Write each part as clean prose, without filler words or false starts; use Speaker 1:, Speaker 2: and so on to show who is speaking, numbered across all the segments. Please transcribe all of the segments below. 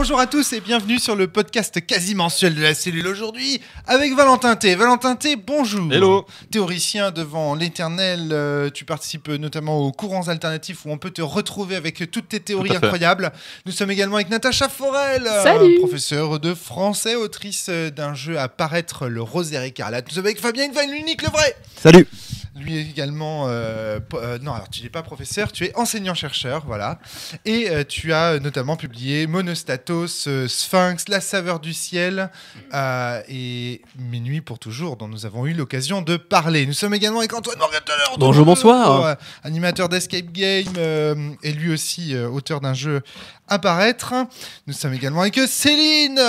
Speaker 1: Bonjour à tous et bienvenue sur le podcast quasi mensuel de la cellule aujourd'hui avec Valentin T. Valentin T, bonjour.
Speaker 2: Hello.
Speaker 1: Théoricien devant l'éternel, tu participes notamment aux courants alternatifs où on peut te retrouver avec toutes tes théories incroyables. Nous sommes également avec Natacha Forel, professeure de français, autrice d'un jeu à paraître, Le Rosaire écarlate. Nous sommes avec Fabien Invine, l'unique, le vrai.
Speaker 3: Salut.
Speaker 1: Lui également, non, alors tu n'es pas professeur, tu es enseignant-chercheur, voilà. Et tu as notamment publié Monostatos, Sphinx, La saveur du ciel et Minuit pour toujours, dont nous avons eu l'occasion de parler. Nous sommes également avec Antoine Morgenthaler.
Speaker 3: Bonjour, bonsoir.
Speaker 1: Animateur d'Escape Game et lui aussi auteur d'un jeu à paraître. Nous sommes également avec Céline,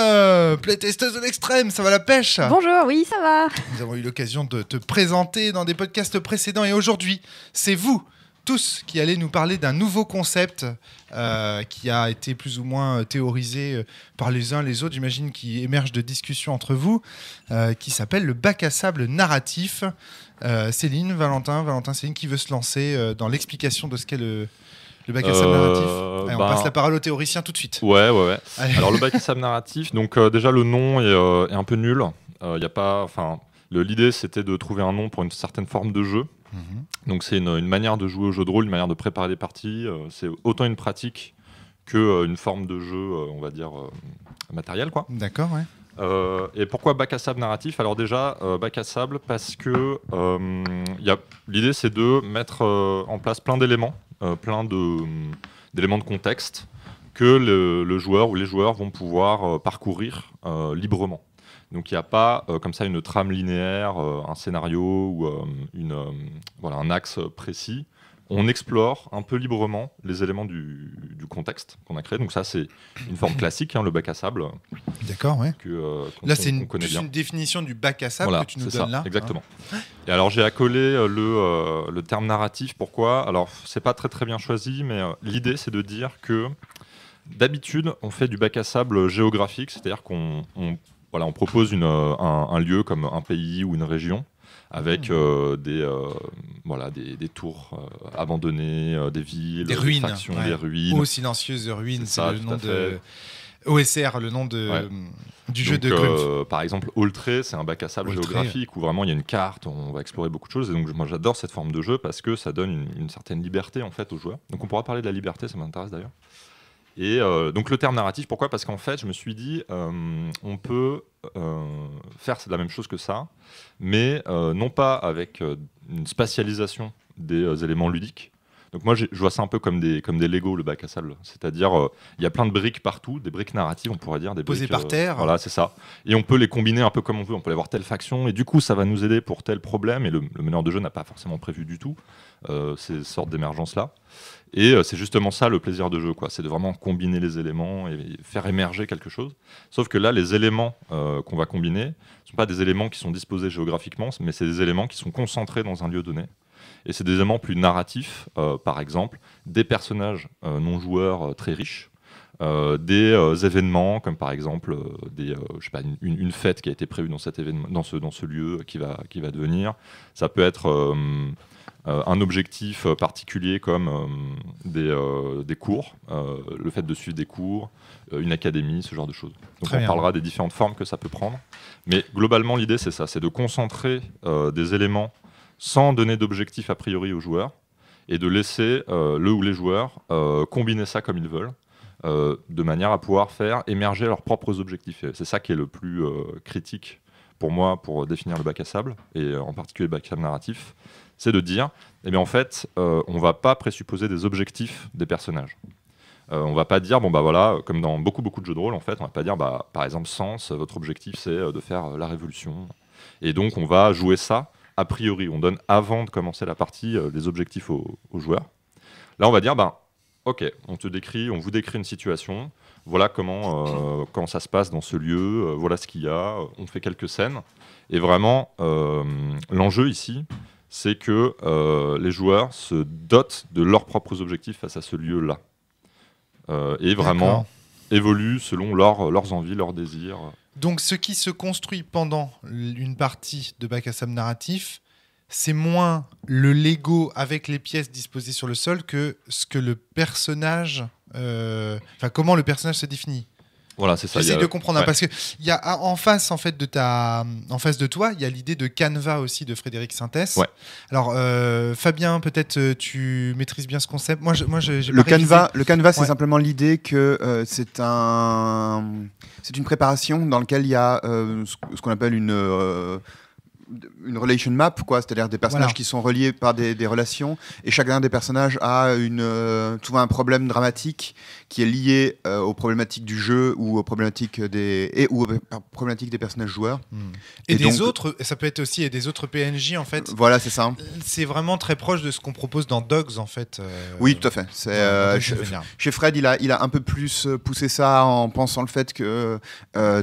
Speaker 1: playtesteuse de l'extrême, ça va la pêche?
Speaker 4: Bonjour, oui, ça va.
Speaker 1: Nous avons eu l'occasion de te présenter dans des podcasts précédents et aujourd'hui, c'est vous tous qui allez nous parler d'un nouveau concept qui a été plus ou moins théorisé par les uns les autres, j'imagine, qui émerge de discussions entre vous, qui s'appelle le bac à sable narratif. Céline, Valentin, Céline, qui veut se lancer dans l'explication de ce qu'est le bac à sable narratif. Allez, on passe la parole au théoricien tout de suite.
Speaker 2: Ouais. Alors le bac à sable narratif, donc déjà le nom est un peu nul. Y a pas, l'idée c'était de trouver un nom pour une certaine forme de jeu. Donc c'est une manière de jouer au jeu de rôle, une manière de préparer des parties. C'est autant une pratique qu'une forme de jeu, on va dire, matérielle, quoi.
Speaker 1: D'accord, ouais.
Speaker 2: Et pourquoi bac à sable narratif? Alors déjà, bac à sable parce que l'idée c'est de mettre en place plein d'éléments, d'éléments de contexte que le joueur ou les joueurs vont pouvoir parcourir librement. Donc il n'y a pas comme ça une trame linéaire, un scénario ou un axe précis. On explore un peu librement les éléments du contexte qu'on a créé. Donc ça, c'est une forme classique, le bac à sable.
Speaker 1: D'accord, ouais. Là, c'est une définition du bac à sable que tu nous donnes là.
Speaker 2: Exactement. Et alors, j'ai accolé le terme narratif. Pourquoi? Alors, c'est pas très très bien choisi, mais l'idée, c'est de dire que d'habitude, on fait du bac à sable géographique, c'est-à-dire qu'on propose un lieu comme un pays ou une région, avec des tours abandonnées, des villes,
Speaker 1: des ruines,
Speaker 2: des ruines.
Speaker 1: Aux silencieuses ruines, c'est le nom de OSR, le nom du jeu de Grumf.
Speaker 2: Par exemple, Oltré, c'est un bac à sable géographique où vraiment il y a une carte, on va explorer beaucoup de choses. Et donc moi j'adore cette forme de jeu parce que ça donne une certaine liberté en fait aux joueurs. Donc on pourra parler de la liberté, ça m'intéresse d'ailleurs. Et donc le terme narratif, pourquoi? Parce qu'en fait, je me suis dit, on peut faire la même chose que ça, mais non pas avec une spatialisation des éléments ludiques. Donc moi, je vois ça un peu comme des Lego, le bac à sable. C'est-à-dire, il y a plein de briques partout, des briques narratives, on pourrait dire. Des
Speaker 1: posées
Speaker 2: briques,
Speaker 1: par terre.
Speaker 2: Voilà, c'est ça. Et on peut les combiner un peu comme on veut. On peut aller voir telle faction, et du coup, ça va nous aider pour tel problème. Et le meneur de jeu n'a pas forcément prévu du tout ces sortes d'émergences-là. Et c'est justement ça le plaisir de jeu, quoi. C'est de vraiment combiner les éléments et faire émerger quelque chose. Sauf que là, les éléments qu'on va combiner ne sont pas des éléments qui sont disposés géographiquement, mais c'est des éléments qui sont concentrés dans un lieu donné. Et c'est des éléments plus narratifs, par exemple, des personnages non joueurs très riches, des événements comme par exemple une fête qui a été prévue dans cet événement, dans ce lieu qui va devenir. Ça peut être un objectif particulier comme des cours, le fait de suivre des cours, une académie, ce genre de choses. Donc on parlera des différentes formes que ça peut prendre. Mais globalement, l'idée c'est ça, c'est de concentrer des éléments sans donner d'objectif a priori aux joueurs et de laisser le ou les joueurs combiner ça comme ils veulent, de manière à pouvoir faire émerger leurs propres objectifs. Et c'est ça qui est le plus critique pour moi pour définir le bac à sable, et en particulier le bac à sable narratif, c'est de dire, en fait, on ne va pas présupposer des objectifs des personnages. On ne va pas dire, comme dans beaucoup de jeux de rôle, en fait, on ne va pas dire, par exemple, Sens, votre objectif c'est de faire la révolution. Et donc on va jouer ça a priori. On donne avant de commencer la partie les objectifs aux joueurs. Là, on va dire, ok, on vous décrit une situation, voilà comment ça se passe dans ce lieu, voilà ce qu'il y a, on fait quelques scènes. Et vraiment, l'enjeu ici, c'est que les joueurs se dotent de leurs propres objectifs face à ce lieu-là. Et vraiment évoluent selon leurs envies, leurs désirs.
Speaker 1: Donc ce qui se construit pendant une partie de bac à sable narratif, c'est moins le Lego avec les pièces disposées sur le sol que ce que le personnage... comment le personnage se définit.
Speaker 2: Voilà, c'est ça.
Speaker 1: J'essaie de comprendre, parce que il y a en face de toi, il y a l'idée de Canva aussi de Frédéric Sintès.
Speaker 2: Ouais.
Speaker 1: Alors Fabien, peut-être tu maîtrises bien ce concept. Moi, j'ai
Speaker 3: le Canva, c'est
Speaker 1: Ouais.
Speaker 3: simplement l'idée que c'est une préparation dans laquelle il y a ce qu'on appelle une relation map, quoi, c'est-à-dire des personnages qui sont reliés par des relations, et chacun des personnages a souvent un problème dramatique qui est lié aux problématiques du jeu ou aux problématiques des personnages joueurs.
Speaker 1: Et des
Speaker 3: donc,
Speaker 1: autres, ça peut être aussi des autres PNJ en fait.
Speaker 3: Voilà, c'est ça.
Speaker 1: C'est vraiment très proche de ce qu'on propose dans Dogs en fait.
Speaker 3: Oui, tout à fait. Chez Fred, il a un peu plus poussé ça en pensant le fait que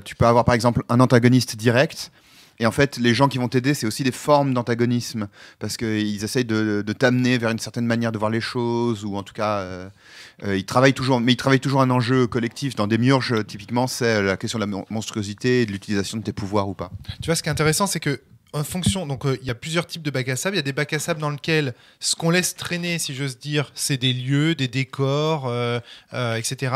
Speaker 3: tu peux avoir par exemple un antagoniste direct. Et en fait, les gens qui vont t'aider, c'est aussi des formes d'antagonisme, parce qu'ils essayent de t'amener vers une certaine manière de voir les choses, ou en tout cas, ils travaillent toujours un enjeu collectif. Dans Demiurge, typiquement, c'est la question de la monstruosité et de l'utilisation de tes pouvoirs ou pas.
Speaker 1: Tu vois, ce qui est intéressant, c'est que en fonction, donc il y a plusieurs types de bacs à sable. Il y a des bacs à sable dans lesquels ce qu'on laisse traîner, si j'ose dire, c'est des lieux, des décors, etc.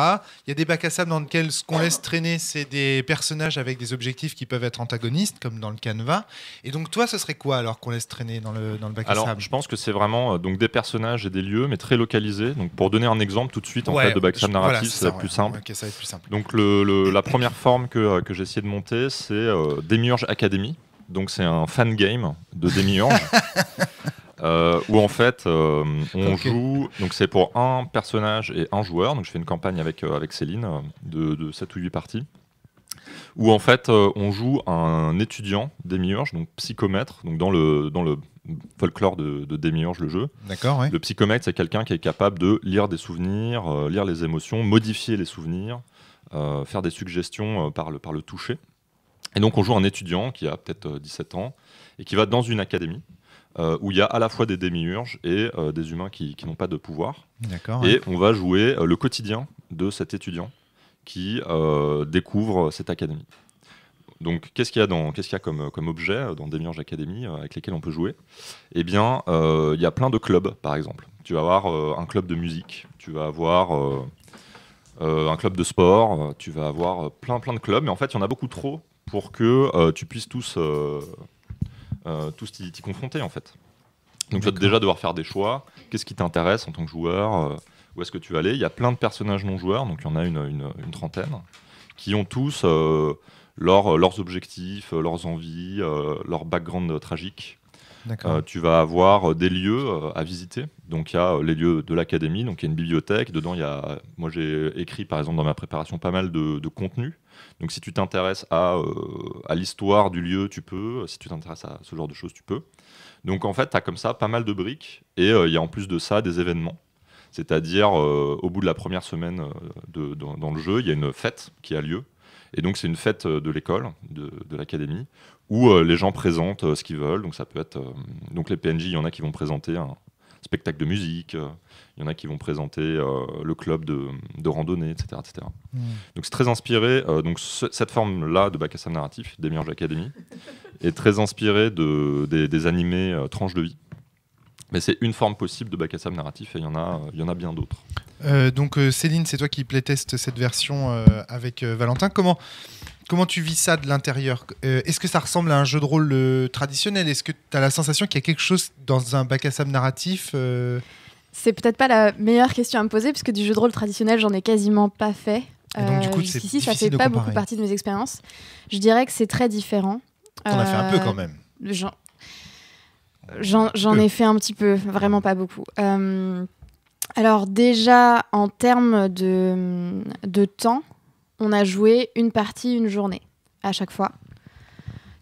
Speaker 1: Il y a des bacs à sable dans lesquels ce qu'on laisse traîner, c'est des personnages avec des objectifs qui peuvent être antagonistes, comme dans le Canva. Et donc toi, ce serait quoi alors qu'on laisse traîner dans le bac à sable?
Speaker 2: Alors, je pense que c'est vraiment donc des personnages et des lieux, mais très localisés. Donc, pour donner un exemple tout de suite, en fait, de bac à sable narratif, ça va être plus simple.
Speaker 1: Ok, ça va être plus simple.
Speaker 2: Donc, la première forme que j'ai essayé de monter, c'est Demiurge Academy. Donc c'est un fan game de Demiurge où en fait on joue, donc c'est pour un personnage et un joueur, donc je fais une campagne avec Céline de 7 ou 8 parties, où en fait on joue un étudiant Demiurge, donc psychomètre, donc dans le folklore de Demiurge, le jeu.
Speaker 1: D'accord, ouais.
Speaker 2: Le psychomètre, c'est quelqu'un qui est capable de lire des souvenirs, lire les émotions, modifier les souvenirs, faire des suggestions par le toucher. Et donc on joue un étudiant qui a peut-être 17 ans et qui va dans une académie où il y a à la fois des démiurges et des humains qui n'ont pas de pouvoir.
Speaker 1: D'accord.
Speaker 2: Et on va jouer le quotidien de cet étudiant qui découvre cette académie. Donc qu'est-ce qu'il y a comme objet dans Demiurge Academy avec lesquels on peut jouer? Eh bien, il y a plein de clubs, par exemple. Tu vas avoir un club de musique, tu vas avoir un club de sport, tu vas avoir plein de clubs, mais en fait il y en a beaucoup trop pour que tu puisses tous t'y confronter en fait. Donc tu vas déjà devoir faire des choix. Qu'est-ce qui t'intéresse en tant que joueur? Où est-ce que tu vas aller? Il y a plein de personnages non joueurs, donc il y en a une trentaine, qui ont tous leurs objectifs, leurs envies, leur background tragique. Tu vas avoir des lieux à visiter. Donc il y a les lieux de l'académie, donc il y a une bibliothèque. Dedans, moi j'ai écrit par exemple dans ma préparation pas mal de contenu. Donc si tu t'intéresses à l'histoire du lieu, tu peux. Si tu t'intéresses à ce genre de choses, tu peux. Donc en fait, tu as comme ça pas mal de briques. Et il y a en plus de ça des événements. C'est-à-dire, au bout de la première semaine dans le jeu, il y a une fête qui a lieu. Et donc c'est une fête de l'école, de l'académie, où les gens présentent ce qu'ils veulent. Donc ça peut être donc les PNJ, il y en a qui vont présenter un spectacle de musique, il y en a qui vont présenter le club de randonnée, etc., etc. Donc c'est très inspiré. Donc cette forme-là de bac à sable narratif, Demiurge Academy, est très inspirée des animés tranches de vie. Mais c'est une forme possible de bac à sable narratif et il y en a bien d'autres.
Speaker 1: Donc Céline, c'est toi qui playteste cette version avec Valentin. Comment tu vis ça de l'intérieur? Est-ce que ça ressemble à un jeu de rôle traditionnel? Est-ce que tu as la sensation qu'il y a quelque chose dans un bac à sable narratif
Speaker 4: C'est peut-être pas la meilleure question à me poser, parce que du jeu de rôle traditionnel, j'en ai quasiment pas fait.
Speaker 1: Et donc du coup, c'est
Speaker 4: ici, ça
Speaker 1: difficile
Speaker 4: fait
Speaker 1: de
Speaker 4: pas
Speaker 1: comparer.
Speaker 4: beaucoup partie de mes expériences. Je dirais que c'est très différent.
Speaker 1: T'en as fait un peu quand même.
Speaker 4: J'en ai fait un petit peu, vraiment pas beaucoup. Alors déjà, en termes de temps, on a joué une partie, une journée, à chaque fois.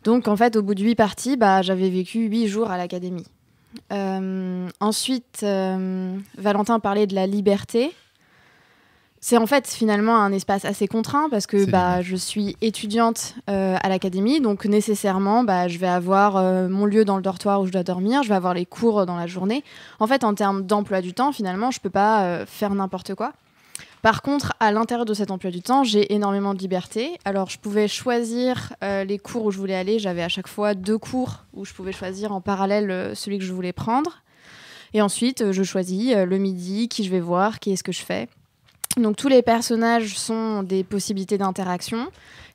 Speaker 4: Donc en fait, au bout de 8 parties, j'avais vécu 8 jours à l'académie. Ensuite, Valentin parlait de la liberté. C'est en fait finalement un espace assez contraint parce que je suis étudiante à l'académie, donc nécessairement je vais avoir mon lieu dans le dortoir où je dois dormir, je vais avoir les cours dans la journée. En fait, en termes d'emploi du temps, finalement, je peux pas faire n'importe quoi. Par contre, à l'intérieur de cet emploi du temps, j'ai énormément de liberté. Alors, je pouvais choisir les cours où je voulais aller. J'avais à chaque fois 2 cours où je pouvais choisir en parallèle celui que je voulais prendre. Et ensuite, je choisis le midi qui je vais voir, qui est-ce que je fais. Donc tous les personnages sont des possibilités d'interaction,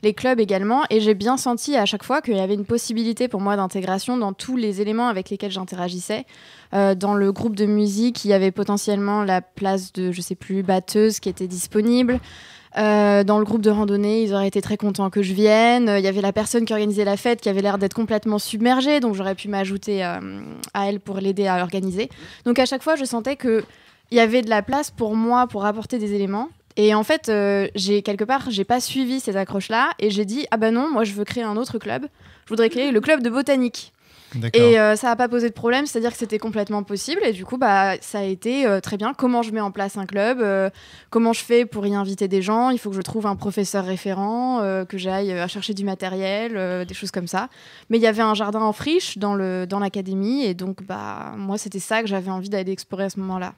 Speaker 4: les clubs également, et j'ai bien senti à chaque fois qu'il y avait une possibilité pour moi d'intégration dans tous les éléments avec lesquels j'interagissais. Dans le groupe de musique, il y avait potentiellement la place de, je sais plus, batteuse qui était disponible. Dans le groupe de randonnée, ils auraient été très contents que je vienne. Il y avait la personne qui organisait la fête qui avait l'air d'être complètement submergée, donc j'aurais pu m'ajouter à elle pour l'aider à l'organiser. Donc à chaque fois, je sentais qu'il y avait de la place pour moi pour apporter des éléments. Et en fait, j'ai pas suivi ces accroches-là et j'ai dit ah ben non, moi je veux créer un autre club. Je voudrais créer le club de botanique.
Speaker 1: D'accord.
Speaker 4: Et ça n'a pas posé de problème, c'est-à-dire que c'était complètement possible. Et du coup, ça a été très bien. Comment je mets en place un club, comment je fais pour y inviter des gens. Il faut que je trouve un professeur référent, que j'aille chercher du matériel, des choses comme ça. Mais il y avait un jardin en friche dans l'académie. Et donc, moi, c'était ça que j'avais envie d'aller explorer à ce moment-là.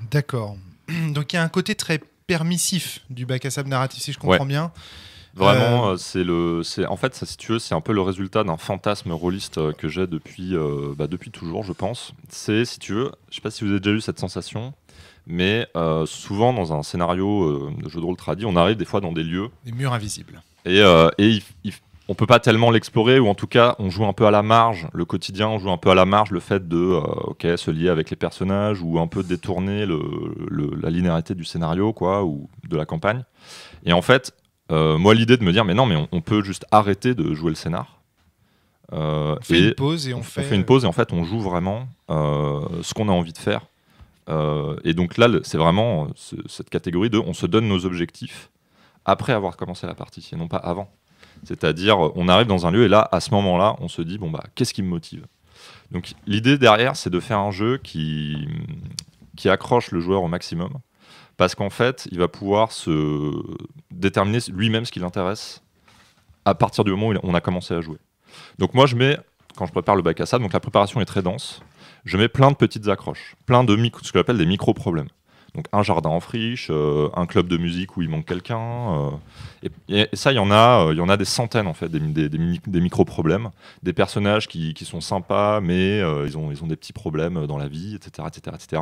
Speaker 1: D'accord. Donc, il y a un côté très permissif du bac à sable narratif, si je comprends bien.
Speaker 2: Vraiment, en fait, ça, si tu veux, c'est un peu le résultat d'un fantasme rôliste que j'ai depuis toujours, je pense. C'est, si tu veux, je sais pas si vous avez déjà eu cette sensation, mais souvent dans un scénario de jeu de rôle tradi, on arrive des fois dans des lieux.
Speaker 1: Des murs invisibles.
Speaker 2: Et on peut pas tellement l'explorer, ou en tout cas, on joue un peu à la marge. Le quotidien, on joue un peu à la marge, le fait de se lier avec les personnages, ou un peu détourner la linéarité du scénario, quoi, ou de la campagne. Et en fait, moi, l'idée de me dire, mais non, mais on peut juste arrêter de jouer le scénar.
Speaker 1: On fait une pause et on fait
Speaker 2: une pause et en fait, on joue vraiment ce qu'on a envie de faire. Et donc là, c'est vraiment cette catégorie de on se donne nos objectifs après avoir commencé la partie, et non pas avant. C'est-à-dire, on arrive dans un lieu et là, à ce moment-là, on se dit, qu'est-ce qui me motive ? Donc l'idée derrière, c'est de faire un jeu qui accroche le joueur au maximum. Parce qu'en fait, il va pouvoir se déterminer lui-même ce qui l'intéresse à partir du moment où on a commencé à jouer. Donc moi, quand je prépare le bac à sable, donc la préparation est très dense, je mets plein de petites accroches, plein de ce que j'appelle des micro-problèmes. Donc un jardin en friche, un club de musique où il manque quelqu'un. Et ça, il y en a des centaines en fait, des micro-problèmes, des personnages qui sont sympas, mais ils ont des petits problèmes dans la vie, etc., etc., etc.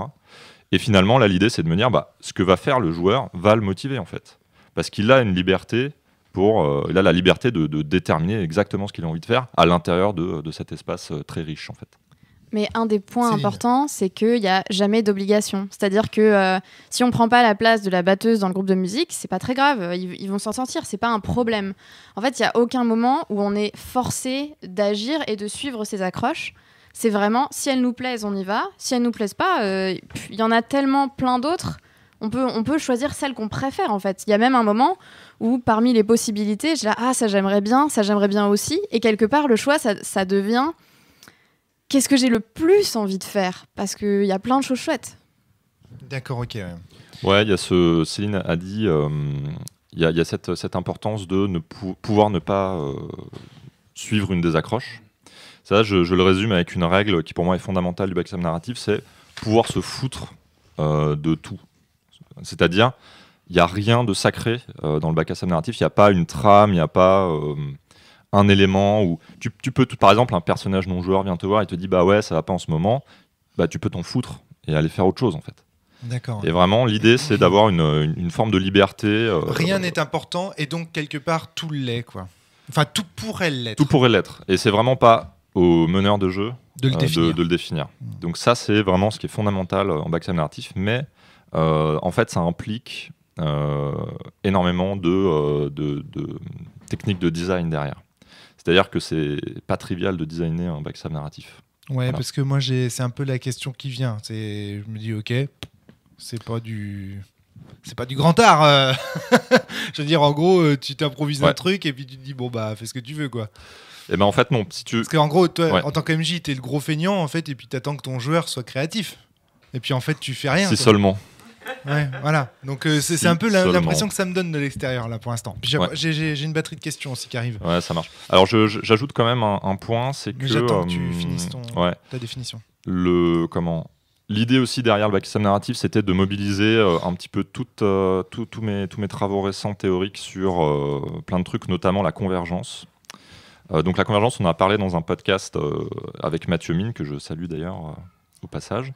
Speaker 2: Et finalement, là, l'idée, c'est de me dire, ce que va faire le joueur va le motiver, en fait. Parce qu'il a une liberté il a la liberté de déterminer exactement ce qu'il a envie de faire à l'intérieur de cet espace très riche, en fait.
Speaker 4: Mais un des points importants, c'est qu'il n'y a jamais d'obligation. C'est-à-dire que si on ne prend pas la place de la batteuse dans le groupe de musique, c'est pas très grave, ils vont s'en sortir, c'est pas un problème. En fait, il n'y a aucun moment où on est forcé d'agir et de suivre ses accroches. C'est vraiment, si elles nous plaisent, on y va. Si elles nous plaisent pas, il y en a tellement plein d'autres. On peut choisir celle qu'on préfère, en fait. Il y a même un moment où, parmi les possibilités, je dis, ça j'aimerais bien aussi. Et quelque part, le choix, ça devient, qu'est-ce que j'ai le plus envie de faire ? Parce qu'il y a plein de choses chouettes.
Speaker 1: D'accord, ok.
Speaker 2: Ouais, il y a Céline a dit, il y a cette importance de pouvoir ne pas suivre une des accroches. Ça, je le résume avec une règle qui pour moi est fondamentale du bac à sable narratif, c'est pouvoir se foutre de tout. C'est-à-dire, il n'y a rien de sacré dans le bac à sable narratif, il n'y a pas une trame, il n'y a pas un élément où tu peux, par exemple, un personnage non-joueur vient te voir et te dit ouais, ça va pas en ce moment, tu peux t'en foutre et aller faire autre chose en fait.
Speaker 1: D'accord.
Speaker 2: Et vraiment, l'idée, c'est d'avoir une forme de liberté.
Speaker 1: Rien n'est important et donc quelque part tout l'est, quoi. Enfin, tout pourrait l'être.
Speaker 2: Tout pourrait l'être. Et c'est vraiment pas au meneur de jeu
Speaker 1: de le
Speaker 2: définir. Donc ça, c'est vraiment ce qui est fondamental en bac à sable narratif. Mais en fait, ça implique énormément de techniques de design derrière. C'est-à-dire que c'est pas trivial de designer un bac à sable narratif.
Speaker 1: Ouais, voilà. Parce que moi, c'est un peu la question qui vient. Je me dis, ok, c'est pas du grand art. Je veux dire, en gros, tu t'improvises un truc et puis tu te dis, fais ce que tu veux, quoi.
Speaker 2: Et en fait, non. Si tu...
Speaker 1: Parce qu'en gros, toi, en tant que MJ, t'es le gros feignant, en fait, et puis t'attends que ton joueur soit créatif. Et puis, en fait, tu fais rien.
Speaker 2: Si seulement.
Speaker 1: Ouais, voilà. Donc, c'est un peu l'impression que ça me donne de l'extérieur, là, pour l'instant. Puis j'ai une batterie de questions aussi qui arrive.
Speaker 2: Ouais, ça marche. Alors, j'ajoute quand même un point, c'est que...
Speaker 1: J'attends que tu finisses ta définition.
Speaker 2: L'idée aussi derrière le bac à sable narratif, c'était de mobiliser un petit peu tous mes travaux récents théoriques sur plein de trucs, notamment la convergence. Donc la convergence, on en a parlé dans un podcast avec Mathieu Mine, que je salue d'ailleurs au passage.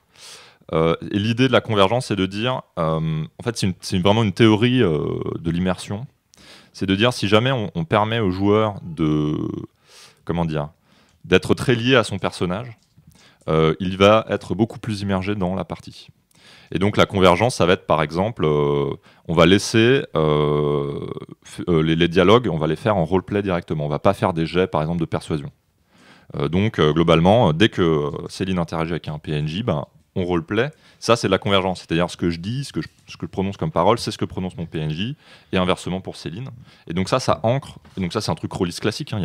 Speaker 2: Et l'idée de la convergence, c'est de dire, en fait, c'est vraiment une théorie de l'immersion. C'est de dire, si jamais on permet au joueur d'être très lié à son personnage, il va être beaucoup plus immergé dans la partie. Et donc la convergence, ça va être par exemple, on va laisser les dialogues, on va les faire en roleplay directement. On va pas faire des jets, par exemple, de persuasion. Donc globalement, dès que Céline interagit avec un PNJ, on roleplay. Ça, c'est de la convergence. C'est-à-dire ce que je dis, ce que je prononce comme parole, c'est ce que prononce mon PNJ, et inversement pour Céline. Et donc ça ancre. Et donc ça, c'est un truc rôliste classique. Hein,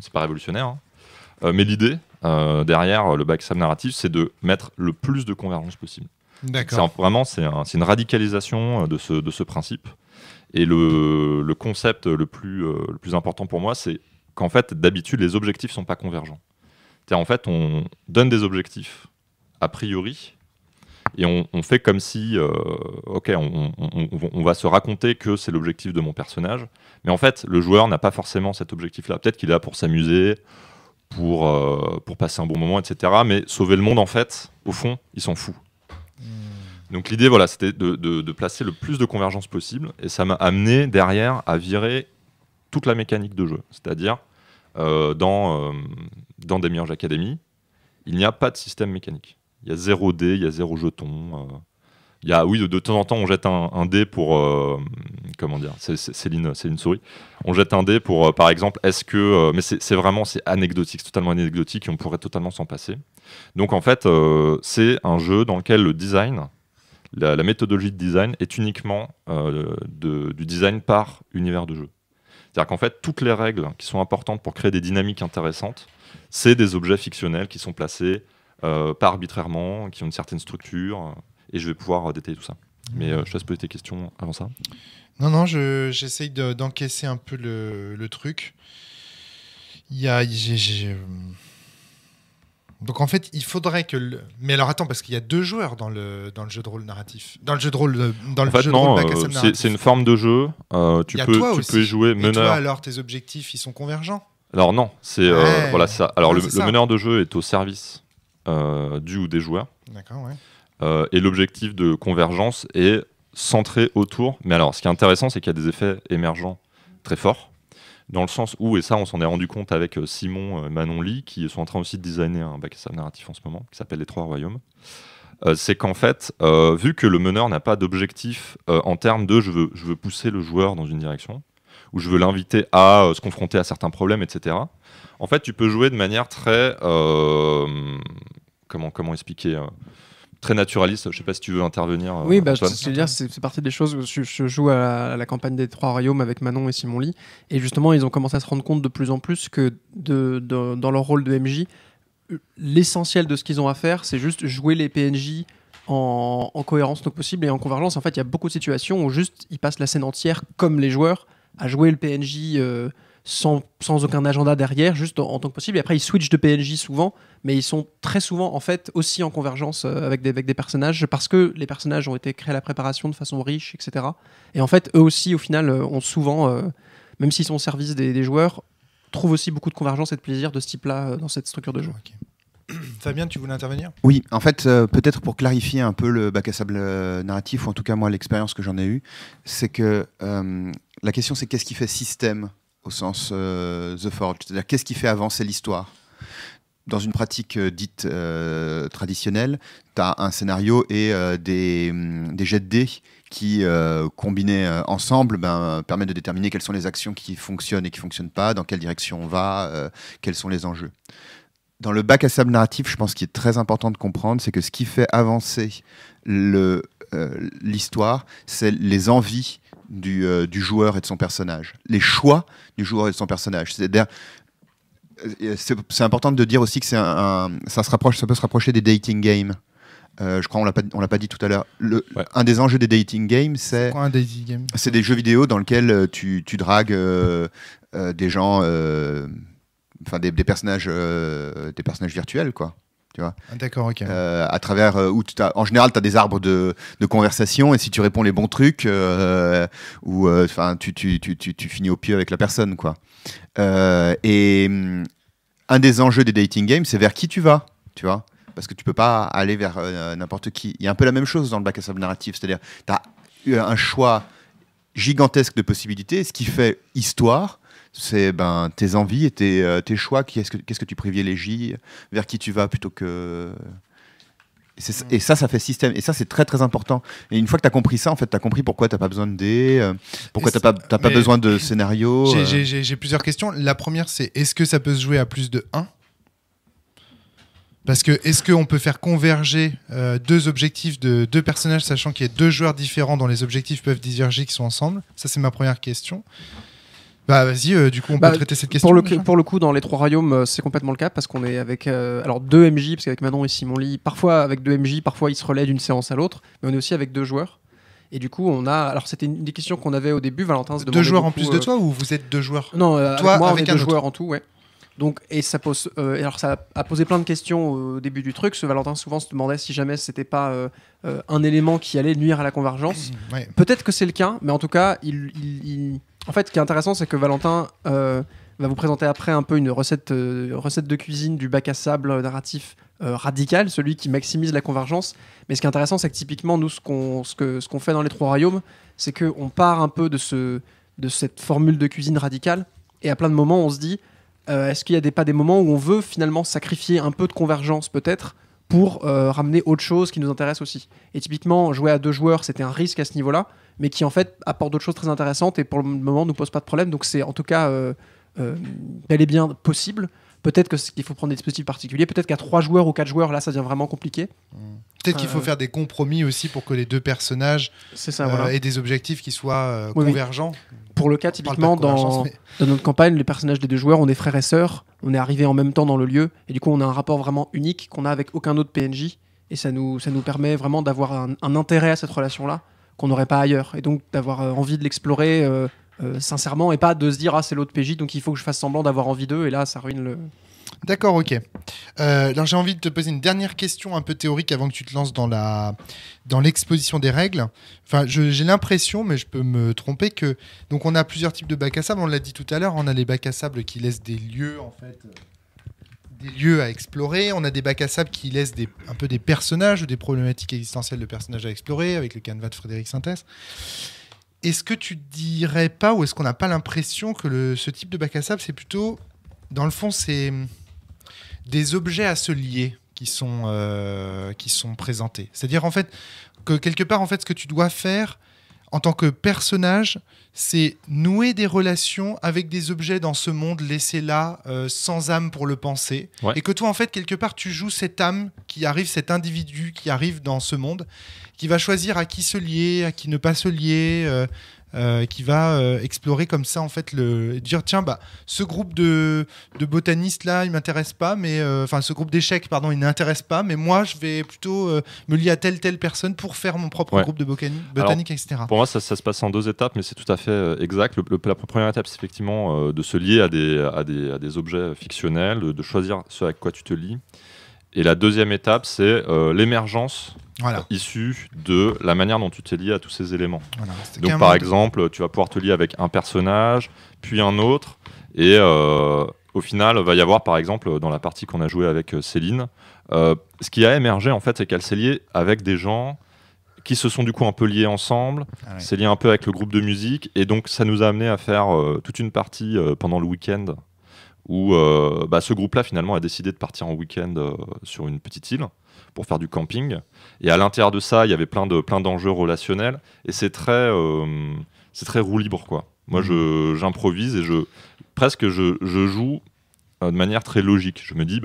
Speaker 2: c'est pas révolutionnaire. Hein. Mais l'idée derrière le backstab narratif, c'est de mettre le plus de convergence possible.
Speaker 1: D'accord.
Speaker 2: C'est une radicalisation de ce principe. Et le concept le plus important pour moi, c'est qu'en fait, d'habitude, les objectifs sont pas convergents. C'est-à-dire, en fait, on donne des objectifs a priori, et on fait comme si, on va se raconter que c'est l'objectif de mon personnage, mais en fait, le joueur n'a pas forcément cet objectif-là. Peut-être qu'il est là pour s'amuser, pour passer un bon moment, etc. Mais sauver le monde, en fait, au fond, il s'en fout. Donc l'idée, voilà, c'était de placer le plus de convergence possible, et ça m'a amené derrière à virer toute la mécanique de jeu. C'est-à-dire, dans Demiurge Academy, il n'y a pas de système mécanique. Il y a 0 dé, il y a 0 jeton. De temps en temps, on jette un dé pour... Céline sourit. On jette un dé pour, par exemple, est-ce que... mais c'est anecdotique, c'est totalement anecdotique et on pourrait totalement s'en passer. Donc en fait, c'est un jeu dans lequel le design, la méthodologie de design est uniquement du design par univers de jeu. C'est-à-dire qu'en fait, toutes les règles qui sont importantes pour créer des dynamiques intéressantes, c'est des objets fictionnels qui sont placés pas arbitrairement, qui ont une certaine structure, et je vais pouvoir détailler tout ça. Mais je te laisse poser tes questions avant ça.
Speaker 1: Non, j'essaye d'encaisser un peu le truc. Donc en fait, il faudrait que... Mais alors attends, parce qu'il y a 2 joueurs dans le jeu de rôle narratif. Dans le jeu de rôle narratif.
Speaker 2: C'est une forme de jeu. Tu peux y jouer meneur.
Speaker 1: Et toi, alors, tes objectifs, ils sont convergents?
Speaker 2: Alors non, c'est ça. Alors le meneur de jeu est au service du ou des joueurs.
Speaker 1: D'accord, ouais.
Speaker 2: Et l'objectif de convergence est centré autour. Mais alors, ce qui est intéressant, c'est qu'il y a des effets émergents très forts. Dans le sens où, et ça on s'en est rendu compte avec Simon, Manon Lee, qui sont en train aussi de designer un bac à sable narratif en ce moment, qui s'appelle Les Trois Royaumes, c'est qu'en fait, vu que le meneur n'a pas d'objectif en termes de je veux pousser le joueur dans une direction, ou je veux l'inviter à se confronter à certains problèmes, etc., en fait tu peux jouer de manière très... comment expliquer très naturaliste. Je ne sais pas si tu veux intervenir.
Speaker 5: Oui, c'est partie des choses. Je joue à la campagne des Trois Royaumes avec Manon et Simon Lee, et justement, ils ont commencé à se rendre compte de plus en plus que dans leur rôle de MJ, l'essentiel de ce qu'ils ont à faire, c'est juste jouer les PNJ en cohérence donc possible et en convergence. En fait, il y a beaucoup de situations où juste ils passent la scène entière comme les joueurs à jouer le PNJ sans aucun agenda derrière, juste en tant que possible. Et après, ils switchent de PNJ souvent, mais ils sont très souvent en fait aussi en convergence avec des personnages, parce que les personnages ont été créés à la préparation de façon riche, etc. Et en fait, eux aussi, au final, ont souvent, même s'ils sont au service des joueurs, trouvent aussi beaucoup de convergence et de plaisir de ce type-là dans cette structure de jeu.
Speaker 1: Okay. Fabien, tu voulais intervenir ?
Speaker 3: Oui, en fait, peut-être pour clarifier un peu le bac à sable narratif, ou en tout cas moi l'expérience que j'en ai eue, c'est que la question c'est qu'est-ce qui fait système au sens The Forge, c'est-à-dire qu'est-ce qui fait avancer l'histoire. Dans une pratique dite traditionnelle, tu as un scénario et des jets de dés qui, combinés ensemble, permettent de déterminer quelles sont les actions qui fonctionnent et qui ne fonctionnent pas, dans quelle direction on va, quels sont les enjeux. Dans le bac à sable narratif, je pense qu'il est très important de comprendre, c'est que ce qui fait avancer l'histoire, c'est les envies du joueur et de son personnage, les choix du joueur et de son personnage. C'est-à-dire, c'est important de dire aussi que ça peut se rapprocher des dating games. Je crois on l'a pas dit tout à l'heure. Un des enjeux des dating games, c'est
Speaker 1: quoi un dating game ?
Speaker 3: C'est des jeux vidéo dans lesquels tu dragues des gens, des personnages virtuels, quoi. Tu vois.
Speaker 1: D'accord, ok.
Speaker 3: À travers où en général tu as des arbres de conversation, et si tu réponds les bons trucs, tu finis au pied avec la personne, quoi. Et un des enjeux des dating games, c'est vers qui tu vas, tu vois. parce que tu peux pas aller vers n'importe qui. Il y a un peu la même chose dans le bac à sable narratif, c'est-à-dire tu as eu un choix gigantesque de possibilités. Ce qui fait histoire, c'est tes envies et tes choix. Qu'est-ce que tu privilégies, vers qui tu vas plutôt que... Et ça fait système. Et ça, c'est très, très important. Et une fois que tu as compris ça, en fait, tu as compris pourquoi tu n'as pas besoin de dés, pourquoi tu n'as pas besoin de scénario.
Speaker 1: J'ai plusieurs questions. La première, c'est est-ce que ça peut se jouer à plus de 1 ? Parce que est-ce qu'on peut faire converger deux objectifs de deux personnages, sachant qu'il y a 2 joueurs différents dont les objectifs peuvent diverger, qui sont ensemble ? Ça, c'est ma première question. Vas-y, du coup, on peut traiter cette question.
Speaker 5: Pour le coup, dans les 3 royaumes, c'est complètement le cas, parce qu'on est avec 2 MJ, parce qu'avec Manon et Simon Lee, parfois avec 2 MJ, parfois ils se relaient d'une séance à l'autre, mais on est aussi avec 2 joueurs. Et du coup, on a... Alors, c'était une des questions qu'on avait au début, Valentin se demandait
Speaker 1: 2 joueurs
Speaker 5: beaucoup,
Speaker 1: en plus de toi, ou vous êtes 2 joueurs ?
Speaker 5: Non,
Speaker 1: toi,
Speaker 5: moi,
Speaker 1: avec
Speaker 5: on est
Speaker 1: un
Speaker 5: 2
Speaker 1: autre.
Speaker 5: joueurs en tout, ouais. Donc, et ça pose, alors ça a posé plein de questions au début du truc. Ce Valentin souvent se demandait si jamais c'était pas un élément qui allait nuire à la convergence.
Speaker 1: Ouais.
Speaker 5: Peut-être que c'est le cas, mais en tout cas, en fait, ce qui est intéressant, c'est que Valentin va vous présenter après un peu une recette de cuisine du bac à sable narratif radical, celui qui maximise la convergence. Mais ce qui est intéressant, c'est que typiquement, nous, ce qu'on fait dans les 3 royaumes, c'est qu'on part un peu de cette formule de cuisine radicale, et à plein de moments, on se dit, est-ce qu'il y a pas des moments où on veut finalement sacrifier un peu de convergence peut-être pour ramener autre chose qui nous intéresse aussi. Et typiquement, jouer à 2 joueurs, c'était un risque à ce niveau-là, mais qui en fait apporte d'autres choses très intéressantes et pour le moment ne nous pose pas de problème. Donc c'est en tout cas bel et bien possible. Peut-être qu'il faut prendre des dispositifs particuliers. Peut-être qu'à 3 joueurs ou 4 joueurs, là, ça devient vraiment compliqué.
Speaker 1: Peut-être qu'il faut faire des compromis aussi pour que les 2 personnages aient des objectifs qui soient convergents.
Speaker 5: Oui. Pour le cas, typiquement, dans notre campagne, les personnages des 2 joueurs, on est frères et sœurs, on est arrivés en même temps dans le lieu, et du coup, on a un rapport vraiment unique qu'on a avec aucun autre PNJ, et ça nous permet vraiment d'avoir un intérêt à cette relation-là qu'on n'aurait pas ailleurs, et donc d'avoir envie de l'explorer sincèrement, et pas de se dire « Ah, c'est l'autre PJ, donc il faut que je fasse semblant d'avoir envie d'eux », et là, ça ruine le...
Speaker 1: D'accord, ok. Alors j'ai envie de te poser une dernière question un peu théorique avant que tu te lances dans l'exposition des règles. Enfin, j'ai l'impression, mais je peux me tromper, que donc on a plusieurs types de bacs à sable. On l'a dit tout à l'heure, on a les bacs à sable qui laissent des lieux en fait, des lieux à explorer. On a des bacs à sable qui laissent un peu des personnages ou des problématiques existentielles de personnages à explorer, avec le canevas de Frédéric Sintès. Est-ce que tu dirais pas, ou est-ce qu'on n'a pas l'impression que ce type de bac à sable, c'est plutôt, dans le fond, c'est des objets à se lier qui sont présentés. C'est-à-dire en fait que quelque part en fait ce que tu dois faire en tant que personnage, c'est nouer des relations avec des objets dans ce monde laissé là sans âme pour le penser, et que toi en fait quelque part tu joues cette âme qui arrive, cet individu qui arrive dans ce monde, qui va choisir à qui se lier, à qui ne pas se lier. Qui va explorer comme ça en fait dire tiens ce groupe de botanistes là il m'intéresse pas, mais enfin ce groupe d'échecs pardon il n'intéresse pas, mais moi je vais plutôt me lier à telle personne pour faire mon propre groupe de botanique, etc.
Speaker 2: Pour moi ça se passe en 2 étapes, mais c'est tout à fait exact. La première étape c'est effectivement de se lier à des objets fictionnels, de choisir ce avec quoi tu te lies. Et la deuxième étape, c'est l'émergence issue de la manière dont tu t'es lié à tous ces éléments. Voilà, donc par exemple, tu vas pouvoir te lier avec un personnage, puis un autre, et au final, va y avoir par exemple, dans la partie qu'on a jouée avec Céline, ce qui a émergé en fait, c'est qu'elle s'est liée avec des gens qui se sont du coup un peu liés ensemble, s'est lié un peu avec le groupe de musique, et donc ça nous a amené à faire toute une partie pendant le week-end, où ce groupe-là finalement a décidé de partir en week-end sur une petite île pour faire du camping. Et à l'intérieur de ça, il y avait plein d'enjeux relationnels, et c'est très roue libre, quoi. Moi, j'improvise et je joue de manière très logique. Je me dis,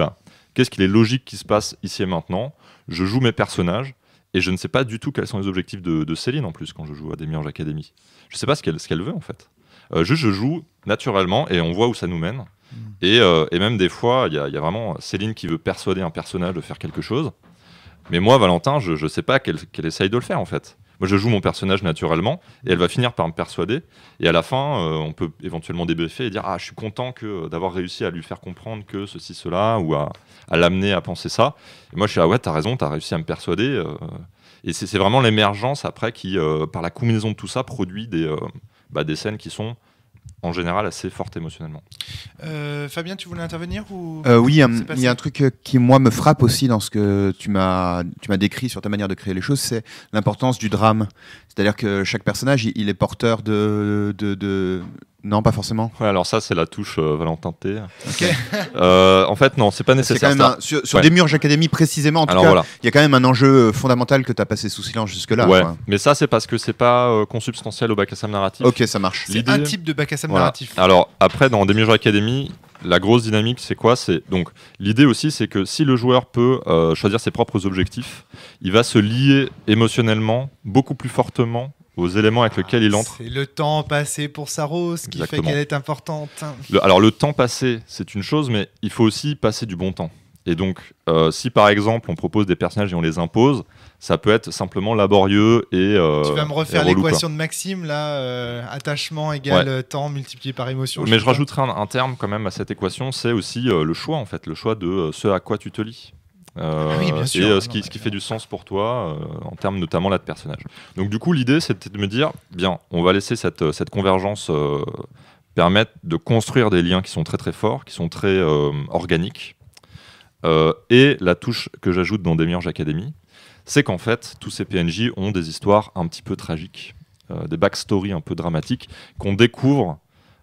Speaker 2: qu'est-ce qu'il est logique qui se passe ici et maintenant ? Je joue mes personnages, et je ne sais pas du tout quels sont les objectifs de Céline, en plus, quand je joue à Demi-Ange Academy. Je ne sais pas ce qu'elle veut, en fait. Je joue naturellement, et on voit où ça nous mène. Et même des fois, il y a vraiment Céline qui veut persuader un personnage de faire quelque chose. Mais moi, Valentin, je ne sais pas qu'elle essaye de le faire, en fait. Moi, je joue mon personnage naturellement, et elle va finir par me persuader. Et à la fin, on peut éventuellement débriefer et dire « Ah, je suis content d'avoir réussi à lui faire comprendre que ceci, cela, ou à l'amener à penser ça. » Et moi, je suis « Ah ouais, t'as raison, t'as réussi à me persuader. » Et c'est vraiment l'émergence, après, qui, par la combinaison de tout ça, produit des scènes qui sont en général assez forte émotionnellement.
Speaker 1: Fabien, tu voulais intervenir ou...
Speaker 3: Oui, il y a un truc qui moi me frappe aussi dans ce que tu m'as décrit sur ta manière de créer les choses, c'est l'importance du drame. C'est-à-dire que chaque personnage, il est porteur de... Non, pas forcément.
Speaker 2: Ouais, alors ça, c'est la touche Valentin T.
Speaker 1: Okay.
Speaker 2: En fait, non, c'est pas nécessaire.
Speaker 3: Sur Demiurge Academy précisément, en tout cas, il y a quand même un enjeu fondamental que tu as passé sous silence jusque-là.
Speaker 2: Ouais,
Speaker 3: quoi.
Speaker 2: mais ça, c'est parce que c'est pas consubstantiel au bac à sable narratif.
Speaker 3: Ok, ça marche.
Speaker 1: C'est un type de bac à sable narratif.
Speaker 2: Alors, après, dans Demiurge Academy, la grosse dynamique, c'est quoi ? Donc, l'idée aussi, c'est que si le joueur peut choisir ses propres objectifs, il va se lier émotionnellement beaucoup plus fortement aux éléments avec lesquels il entre.
Speaker 1: C'est le temps passé pour sa rose qui fait qu'elle est importante.
Speaker 2: Alors le temps passé, c'est une chose, mais il faut aussi passer du bon temps. Et donc, si par exemple on propose des personnages et on les impose, ça peut être simplement laborieux et
Speaker 1: tu vas me refaire l'équation de Maxime, là, attachement égale temps multiplié par émotion.
Speaker 2: Mais je rajouterai un terme quand même à cette équation, c'est aussi le choix en fait, le choix de ce à quoi tu te lies.
Speaker 1: Oui, bien sûr.
Speaker 2: Et ce qui fait du sens pour toi en termes notamment là de personnages. Donc du coup l'idée c'était de me dire bien on va laisser cette convergence permettre de construire des liens qui sont très très forts, qui sont très organiques. Et la touche que j'ajoute dans Demiurge Academy, c'est qu'en fait tous ces PNJ ont des histoires un petit peu tragiques, des backstories un peu dramatiques qu'on découvre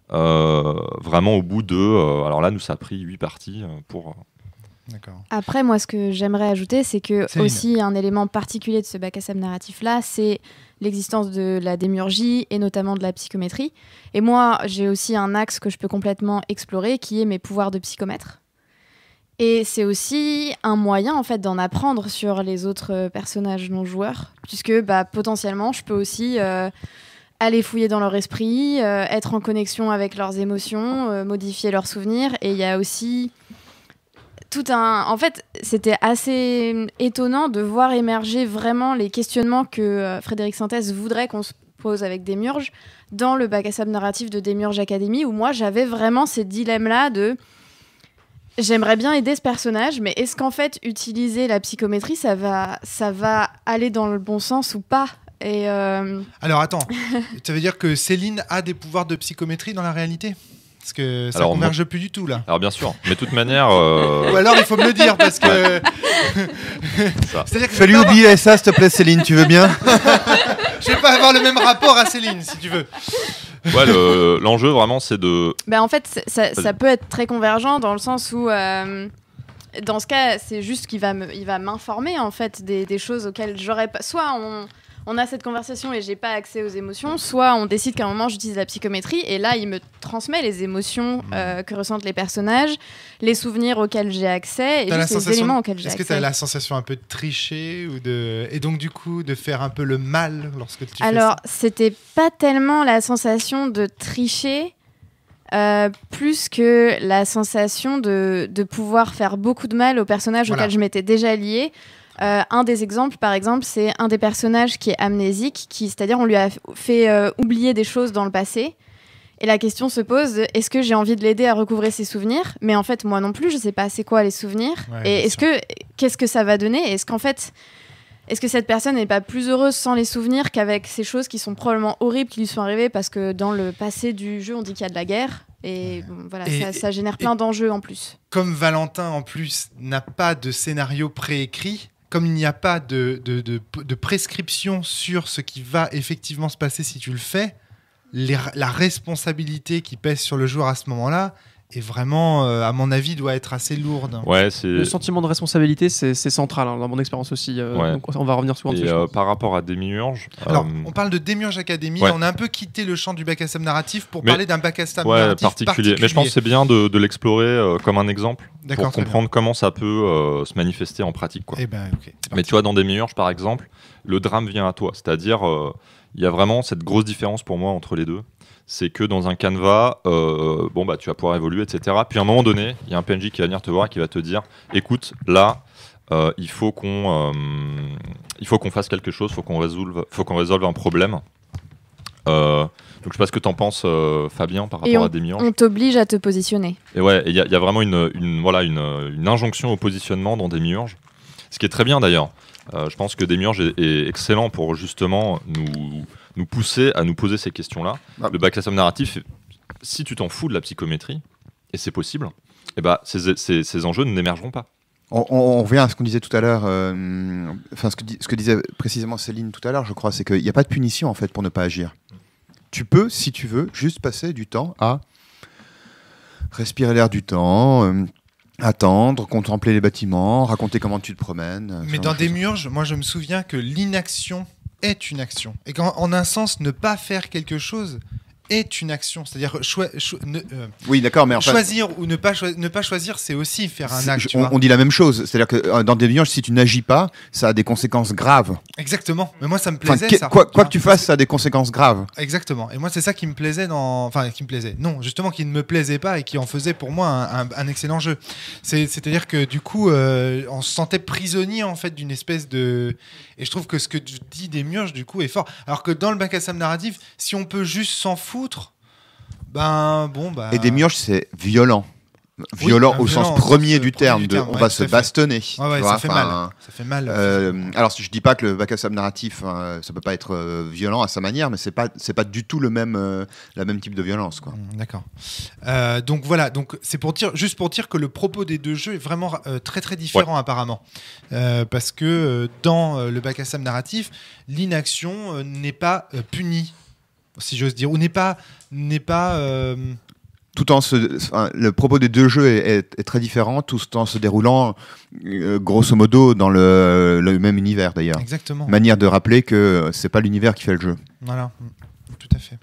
Speaker 2: vraiment au bout de... alors là nous ça a pris 8 parties pour...
Speaker 4: Après, moi, ce que j'aimerais ajouter, c'est que aussi un élément particulier de ce bac à sable narratif-là, c'est l'existence de la démiurgie et notamment de la psychométrie. Et moi, j'ai aussi un axe que je peux complètement explorer, qui est mes pouvoirs de psychomètre. Et c'est aussi un moyen, en fait, d'en apprendre sur les autres personnages non-joueurs, puisque potentiellement, je peux aussi aller fouiller dans leur esprit, être en connexion avec leurs émotions, modifier leurs souvenirs. Et il y a aussi... En fait, c'était assez étonnant de voir émerger vraiment les questionnements que Frédéric Sintès voudrait qu'on se pose avec Demiurge dans le bac à sable narratif de Demiurge Academy, où moi j'avais vraiment ces dilemmes-là de j'aimerais bien aider ce personnage, mais est-ce qu'en fait utiliser la psychométrie ça va aller dans le bon sens ou pas ? Et
Speaker 1: Alors attends, ça veut dire que Céline a des pouvoirs de psychométrie dans la réalité ? Parce que ça converge plus du tout là.
Speaker 2: Alors bien sûr, mais de toute manière...
Speaker 1: Ou alors il faut me le dire parce que...
Speaker 3: C'est-à-dire que je vais lui oublier ça s'il te plaît Céline, tu veux bien ?
Speaker 1: Je vais pas avoir le même rapport à Céline si tu veux.
Speaker 2: Ouais, l'enjeu vraiment c'est de...
Speaker 4: en fait ça peut être très convergent dans le sens où... dans ce cas, c'est juste qu'il va m'informer en fait des choses auxquelles j'aurais pas... Soit on a cette conversation et j'ai pas accès aux émotions, soit on décide qu'à un moment j'utilise la psychométrie et là il me transmet les émotions que ressentent les personnages, les souvenirs auxquels j'ai accès et juste les éléments auxquels j'ai accès.
Speaker 1: Est-ce que tu as la sensation un peu de tricher et donc du coup de faire un peu le mal lorsque tu fais ça ?
Speaker 4: Alors c'était pas tellement la sensation de tricher, plus que la sensation de pouvoir faire beaucoup de mal aux personnages auxquels je m'étais déjà liée. Un des exemples, par exemple, c'est un des personnages qui est amnésique, c'est-à-dire on lui a fait oublier des choses dans le passé. Et la question se pose, est-ce que j'ai envie de l'aider à recouvrer ses souvenirs ? Mais en fait, moi non plus, je ne sais pas c'est quoi les souvenirs. Ouais, et qu'est-ce que ça va donner ? Est-ce que cette personne n'est pas plus heureuse sans les souvenirs qu'avec ces choses qui sont probablement horribles qui lui sont arrivées parce que dans le passé du jeu, on dit qu'il y a de la guerre. Et ça génère plein d'enjeux en plus.
Speaker 1: Comme Valentin, en plus, n'a pas de scénario préécrit, comme il n'y a pas de prescription sur ce qui va effectivement se passer si tu le fais, la responsabilité qui pèse sur le joueur à ce moment-là est vraiment, à mon avis, doit être assez lourde.
Speaker 2: Ouais,
Speaker 5: le sentiment de responsabilité, c'est central dans mon expérience aussi. Donc on va revenir souvent dessus.
Speaker 2: Par rapport à Demiurge...
Speaker 1: Alors, on parle de Demiurge Academy, on a un peu quitté le champ du bac à sable narratif pour parler d'un bac à sable narratif particulier.
Speaker 2: Mais je pense que c'est bien de l'explorer comme un exemple pour comprendre comment ça peut se manifester en pratique. Quoi. Mais tu vois, dans Demiurge, par exemple, le drame vient à toi. C'est-à-dire, il y a vraiment cette grosse différence pour moi entre les deux. C'est que dans un canevas, tu vas pouvoir évoluer, etc. Puis à un moment donné, il y a un PNJ qui va venir te voir et qui va te dire « Écoute, là, il faut qu'on fasse quelque chose, il faut qu'on résolve un problème. » Donc je sais pas ce que tu en penses, Fabien, par rapport à Demiurge.
Speaker 4: On t'oblige à te positionner.
Speaker 2: Et ouais, il y a vraiment une injonction au positionnement dans Demiurge. Ce qui est très bien d'ailleurs. Je pense que Demiurge est excellent pour justement nous pousser à nous poser ces questions-là. Le bac à sable narratif si tu t'en fous de la psychométrie, et c'est possible, et bah, ces enjeux n'émergeront pas.
Speaker 3: On revient à ce qu'on disait tout à l'heure, ce que disait précisément Céline tout à l'heure, je crois, c'est qu'il n'y a pas de punition en fait pour ne pas agir. Tu peux, si tu veux, juste passer du temps à respirer l'air du temps, attendre, contempler les bâtiments, raconter comment tu te promènes.
Speaker 1: Mais dans Démiurge, moi je me souviens que l'inaction est une action. Et qu'en un sens, ne pas faire quelque chose est une action. C'est-à-dire
Speaker 3: oui, d'accord, mais enfin,
Speaker 1: choisir ou ne pas choisir, c'est aussi faire un acte.
Speaker 3: On dit la même chose. C'est-à-dire que dans Démiurge, si tu n'agis pas, ça a des conséquences graves.
Speaker 1: Exactement. Mais moi, ça me plaisait.
Speaker 3: Quoi que tu fasses, ça a des conséquences graves.
Speaker 1: Exactement. Et moi, c'est ça qui me plaisait Enfin, qui me plaisait. Non, justement, qui ne me plaisait pas et qui en faisait pour moi un excellent jeu. C'est-à-dire que du coup, on se sentait prisonnier en fait d'une espèce de... Et je trouve que ce que dit Démiurge, du coup, est fort. Alors que dans le bac à sable narratif, si on peut juste s'en foutre,
Speaker 3: Et Démiurge, c'est violent. Violent au sens premier du terme. On va se bastonner.
Speaker 1: Ouais, ça fait mal.
Speaker 3: Alors, je dis pas que le bac à sable narratif, ça peut pas être violent à sa manière, mais c'est pas du tout la même type de violence, quoi.
Speaker 1: D'accord. Donc voilà. Donc c'est juste pour dire que le propos des deux jeux est vraiment très très différent apparemment, parce que dans le bac à sable narratif, l'inaction n'est pas punie, si j'ose dire, ou n'est pas
Speaker 3: tout en le propos des deux jeux est très différent, tout en se déroulant grosso modo dans le même univers d'ailleurs.
Speaker 1: Exactement.
Speaker 3: Manière de rappeler que c'est pas l'univers qui fait le jeu.
Speaker 1: Voilà, tout à fait.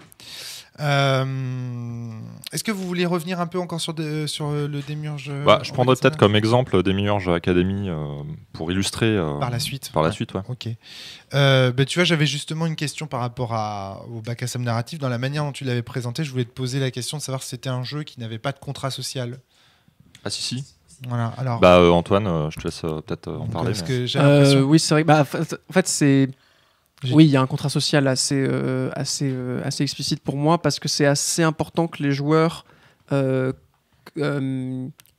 Speaker 1: Est-ce que vous voulez revenir un peu encore sur le Démiurge
Speaker 2: Je prendrais peut-être comme exemple Démiurge Academy pour illustrer
Speaker 1: par la suite.
Speaker 2: Ouais.
Speaker 1: Ok. Tu vois, j'avais justement une question par rapport au bac à sable narratif. Dans la manière dont tu l'avais présenté, je voulais te poser la question de savoir si c'était un jeu qui n'avait pas de contrat social.
Speaker 2: Ah si.
Speaker 1: Voilà. Alors.
Speaker 2: Antoine, je te laisse peut-être en parler.
Speaker 5: Parce que j'ai l'impression... Oui, c'est vrai. En fait, c'est... Oui, il y a un contrat social assez explicite pour moi parce que c'est assez important que les joueurs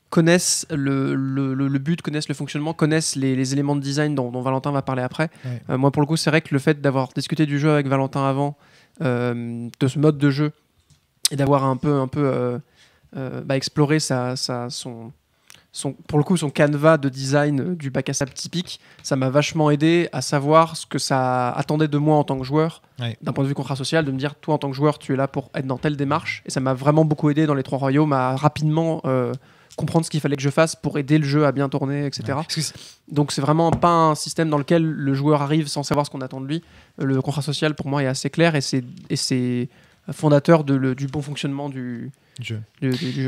Speaker 5: connaissent le but, connaissent le fonctionnement, connaissent les éléments de design dont Valentin va parler après. Ouais. Moi, pour le coup, c'est vrai que le fait d'avoir discuté du jeu avec Valentin avant, de ce mode de jeu, et d'avoir un peu exploré pour le coup, son canevas de design du bac à sable typique, ça m'a vachement aidé à savoir ce que ça attendait de moi en tant que joueur, d'un point de vue contrat social, de me dire, toi en tant que joueur, tu es là pour être dans telle démarche, et ça m'a vraiment beaucoup aidé dans les Trois Royaumes à rapidement comprendre ce qu'il fallait que je fasse pour aider le jeu à bien tourner, etc. Donc c'est vraiment pas un système dans lequel le joueur arrive sans savoir ce qu'on attend de lui. Le contrat social, pour moi, est assez clair, et c'est fondateur du bon fonctionnement du jeu.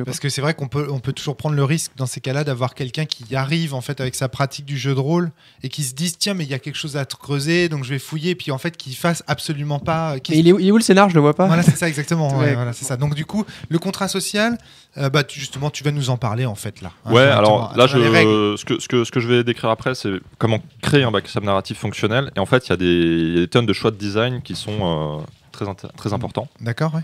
Speaker 1: Parce que c'est vrai qu'on peut toujours prendre le risque dans ces cas-là d'avoir quelqu'un qui arrive en fait avec sa pratique du jeu de rôle et qui se dise tiens mais il y a quelque chose à creuser donc je vais fouiller, puis en fait qui fasse absolument pas.
Speaker 5: Il est où le scénar, je le vois pas.
Speaker 1: Voilà, c'est ça exactement. Voilà, c'est ça. Donc du coup le contrat social, justement tu vas nous en parler en fait là.
Speaker 2: Alors là ce que je vais décrire après, c'est comment créer un bac à sable narratif fonctionnel, et en fait il y a des tonnes de choix de design qui sont très importants.
Speaker 1: D'accord, ouais.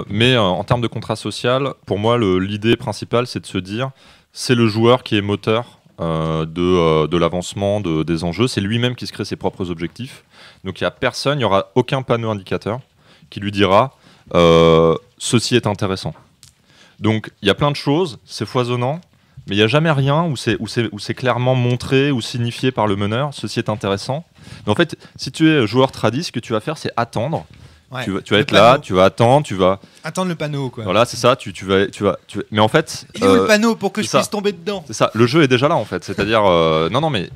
Speaker 2: Mais en termes de contrat social, pour moi, l'idée principale, c'est de se dire, c'est le joueur qui est moteur de l'avancement des enjeux. C'est lui-même qui se crée ses propres objectifs. Donc il n'y aura aucun panneau indicateur qui lui dira ceci est intéressant. Donc il y a plein de choses, c'est foisonnant, mais il n'y a jamais rien où c'est clairement montré ou signifié par le meneur, ceci est intéressant. Mais en fait, si tu es joueur tradis, ce que tu vas faire, c'est attendre. Ouais, tu vas être là, tu vas attendre, tu vas
Speaker 1: attendre le panneau, quoi.
Speaker 2: Voilà, c'est ça. Tu vas. Mais en fait,
Speaker 1: il est où le panneau pour que je puisse tomber dedans?
Speaker 2: C'est ça. Le jeu est déjà là, en fait. C'est-à-dire, non, mais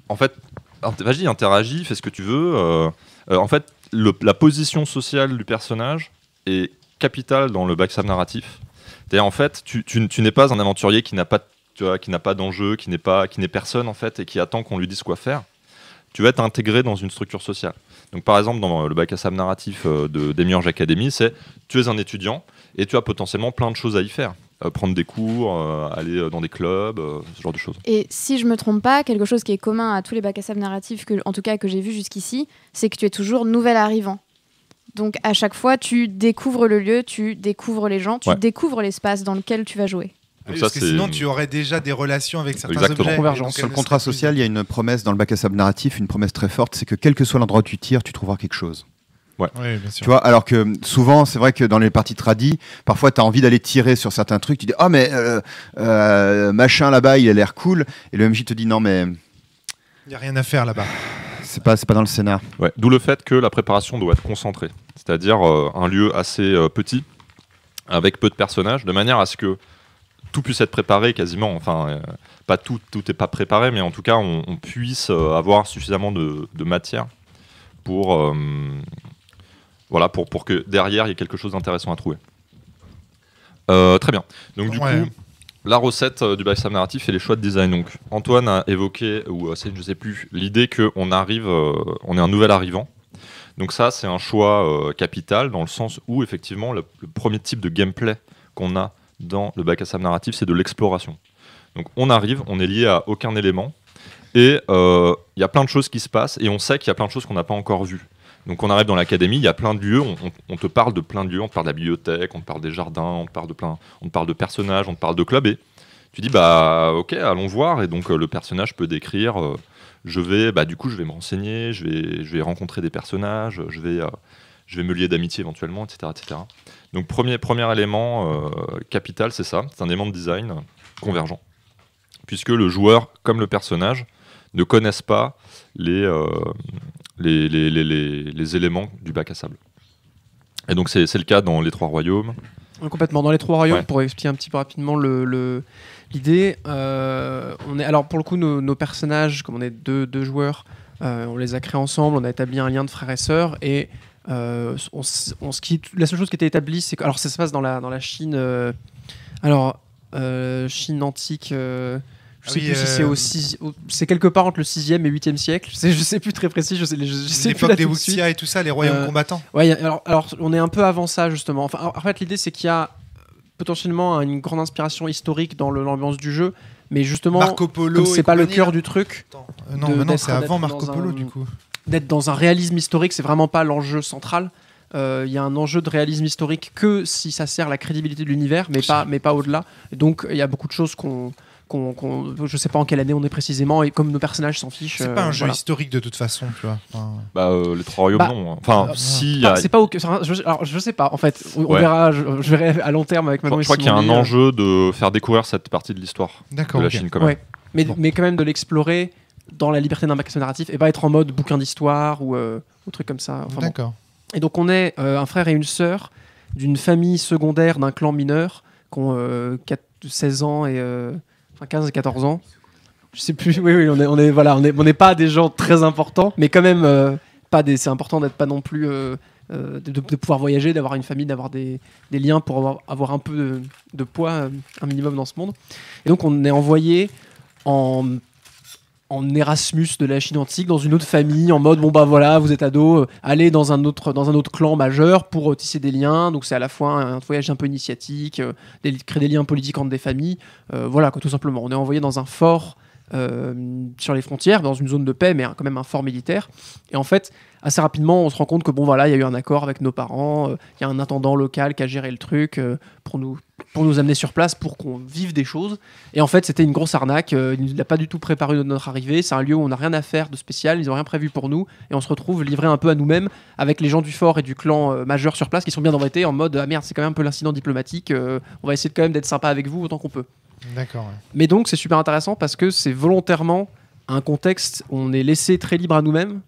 Speaker 2: en fait, vas-y, interagis, fais ce que tu veux. En fait, la position sociale du personnage est capitale dans le bac à sable narratif. C'est-à-dire, en fait, tu n'es pas un aventurier qui n'a pas d'enjeu, qui n'est personne en fait, et qui attend qu'on lui dise quoi faire. Tu vas être intégré dans une structure sociale. Donc par exemple, dans le bac à sable narratif de Démiurge Academy, c'est tu es un étudiant et tu as potentiellement plein de choses à y faire. Prendre des cours, aller dans des clubs, ce genre de choses.
Speaker 4: Et si je me trompe pas, quelque chose qui est commun à tous les bacs à sable narratifs, en tout cas que j'ai vu jusqu'ici, c'est que tu es toujours nouvel arrivant. Donc à chaque fois, tu découvres le lieu, tu découvres les gens, tu découvres l'espace dans lequel tu vas jouer.
Speaker 1: Parce que sinon, tu aurais déjà des relations avec certains objets.
Speaker 3: Sur le contrat social, il y a une promesse dans le bac à sable narratif, une promesse très forte, c'est que quel que soit l'endroit où tu tires, tu trouveras quelque chose.
Speaker 2: Ouais.
Speaker 1: Oui, bien sûr.
Speaker 3: Tu vois, alors que souvent, c'est vrai que dans les parties tradi, parfois, tu as envie d'aller tirer sur certains trucs. Tu dis, oh, mais machin là-bas, il a l'air cool. Et le MJ te dit, non, mais
Speaker 1: Il n'y a rien à faire là-bas.
Speaker 3: c'est pas dans le scénar.
Speaker 2: Ouais. D'où le fait que la préparation doit être concentrée. C'est-à-dire un lieu assez petit, avec peu de personnages, de manière à ce que tout puisse être préparé quasiment. Enfin, pas tout n'est pas préparé, mais en tout cas, on puisse avoir suffisamment de matière pour, pour que derrière, il y ait quelque chose d'intéressant à trouver. Très bien. Donc, du coup, la recette du backstab narratif et les choix de design. Donc, Antoine a évoqué, ou Céline, je ne sais plus, l'idée qu'on arrive, on est un nouvel arrivant. Donc ça, c'est un choix capital, dans le sens où, effectivement, le premier type de gameplay qu'on a dans le backstab narratif, c'est de l'exploration. Donc on arrive, on est lié à aucun élément, et il y a plein de choses qui se passent, et on sait qu'il y a plein de choses qu'on n'a pas encore vues. Donc on arrive dans l'académie, il y a plein de lieux, on te parle de plein de lieux, on te parle de la bibliothèque, on te parle des jardins, on te parle de personnages, on te parle de clubs, et tu dis bah ok, allons voir, et donc le personnage peut décrire, je vais me renseigner, je vais rencontrer des personnages, je vais me lier d'amitié éventuellement, etc., etc. Donc premier élément capital, c'est ça, c'est un élément de design convergent, puisque le joueur comme le personnage ne connaissent pas les éléments du bac à sable. Et donc c'est le cas dans les Trois Royaumes.
Speaker 5: Complètement. Dans les Trois Royaumes,
Speaker 2: Ouais.
Speaker 5: pour expliquer un petit peu rapidement l'idée, alors pour le coup, nos personnages, comme on est deux joueurs, on les a créés ensemble, on a établi un lien de frères et sœurs, et la seule chose qui était établie, c'est que, alors ça se passe dans la Chine, Chine antique. Je sais plus si c'est quelque part entre le 6e et 8e siècle. Je sais plus très précis. Je sais plus
Speaker 1: L'époque
Speaker 5: là
Speaker 1: des
Speaker 5: tout de suite.
Speaker 1: Wuxia et tout ça, les royaumes combattants.
Speaker 5: Ouais, alors on est un peu avant ça justement. Enfin, en fait, l'idée c'est qu'il y a potentiellement une grande inspiration historique dans l'ambiance du jeu, mais justement,
Speaker 1: Marco Polo,
Speaker 5: comme c'est pas le cœur du truc.
Speaker 1: Non, maintenant c'est
Speaker 5: d'être
Speaker 1: avant Marco
Speaker 5: dans
Speaker 1: Polo
Speaker 5: un-
Speaker 1: du coup.
Speaker 5: D'être dans un réalisme historique, c'est vraiment pas l'enjeu central. Il y a un enjeu de réalisme historique que si ça sert la crédibilité de l'univers, mais pas au-delà. Et donc il y a beaucoup de choses je sais pas en quelle année on est précisément, et comme nos personnages s'en fichent.
Speaker 1: C'est pas un jeu
Speaker 5: voilà.
Speaker 1: historique de toute façon, tu vois.
Speaker 2: Les Trois Royaumes, non. Enfin, si, il y a-
Speaker 5: C'est pas alors je sais pas en fait, on
Speaker 2: Ouais.
Speaker 5: verra, je verrai à long terme avec Manon
Speaker 2: je
Speaker 5: et
Speaker 2: crois qu'il y a un
Speaker 5: Simon Lee,
Speaker 2: enjeu de faire découvrir cette partie de l'histoire
Speaker 1: D'accord.
Speaker 2: de la
Speaker 1: ok.
Speaker 2: Chine quand même.
Speaker 5: Ouais. Mais,
Speaker 1: Bon.
Speaker 5: mais quand même de l'explorer dans la liberté d'un background narratif et pas être en mode bouquin d'histoire ou truc comme ça. Enfin, bon.
Speaker 1: D'accord.
Speaker 5: Et donc on est un frère et une sœur d'une famille secondaire d'un clan mineur qui ont 16 ans et 15 et 14 ans. Je sais plus. Oui, on n'est pas des gens très importants, mais quand même c'est important d'être pas non plus de pouvoir voyager, d'avoir une famille, d'avoir des liens pour avoir un peu de poids, un minimum dans ce monde. Et donc on est envoyé en Erasmus de la Chine antique dans une autre famille, en mode bon bah voilà, vous êtes ado, allez dans un autre clan majeur pour tisser des liens. Donc c'est à la fois un voyage un peu initiatique, créer des liens politiques entre des familles, voilà quoi, tout simplement. On est envoyé dans un fort sur les frontières, dans une zone de paix, mais quand même un fort militaire. Et en fait, assez rapidement, on se rend compte que bon voilà, il y a eu un accord avec nos parents, il y a un intendant local qui a géré le truc pour nous amener sur place pour qu'on vive des choses. Et en fait, c'était une grosse arnaque. Il n'a pas du tout préparé notre arrivée. C'est un lieu où on n'a rien à faire de spécial. Ils n'ont rien prévu pour nous. Et on se retrouve livré un peu à nous-mêmes avec les gens du fort et du clan majeur sur place qui sont bien embêtés en mode ah merde, c'est quand même un peu l'incident diplomatique. On va essayer quand même d'être sympa avec vous autant qu'on peut.
Speaker 1: D'accord. Ouais.
Speaker 5: Mais donc, c'est super intéressant parce que c'est volontairement un contexte où on est laissé très libre à nous-mêmes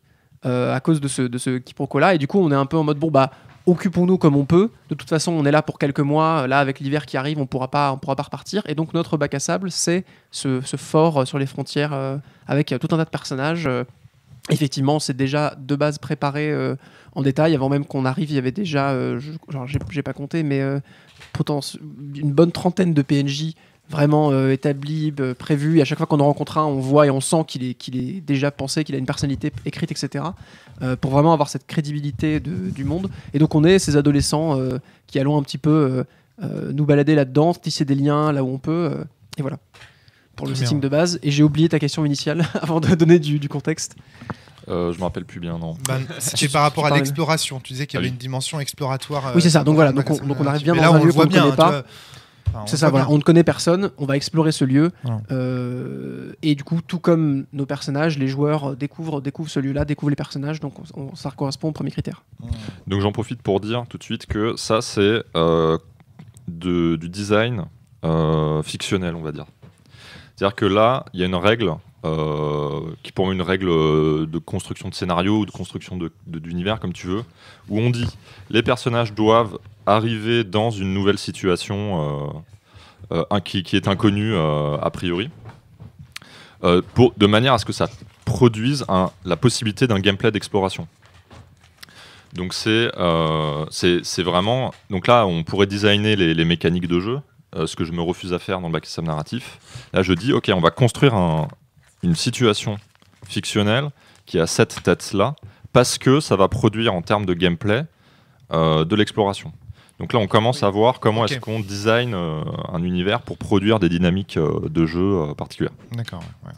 Speaker 5: à cause de ce quiproquo-là. Et du coup, on est un peu en mode bon bah occupons-nous comme on peut. De toute façon, on est là pour quelques mois. Là, avec l'hiver qui arrive, on pourra pas repartir. Et donc, notre bac à sable, c'est ce fort sur les frontières avec tout un tas de personnages. Effectivement, c'est déjà de base préparé en détail. Avant même qu'on arrive, il y avait déjà, j'ai pas compté, mais une bonne trentaine de PNJ vraiment établis, prévus. Et à chaque fois qu'on en rencontre un, on voit et on sent qu'il est déjà pensé, qu'il a une personnalité écrite, etc. Pour vraiment avoir cette crédibilité du monde. Et donc on est ces adolescents qui allons un petit peu nous balader là-dedans, tisser des liens là où on peut. Et voilà, pour le
Speaker 1: Très
Speaker 5: setting
Speaker 1: bien.
Speaker 5: de base. Et j'ai oublié ta question initiale avant de donner du contexte.
Speaker 2: Je me rappelle plus bien, non.
Speaker 1: C'était par rapport à
Speaker 5: parlais-
Speaker 1: l'exploration. Tu disais qu'il y
Speaker 2: Ah
Speaker 1: avait
Speaker 2: oui.
Speaker 1: une dimension exploratoire.
Speaker 5: Oui, c'est ça. Donc voilà,
Speaker 1: dans le
Speaker 5: donc on arrive bien
Speaker 1: Mais
Speaker 5: dans
Speaker 1: là,
Speaker 5: un
Speaker 1: on
Speaker 5: lieu
Speaker 1: le voit
Speaker 5: qu'on ne
Speaker 1: bien.
Speaker 5: connaît
Speaker 1: Tu
Speaker 5: pas.
Speaker 1: vois. Enfin,
Speaker 5: c'est ça, voilà. On ne connaît personne, on va explorer ce lieu.
Speaker 1: Voilà.
Speaker 5: Et du coup, tout comme nos personnages, les joueurs découvrent ce lieu-là, découvrent les personnages, donc ça correspond au premier critère.
Speaker 2: Donc j'en profite pour dire tout de suite que ça, c'est du design fictionnel, on va dire. C'est-à-dire que là, il y a une règle qui pour moi une règle de construction de scénario ou de construction d'univers, comme tu veux, où on dit les personnages doivent arriver dans une nouvelle situation qui est inconnue a priori, de manière à ce que ça produise la possibilité d'un gameplay d'exploration. Donc c'est vraiment... Donc là, on pourrait designer les mécaniques de jeu, ce que je me refuse à faire dans le backstab narratif. Là, je dis, ok, on va construire une situation fictionnelle qui a cette tête-là, parce que ça va produire en termes de gameplay de l'exploration. Donc là, on commence à voir comment est-ce qu'on design un univers pour produire des dynamiques de jeu particulières.
Speaker 1: D'accord, ouais.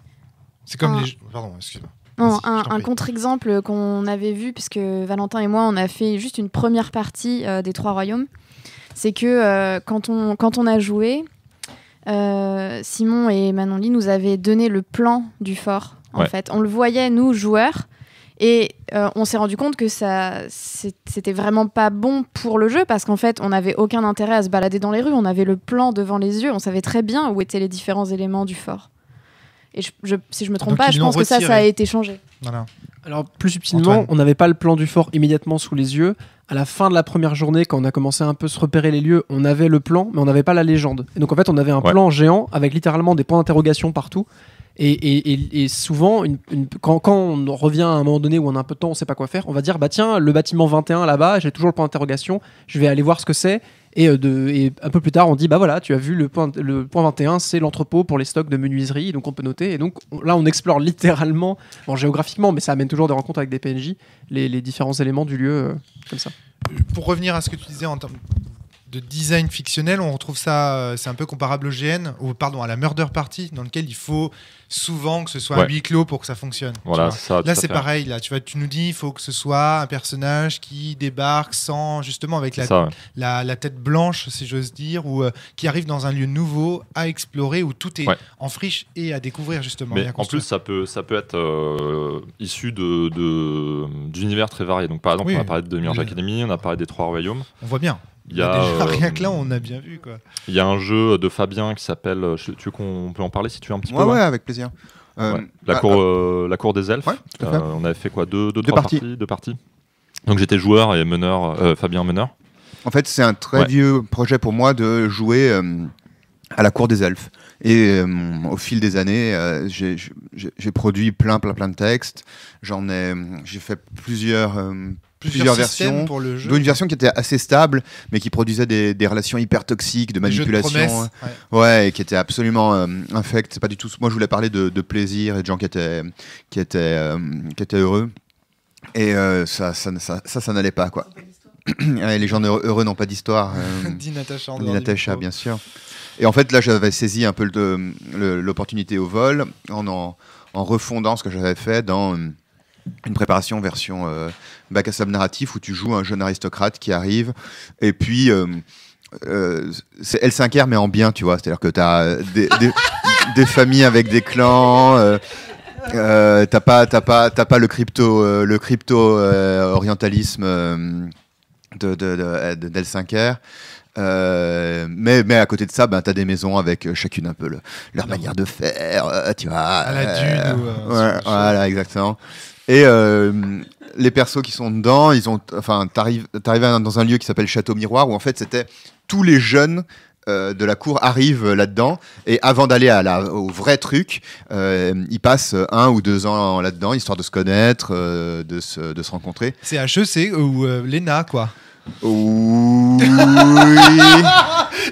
Speaker 1: C'est comme les... Pardon, excuse-moi.
Speaker 4: Non, un contre-exemple qu'on avait vu, puisque Valentin et moi, on a fait juste une première partie des Trois Royaumes, c'est que quand on a joué, Simon et Manon-Lie nous avaient donné le plan du fort. En fait, on le voyait, nous, joueurs, et on s'est rendu compte que c'était vraiment pas bon pour le jeu, parce qu'en fait, on n'avait aucun intérêt à se balader dans les rues, on avait le plan devant les yeux, on savait très bien où étaient les différents éléments du fort. Et si je me trompe pas, je pense que ça a été changé.
Speaker 1: Voilà.
Speaker 5: Alors, plus subtilement, on n'avait pas le plan du fort immédiatement sous les yeux. À la fin de la première journée, quand on a commencé un peu à se repérer les lieux, on avait le plan, mais on n'avait pas la légende. Et donc, en fait, on avait un plan géant avec littéralement des points d'interrogation partout. Et souvent, quand on revient à un moment donné où on a un peu de temps, on ne sait pas quoi faire, on va dire, bah tiens, le bâtiment 21 là-bas, j'ai toujours le point d'interrogation, je vais aller voir ce que c'est. Et un peu plus tard, on dit, bah voilà, tu as vu le point 21, c'est l'entrepôt pour les stocks de menuiserie, donc on peut noter. Et donc là, on explore littéralement, géographiquement, mais ça amène toujours des rencontres avec des PNJ, les différents éléments du lieu, comme ça.
Speaker 1: Pour revenir à ce que tu disais en termes de design fictionnel, on retrouve ça, c'est un peu comparable au GN, à la Murder Party, dans lequel il faut souvent que ce soit un huis clos pour que ça fonctionne.
Speaker 2: Voilà, ça,
Speaker 1: là, c'est pareil. Là, tu nous dis, il faut que ce soit un personnage qui débarque justement avec la tête blanche, si j'ose dire, ou qui arrive dans un lieu nouveau à explorer, où tout est en friche et à découvrir justement.
Speaker 2: Mais en plus, ça peut être issu d'univers très variés. Donc, par exemple, on a parlé de Mirage Academy, on a parlé des Trois Royaumes.
Speaker 1: On voit bien. Rien que là, on a bien vu, quoi.
Speaker 2: Il y a un jeu de Fabien qui s'appelle. Tu veux qu'on peut en parler si tu veux un petit peu?
Speaker 3: Ouais, avec plaisir.
Speaker 2: La cour des elfes. On avait fait quoi, deux parties. Donc j'étais joueur et meneur, Fabien meneur.
Speaker 3: En fait, c'est un très vieux projet pour moi de jouer à la cour des elfes. Et au fil des années, j'ai produit plein de textes. J'ai fait plusieurs versions,
Speaker 1: pour le jeu.
Speaker 3: Dont une version qui était assez stable, mais qui produisait des relations hyper toxiques, de manipulation, et qui était absolument infect. C'est pas du tout. Moi, je voulais parler de plaisir et de gens qui étaient heureux. Et ça n'allait pas, quoi. Les gens heureux n'ont pas d'histoire.
Speaker 1: Dit Natacha.
Speaker 3: Dit Natacha, bien sûr. Et en fait, là, j'avais saisi un peu l'opportunité au vol en refondant ce que j'avais fait dans une préparation version bac à sable narratif, où tu joues un jeune aristocrate qui arrive, et puis c'est L5R mais en bien, tu vois, c'est-à-dire que tu as des familles avec des clans, t'as pas le crypto orientalisme d'L5R. Mais à côté de ça, t'as des maisons avec chacune un peu leur manière de faire, tu vois.
Speaker 1: À la dune.
Speaker 3: Voilà, exactement. Et les persos qui sont dedans, t'arrives dans un lieu qui s'appelle Château Miroir, où en fait c'était tous les jeunes de la cour arrivent là-dedans, et avant d'aller au vrai truc, ils passent 1 ou 2 ans là-dedans, histoire de se connaître, de se rencontrer.
Speaker 1: C'est HEC ou l'ENA, quoi.
Speaker 3: Oui.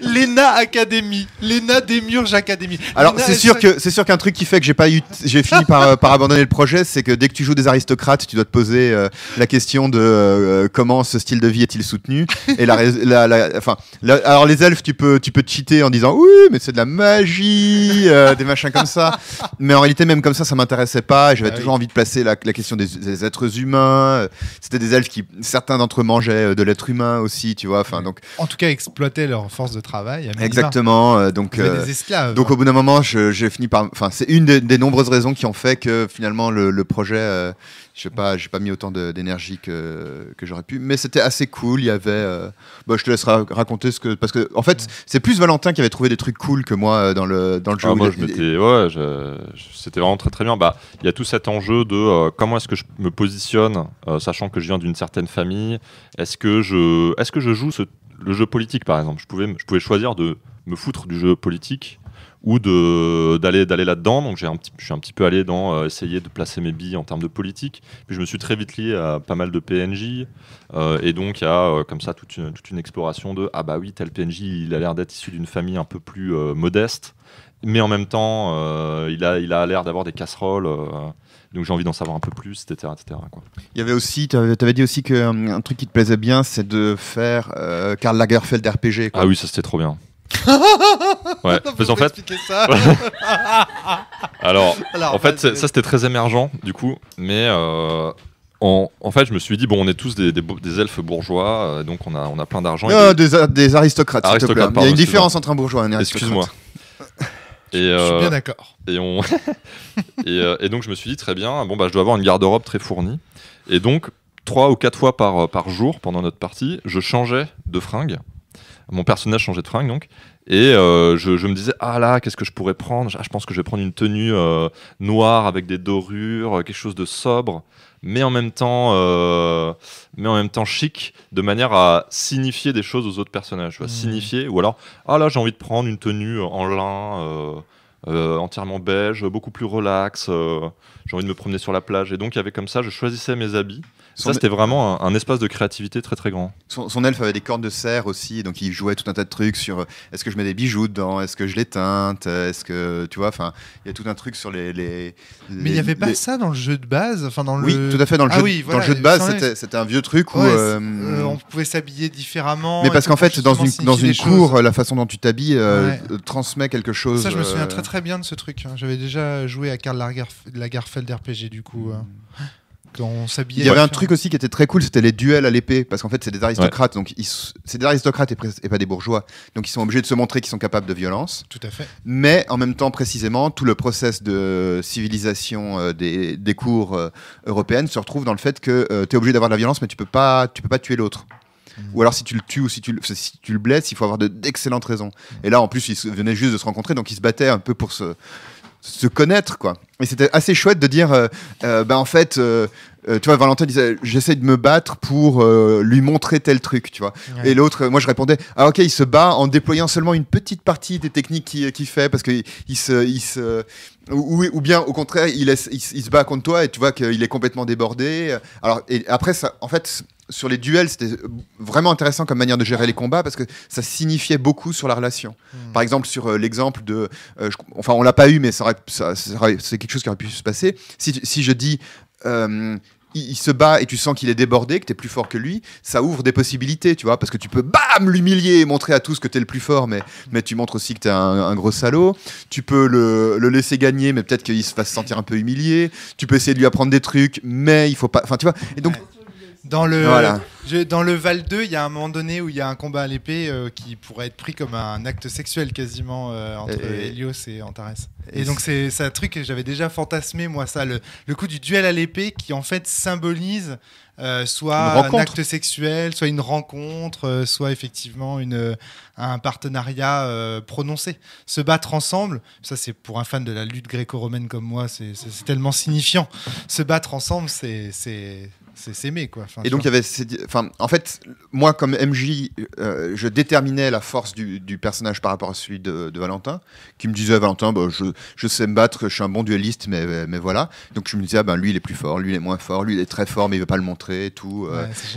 Speaker 1: L'ENA Academy, l'ENA Démiurge Academy.
Speaker 3: Alors c'est sûr qu'un truc qui fait que j'ai fini par abandonner le projet, c'est que dès que tu joues des aristocrates, tu dois te poser la question de comment ce style de vie est-il soutenu. Et alors les elfes, tu peux cheater en disant oui, mais c'est de la magie, des machins comme ça. Mais en réalité, même comme ça m'intéressait pas. J'avais toujours envie de placer la question des êtres humains. C'était des elfes certains d'entre eux mangeaient de l'être êtres humains aussi, tu vois. Enfin, donc,
Speaker 1: en tout cas, exploiter leur force de travail.
Speaker 3: Exactement. Donc,
Speaker 1: des esclaves.
Speaker 3: Donc, au bout d'un moment, j'ai fini par. Enfin, c'est une des nombreuses raisons qui ont fait que finalement le projet, j'ai pas mis autant d'énergie que j'aurais pu. Mais c'était assez cool. Il y avait. Je te laisse raconter parce que en fait, c'est plus Valentin qui avait trouvé des trucs cool que moi dans le jeu.
Speaker 2: Moi, c'était vraiment très très bien. Il y a tout cet enjeu de comment est-ce que je me positionne, sachant que je viens d'une certaine famille. Est-ce que je joue le jeu politique, par exemple. Je pouvais choisir de me foutre du jeu politique ou d'aller là-dedans. Donc je suis un petit peu allé dans essayer de placer mes billes en termes de politique. Puis je me suis très vite lié à pas mal de PNJ. Et donc il y a comme ça toute une exploration de oui, tel PNJ, il a l'air d'être issu d'une famille un peu plus modeste. Mais en même temps, il a l'air d'avoir des casseroles. Donc j'ai envie d'en savoir un peu plus, etc. quoi.
Speaker 3: Il y avait aussi, tu avais dit aussi qu'un truc qui te plaisait bien, c'est de faire Karl Lagerfeld RPG. Quoi.
Speaker 2: Ah oui, ça c'était trop bien. Ouais, parce qu'en fait,
Speaker 1: ça.
Speaker 2: alors en fait, ça c'était très émergent du coup, mais en fait, je me suis dit on est tous des elfes bourgeois, donc on a plein d'argent.
Speaker 3: Des aristocrates. S'il te plaît. Il y a une différence entre un bourgeois et un aristocrate.
Speaker 2: Excuse-moi.
Speaker 1: Je suis bien d'accord.
Speaker 2: Et donc je me suis dit très bien, je dois avoir une garde-robe très fournie. Et donc 3 ou 4 fois par jour pendant notre partie, je changeais de fringue. Mon personnage changeait de fringue donc. Et je me disais qu'est-ce que je pourrais prendre ? Je pense que je vais prendre une tenue noire avec des dorures, quelque chose de sobre, mais en même temps chic, de manière à signifier des choses aux autres personnages. Signifier, ou alors j'ai envie de prendre une tenue en lin entièrement beige, beaucoup plus relax, j'ai envie de me promener sur la plage. Et donc il y avait comme ça, je choisissais mes habits. Ça, c'était vraiment un espace de créativité très très grand.
Speaker 3: Son elfe avait des cordes de cerf aussi, donc il jouait tout un tas de trucs sur est-ce que je mets des bijoux dedans, est-ce que je les teinte, est-ce que tu vois, enfin, il y a tout un truc sur les. Mais
Speaker 1: il n'y avait pas ça dans le jeu de base, enfin dans le.
Speaker 3: Oui, tout à fait dans le jeu. Dans le jeu de base, c'était un vieux truc où
Speaker 1: on pouvait s'habiller différemment.
Speaker 3: Mais parce qu'en fait, dans une cour, la façon dont tu t'habilles transmet quelque chose.
Speaker 1: Ça, je me souviens très très bien de ce truc. J'avais déjà joué à Karl Lagerfeld RPG du coup. On s'habillait.
Speaker 3: Il y avait un truc aussi qui était très cool, c'était les duels à l'épée, parce qu'en fait c'est des aristocrates, donc c'est des aristocrates et pas des bourgeois, donc ils sont obligés de se montrer qu'ils sont capables de violence.
Speaker 1: Tout à fait.
Speaker 3: Mais en même temps, précisément, tout le process de civilisation des cours européennes se retrouve dans le fait que tu es obligé d'avoir de la violence, mais tu peux pas tuer l'autre. Ou alors si tu le tues ou si tu le blesses, il faut avoir d'excellentes raisons. Et là en plus ils venaient juste de se rencontrer, donc ils se battaient un peu pour se connaître, quoi. Et c'était assez chouette de dire en fait tu vois, Valentin disait j'essaie de me battre pour lui montrer tel truc, tu vois. Et l'autre, moi je répondais ok, il se bat en déployant seulement une petite partie des techniques qu'il fait, parce que ou bien au contraire il se bat contre toi et tu vois qu'il est complètement débordé. Alors et après ça, en fait sur les duels, c'était vraiment intéressant comme manière de gérer les combats, parce que ça signifiait beaucoup sur la relation. Par exemple, sur l'exemple de... on l'a pas eu, mais c'est quelque chose qui aurait pu se passer. Si je dis... il se bat et tu sens qu'il est débordé, que tu es plus fort que lui, ça ouvre des possibilités, tu vois, parce que tu peux l'humilier et montrer à tous que tu es le plus fort, mais tu montres aussi que tu es un gros salaud. Tu peux le laisser gagner, mais peut-être qu'il se fasse sentir un peu humilié. Tu peux essayer de lui apprendre des trucs, mais il faut pas... Enfin, tu vois, et donc...
Speaker 1: Dans le Val 2, il y a un moment donné où il y a un combat à l'épée qui pourrait être pris comme un acte sexuel quasiment entre Hélios et Antares. Et donc c'est un truc que j'avais déjà fantasmé, moi, ça, le coup du duel à l'épée qui en fait symbolise soit un acte sexuel, soit une rencontre, soit effectivement un partenariat prononcé. Se battre ensemble, ça c'est pour un fan de la lutte gréco-romaine comme moi, c'est tellement signifiant. Se battre ensemble, c'est s'aimer, quoi. Enfin,
Speaker 3: et donc il y avait en fait moi comme MJ je déterminais la force du personnage par rapport à celui de Valentin, qui me disait Valentin je sais me battre, je suis un bon duelliste, mais voilà, donc je me disais lui il est plus fort, lui il est moins fort, lui il est très fort mais il veut pas le montrer et tout.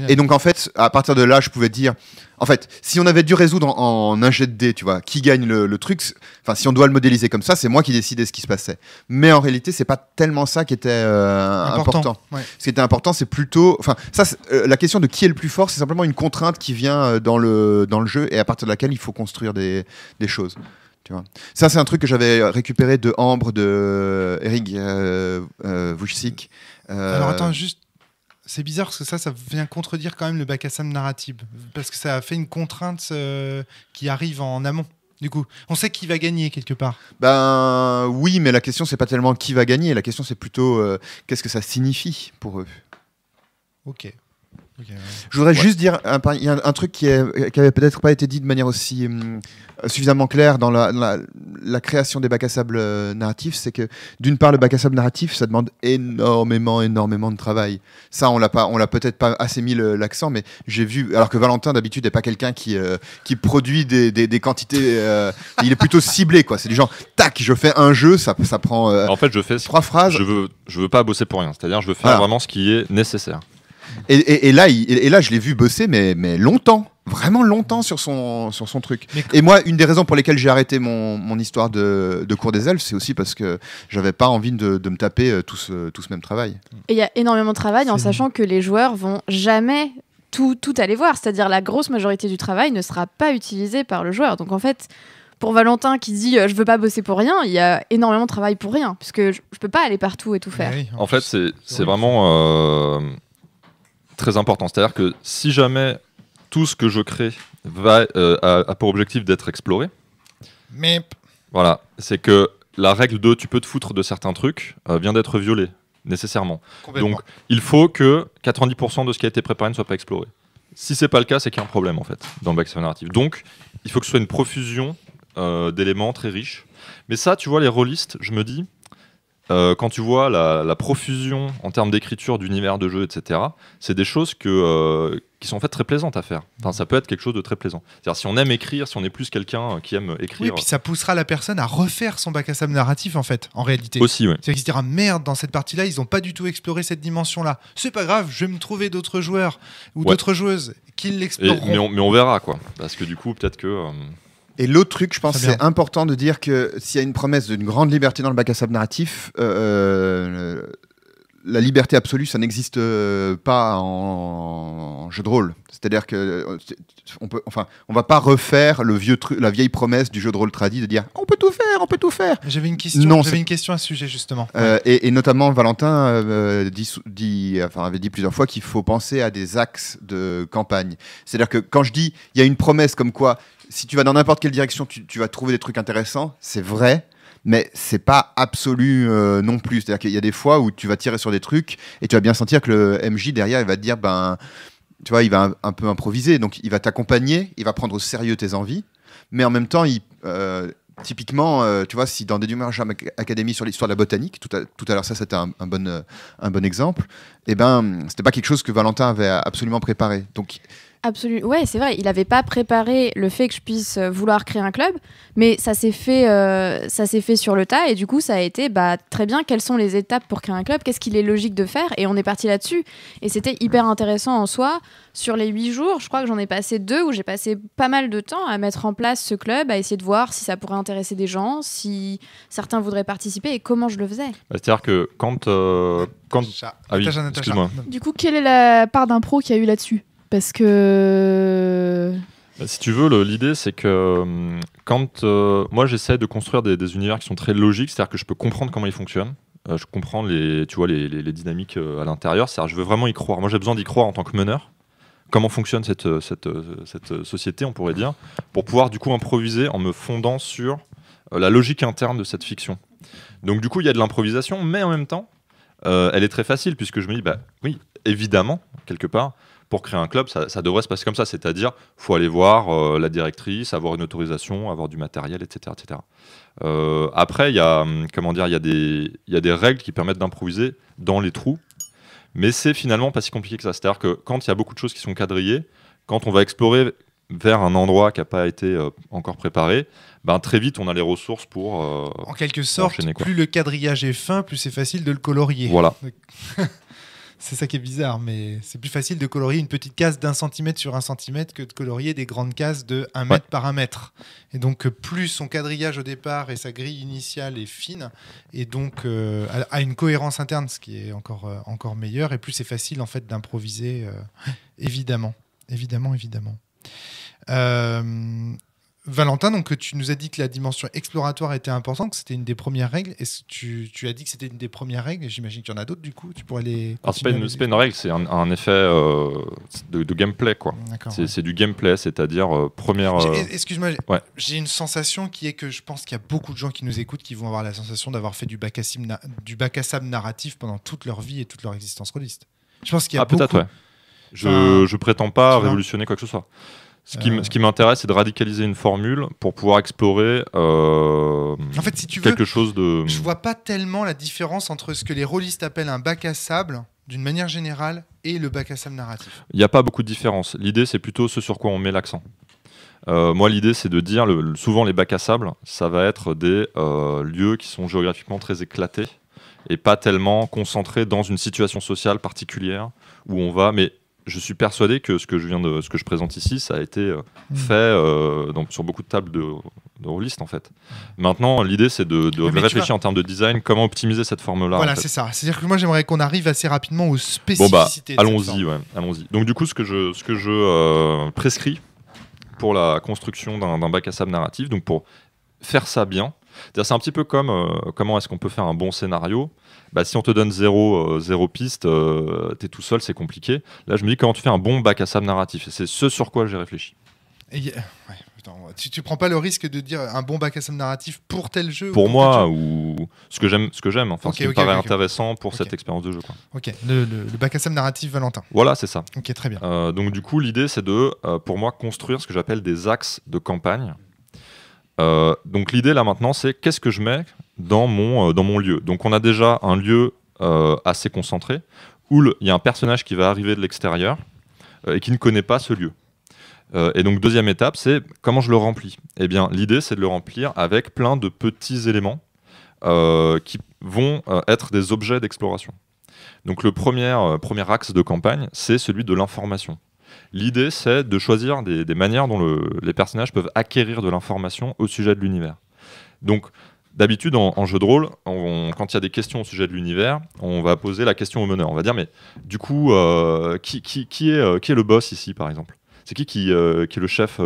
Speaker 3: Et donc en fait à partir de là je pouvais dire, en fait si on avait dû résoudre en un jet de dés, tu vois, qui gagne le truc, enfin si on doit le modéliser comme ça, c'est moi qui décidais ce qui se passait, mais en réalité c'est pas tellement ça qui était important. Ce qui était important, c'est plutôt, enfin ça la question de qui est le plus fort, c'est simplement une contrainte qui vient dans le jeu et à partir de laquelle il faut construire des choses. Tu vois. Ça, c'est un truc que j'avais récupéré de Ambre, de Eric Vucic.
Speaker 1: Alors attends, juste c'est bizarre parce que ça vient contredire quand même le bac à sable narrative. Parce que ça a fait une contrainte qui arrive en amont. Du coup, on sait qui va gagner quelque part.
Speaker 3: Ben oui, mais la question, c'est pas tellement qui va gagner. La question, c'est plutôt qu'est-ce que ça signifie pour eux.
Speaker 1: Ok.
Speaker 3: Je voudrais juste dire, il y a un truc qui avait peut-être pas été dit de manière aussi suffisamment claire dans la création des bacs à sable narratifs, c'est que d'une part le bac à sable narratif, ça demande énormément de travail. Ça, on l'a peut-être pas assez mis l'accent, mais j'ai vu, alors que Valentin d'habitude n'est pas quelqu'un qui produit des quantités, il est plutôt ciblé, quoi. C'est du genre, tac, je fais un jeu, ça prend
Speaker 2: en fait, je fais
Speaker 3: 3 phrases.
Speaker 2: Je veux pas bosser pour rien, c'est-à-dire je veux faire vraiment ce qui est nécessaire.
Speaker 3: Et là, je l'ai vu bosser, mais longtemps, vraiment longtemps sur son truc. Et moi, une des raisons pour lesquelles j'ai arrêté mon histoire de cours des elfes, c'est aussi parce que j'avais pas envie de me taper tout ce même travail.
Speaker 4: Et il y a énormément de travail en sachant que les joueurs vont jamais tout aller voir. C'est-à-dire la grosse majorité du travail ne sera pas utilisée par le joueur. Donc en fait, pour Valentin qui dit je veux pas bosser pour rien, il y a énormément de travail pour rien, puisque je peux pas aller partout et tout faire.
Speaker 1: Oui,
Speaker 2: en fait, c'est vraiment très important. C'est-à-dire que si jamais tout ce que je crée a pour objectif d'être exploré,
Speaker 1: mais
Speaker 2: voilà, c'est que la règle de tu peux te foutre de certains trucs vient d'être violée, nécessairement. Donc il faut que 90% de ce qui a été préparé ne soit pas exploré. Si c'est pas le cas, c'est qu'il y a un problème en fait dans le bac à sable narratif. Donc il faut que ce soit une profusion d'éléments très riches. Mais ça, tu vois, les rôlistes, je me dis, quand tu vois la profusion en termes d'écriture d'univers de jeu, etc., c'est des choses qui sont en fait très plaisantes à faire. Enfin, ça peut être quelque chose de très plaisant. C'est-à-dire si on aime écrire, si on est plus quelqu'un qui aime écrire...
Speaker 1: Oui, puis ça poussera la personne à refaire son bac à sable narratif, en fait, en réalité.
Speaker 2: Aussi, oui.
Speaker 1: C'est-à-dire qu'il se dira, merde, dans cette partie-là, ils n'ont pas du tout exploré cette dimension-là. C'est pas grave, je vais me trouver d'autres joueurs ou d'autres joueuses qui l'exploreront.
Speaker 2: Mais on verra, quoi. Parce que du coup, peut-être que...
Speaker 3: Et l'autre truc, je pense, c'est important de dire que s'il y a une promesse d'une grande liberté dans le bac à sable narratif, la liberté absolue, ça n'existe pas en jeu de rôle. C'est-à-dire que on va pas refaire la vieille promesse du jeu de rôle tradi de dire on peut tout faire.
Speaker 1: J'avais une question à ce sujet justement.
Speaker 3: Et notamment Valentin avait dit plusieurs fois qu'il faut penser à des axes de campagne. C'est-à-dire que quand je dis il y a une promesse comme quoi si tu vas dans n'importe quelle direction tu vas trouver des trucs intéressants, c'est vrai. Mais c'est pas absolu non plus. C'est-à-dire qu'il y a des fois où tu vas tirer sur des trucs et tu vas bien sentir que le MJ derrière il va te dire tu vois, il va un peu improviser, donc il va t'accompagner, il va prendre au sérieux tes envies, mais en même temps typiquement tu vois, si dans Déduction Academy sur l'histoire de la botanique, tout à l'heure ça c'était un bon exemple, et c'était pas quelque chose que Valentin avait absolument préparé. Donc
Speaker 4: absolument, ouais, c'est vrai. Il n'avait pas préparé le fait que je puisse vouloir créer un club, mais ça s'est fait sur le tas. Et du coup, ça a été très bien. Quelles sont les étapes pour créer un club ? Qu'est-ce qu'il est logique de faire ? Et on est parti là-dessus. Et c'était hyper intéressant en soi. Sur les 8 jours, je crois que j'en ai passé 2 où j'ai passé pas mal de temps à mettre en place ce club, à essayer de voir si ça pourrait intéresser des gens, si certains voudraient participer et comment je le faisais.
Speaker 2: C'est-à-dire que quand... Ah oui, excuse-moi.
Speaker 6: Du coup, quelle est la part d'impro qu'il y a eu là-dessus ? Parce que...
Speaker 2: Si tu veux, l'idée, c'est que quand moi, j'essaie de construire des univers qui sont très logiques, c'est-à-dire que je peux comprendre comment ils fonctionnent, je comprends les dynamiques à l'intérieur, c'est-à-dire je veux vraiment y croire. Moi, j'ai besoin d'y croire en tant que meneur. Comment fonctionne cette société, on pourrait dire, pour pouvoir du coup improviser en me fondant sur la logique interne de cette fiction. Donc du coup, il y a de l'improvisation, mais en même temps, elle est très facile, puisque je me dis, oui, évidemment, quelque part, pour créer un club, ça devrait se passer comme ça, c'est-à-dire faut aller voir la directrice, avoir une autorisation, avoir du matériel, etc. etc. Après, il y a des règles qui permettent d'improviser dans les trous, mais c'est finalement pas si compliqué que ça. C'est-à-dire que quand il y a beaucoup de choses qui sont quadrillées, quand on va explorer vers un endroit qui n'a pas été encore préparé, très vite on a les ressources pour
Speaker 1: en quelque sorte,
Speaker 2: enchaîner,
Speaker 1: plus le quadrillage est fin, plus c'est facile de le colorier.
Speaker 2: Voilà.
Speaker 1: C'est ça qui est bizarre, mais c'est plus facile de colorier une petite case d'1 centimètre sur 1 centimètre que de colorier des grandes cases de 1 mètre par 1 mètre. Et donc, plus son quadrillage au départ et sa grille initiale est fine, et donc a une cohérence interne, ce qui est encore meilleur, et plus c'est facile en fait d'improviser, évidemment. Valentin, donc tu nous as dit que la dimension exploratoire était importante, que c'était une des premières règles. Est-ce que tu as dit que c'était une des premières règles? J'imagine qu'il y en a d'autres, du coup. Tu pourrais les.
Speaker 2: Alors, c'est pas une règle, c'est un effet de gameplay, quoi. C'est du gameplay, c'est-à-dire première.
Speaker 1: Excuse-moi, j'ai une sensation qui est que je pense qu'il y a beaucoup de gens qui nous écoutent qui vont avoir la sensation d'avoir fait du bac à sable narratif pendant toute leur vie et toute leur existence rôliste. Je pense qu'il y a beaucoup.
Speaker 2: Peut-être, ouais. Je prétends pas révolutionner quoi que ce soit. Ce qui m'intéresse, c'est de radicaliser une formule pour pouvoir explorer
Speaker 1: en fait, si tu veux,
Speaker 2: quelque chose de...
Speaker 1: Je vois pas tellement la différence entre ce que les rôlistes appellent un bac à sable, d'une manière générale, et le bac à sable narratif.
Speaker 2: Il n'y a pas beaucoup de différence. L'idée, c'est plutôt ce sur quoi on met l'accent. Moi, l'idée, c'est de dire, souvent les bacs à sable, ça va être des lieux qui sont géographiquement très éclatés et pas tellement concentrés dans une situation sociale particulière où on va... Mais je suis persuadé que ce que je présente ici, ça a été fait sur beaucoup de tables de rôlistes, en fait. Maintenant, l'idée, c'est de réfléchir en termes de design, comment optimiser cette forme-là.
Speaker 1: Voilà,
Speaker 2: en fait.
Speaker 1: c'est ça. C'est-à-dire que moi, j'aimerais qu'on arrive assez rapidement aux spécificités.
Speaker 2: Allons-y. Donc, du coup, ce que je prescris pour la construction d'un bac à sable narratif, donc pour faire ça bien, c'est un petit peu comme comment est-ce qu'on peut faire un bon scénario. Si on te donne zéro piste, t'es tout seul, c'est compliqué. Là, je me dis comment tu fais un bon bac à sable narratif. Et c'est ce sur quoi j'ai réfléchi.
Speaker 1: Tu prends pas le risque de dire un bon bac à sable narratif pour tel jeu?
Speaker 2: Pour moi, ou ce que j'aime, enfin, ce qui me paraît intéressant pour cette expérience de jeu. Quoi.
Speaker 1: Ok, le bac à sable narratif Valentin.
Speaker 2: Voilà, c'est ça.
Speaker 1: Ok, très bien.
Speaker 2: Donc du coup, l'idée, c'est de, pour moi, construire ce que j'appelle des axes de campagne. Donc l'idée là maintenant, c'est qu'est-ce que je mets dans mon lieu. Donc on a déjà un lieu assez concentré où il y a un personnage qui va arriver de l'extérieur et qui ne connaît pas ce lieu. Et donc deuxième étape, c'est comment je le remplis. Eh bien l'idée, c'est de le remplir avec plein de petits éléments qui vont être des objets d'exploration. Donc le premier axe de campagne, c'est celui de l'information. L'idée, c'est de choisir des manières dont les personnages peuvent acquérir de l'information au sujet de l'univers. Donc, d'habitude, en jeu de rôle, quand il y a des questions au sujet de l'univers, on va poser la question au meneur. On va dire, mais du coup, qui est le boss ici, par exemple ? C'est qui est le chef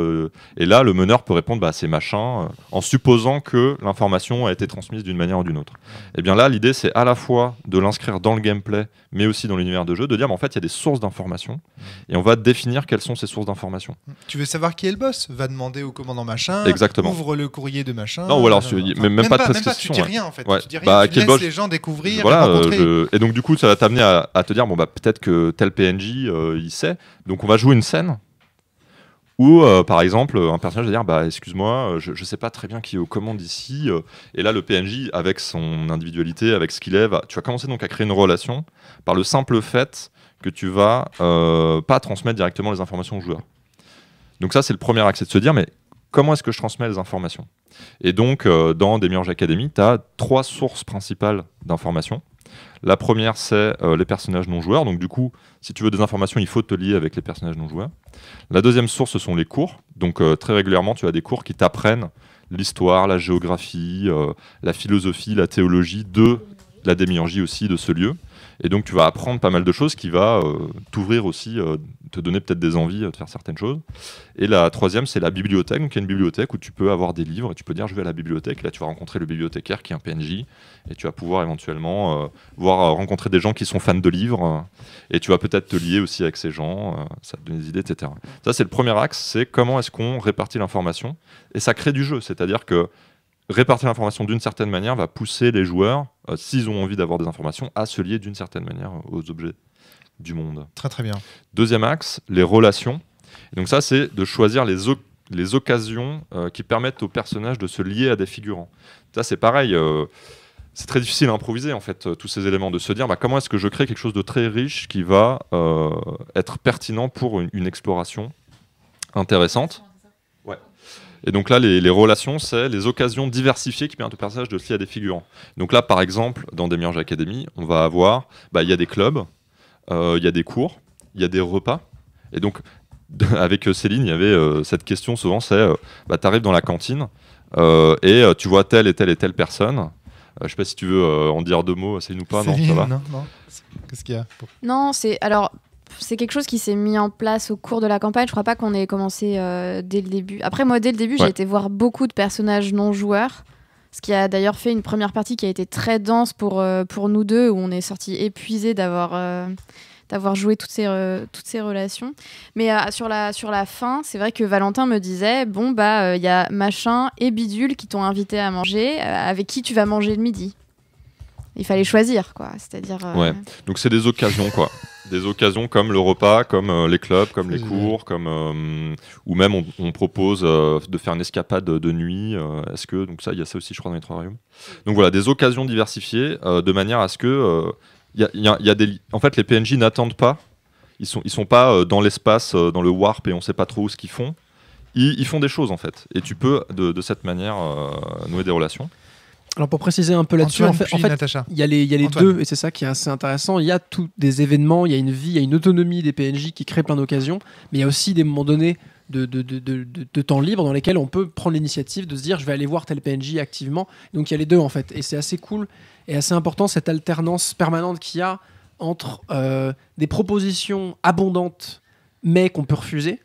Speaker 2: Et là, le meneur peut répondre, c'est machin, en supposant que l'information a été transmise d'une manière ou d'une autre. Et bien là, l'idée, c'est à la fois de l'inscrire dans le gameplay, mais aussi dans l'univers de jeu, de dire, en fait, il y a des sources d'informations, et on va définir quelles sont ces sources d'informations.
Speaker 1: Tu veux savoir qui est le boss ? Va demander au commandant machin,
Speaker 2: exactement.
Speaker 1: Ouvre le courrier de machin.
Speaker 2: Non, ou alors, même pas de prescription.
Speaker 1: Tu dis rien, en fait. Tu dis rien, tu laisses les gens découvrir et rencontrer.
Speaker 2: Et donc, du coup, ça va t'amener à te dire, peut-être que tel PNJ, il sait. Donc, on va jouer une scène. Ou par exemple, un personnage va dire excuse-moi, je sais pas très bien qui est aux commandes ici. Et là, le PNJ, avec son individualité, avec ce qu'il est, tu vas commencer donc à créer une relation par le simple fait que tu vas pas transmettre directement les informations au joueur. Donc ça, c'est le premier axe, c'est de se dire mais comment est-ce que je transmets les informations ? Et donc, dans Demiurge Academy, tu as 3 sources principales d'informations. La première, c'est les personnages non joueurs. Donc du coup, si tu veux des informations, il faut te lier avec les personnages non joueurs. La deuxième source, ce sont les cours. Donc très régulièrement, tu as des cours qui t'apprennent l'histoire, la géographie, la philosophie, la théologie de la démiurgie aussi, de ce lieu. Et donc tu vas apprendre pas mal de choses qui va t'ouvrir aussi, te donner peut-être des envies de faire certaines choses. Et la troisième, c'est la bibliothèque. Donc il y a une bibliothèque où tu peux avoir des livres et tu peux dire je vais à la bibliothèque. Et là tu vas rencontrer le bibliothécaire qui est un PNJ et tu vas pouvoir éventuellement rencontrer des gens qui sont fans de livres et tu vas peut-être te lier aussi avec ces gens, ça te donne des idées, etc. Ça c'est le premier axe, c'est comment est-ce qu'on répartit l'information et ça crée du jeu, c'est-à-dire que répartir l'information d'une certaine manière va pousser les joueurs, s'ils ont envie d'avoir des informations, à se lier d'une certaine manière aux objets du monde.
Speaker 1: Très très bien. Deuxième
Speaker 2: axe, les relations. Et donc ça, c'est de choisir les occasions qui permettent aux personnages de se lier à des figurants. Ça, c'est pareil. C'est très difficile à improviser, en fait, tous ces éléments, de se dire comment est-ce que je crée quelque chose de très riche qui va être pertinent pour une exploration intéressante. Et donc là, les relations, c'est les occasions diversifiées qui permettent au personnage de se lier à des figurants. Donc là, par exemple, dans Demiurge Academy, on va avoir, il y a des clubs, il y a des cours, il y a des repas. Et donc, avec Céline, il y avait cette question souvent, c'est, tu arrives dans la cantine et tu vois telle et telle personne. Je ne sais pas si tu veux en dire 2 mots, Céline ou pas.
Speaker 1: Céline,
Speaker 2: non, ça va.
Speaker 1: Non. Qu'est-ce qu'il y a ?
Speaker 4: Non, c'est... Alors... c'est quelque chose qui s'est mis en place au cours de la campagne. Je crois pas qu'on ait commencé dès le début. Après, moi, dès le début, j'ai été voir beaucoup de personnages non joueurs. Ce qui a d'ailleurs fait une première partie qui a été très dense pour nous deux, où on est sortis épuisés d'avoir joué toutes ces relations. Mais sur la fin, c'est vrai que Valentin me disait, bon, il y a machin et bidule qui t'ont invité à manger, avec qui tu vas manger le midi. Il fallait choisir, quoi. C'est-à-dire...
Speaker 2: Ouais, donc c'est des occasions, quoi. Des occasions comme le repas, comme les clubs, comme les cours, ou même on propose de faire une escapade de nuit. Donc ça, il y a ça aussi, je crois, dans les Trois Royaumes. Donc voilà, des occasions diversifiées de manière à ce que en fait, les PNJ n'attendent pas. Ils sont pas dans l'espace, dans le warp, et on sait pas trop où ce qu'ils font. Ils font des choses, en fait. Et tu peux, de cette manière, nouer des relations.
Speaker 5: Alors pour préciser un peu là-dessus, en fait, il y a les deux, et c'est ça qui est assez intéressant. Il y a tous des événements, il y a une vie, il y a une autonomie des PNJ qui crée plein d'occasions, mais il y a aussi des moments donnés de temps libre dans lesquels on peut prendre l'initiative de se dire je vais aller voir tel PNJ activement. Donc il y a les deux en fait, et c'est assez cool et assez important cette alternance permanente qu'il y a entre des propositions abondantes mais qu'on peut refuser,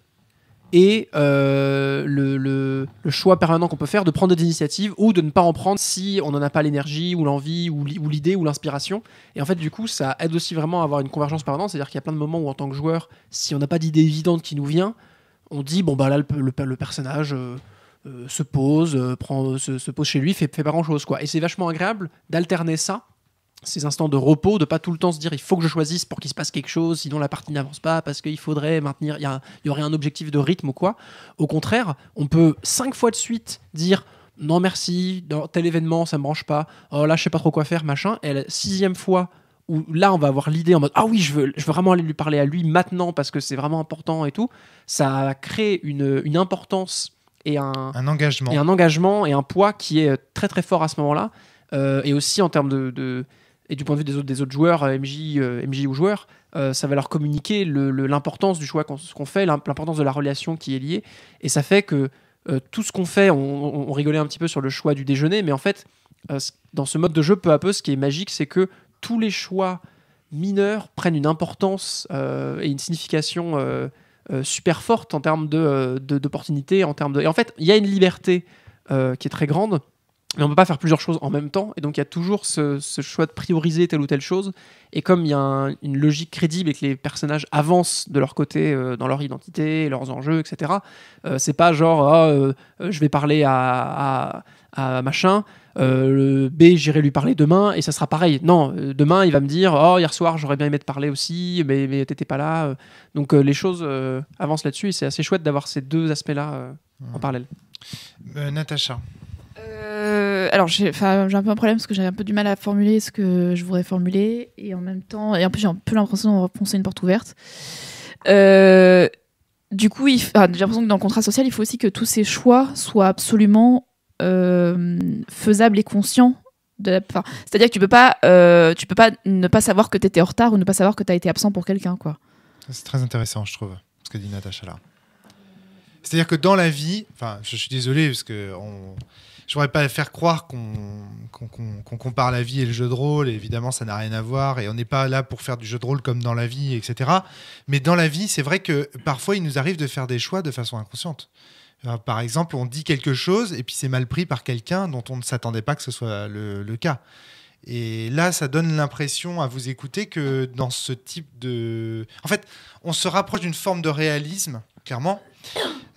Speaker 5: et le choix permanent qu'on peut faire de prendre des initiatives ou de ne pas en prendre si on n'en a pas l'énergie ou l'envie ou l'idée ou l'inspiration. Et en fait, du coup, ça aide aussi vraiment à avoir une convergence permanente. C'est-à-dire qu'il y a plein de moments où, en tant que joueur, si on n'a pas d'idée évidente qui nous vient, on dit, là, le personnage se pose, se pose chez lui, fait pas grand-chose, quoi. Et c'est vachement agréable d'alterner ça, ces instants de repos, de pas tout le temps se dire il faut que je choisisse pour qu'il se passe quelque chose, sinon la partie n'avance pas, parce qu'il faudrait maintenir, il y aurait un objectif de rythme ou quoi. Au contraire, on peut 5 fois de suite dire non merci, dans tel événement ça me branche pas, oh là je sais pas trop quoi faire, machin, et la 6e fois où là on va avoir l'idée en mode ah oui je veux vraiment aller lui parler à lui maintenant parce que c'est vraiment important et tout, ça crée une importance et un engagement et un poids qui est très très fort à ce moment-là, et aussi en termes et du point de vue des autres joueurs, MJ ou joueurs, ça va leur communiquer l'importance du choix qu'on fait, l'importance de la relation qui est liée. Et ça fait que tout ce qu'on fait, on rigolait un petit peu sur le choix du déjeuner, mais en fait, dans ce mode de jeu, peu à peu, ce qui est magique, c'est que tous les choix mineurs prennent une importance et une signification super forte en termes d'opportunités, en termes et en fait, il y a une liberté qui est très grande. Mais on ne peut pas faire plusieurs choses en même temps, et donc il y a toujours ce choix de prioriser telle ou telle chose, et comme il y a une logique crédible et que les personnages avancent de leur côté dans leur identité, leurs enjeux, etc., c'est pas genre je vais parler à machin, B j'irai lui parler demain et ça sera pareil. Non, demain il va me dire oh hier soir j'aurais bien aimé te parler aussi, mais t'étais pas là. Donc les choses avancent là-dessus, et c'est assez chouette d'avoir ces deux aspects-là en parallèle.
Speaker 1: Natacha.
Speaker 6: Alors j'ai un peu un problème parce que j'ai un peu du mal à formuler ce que je voudrais formuler, et en même temps, et en plus j'ai un peu l'impression de refoncer une porte ouverte. Du coup, j'ai l'impression que dans le contrat social, il faut aussi que tous ces choix soient absolument faisables et conscients. C'est-à-dire que tu peux pas ne pas savoir que tu étais en retard ou ne pas savoir que tu as été absent pour quelqu'un, quoi.
Speaker 1: C'est très intéressant, je trouve, ce que dit Natacha là. C'est-à-dire que dans la vie, je suis désolé parce que je voudrais pas faire croire qu'on compare la vie et le jeu de rôle, et évidemment ça n'a rien à voir, et on n'est pas là pour faire du jeu de rôle comme dans la vie, etc. Mais dans la vie, c'est vrai que parfois il nous arrive de faire des choix de façon inconsciente. Par exemple, on dit quelque chose et puis c'est mal pris par quelqu'un dont on ne s'attendait pas que ce soit le cas. Et là, ça donne l'impression à vous écouter que dans ce type de... En fait, on se rapproche d'une forme de réalisme, clairement.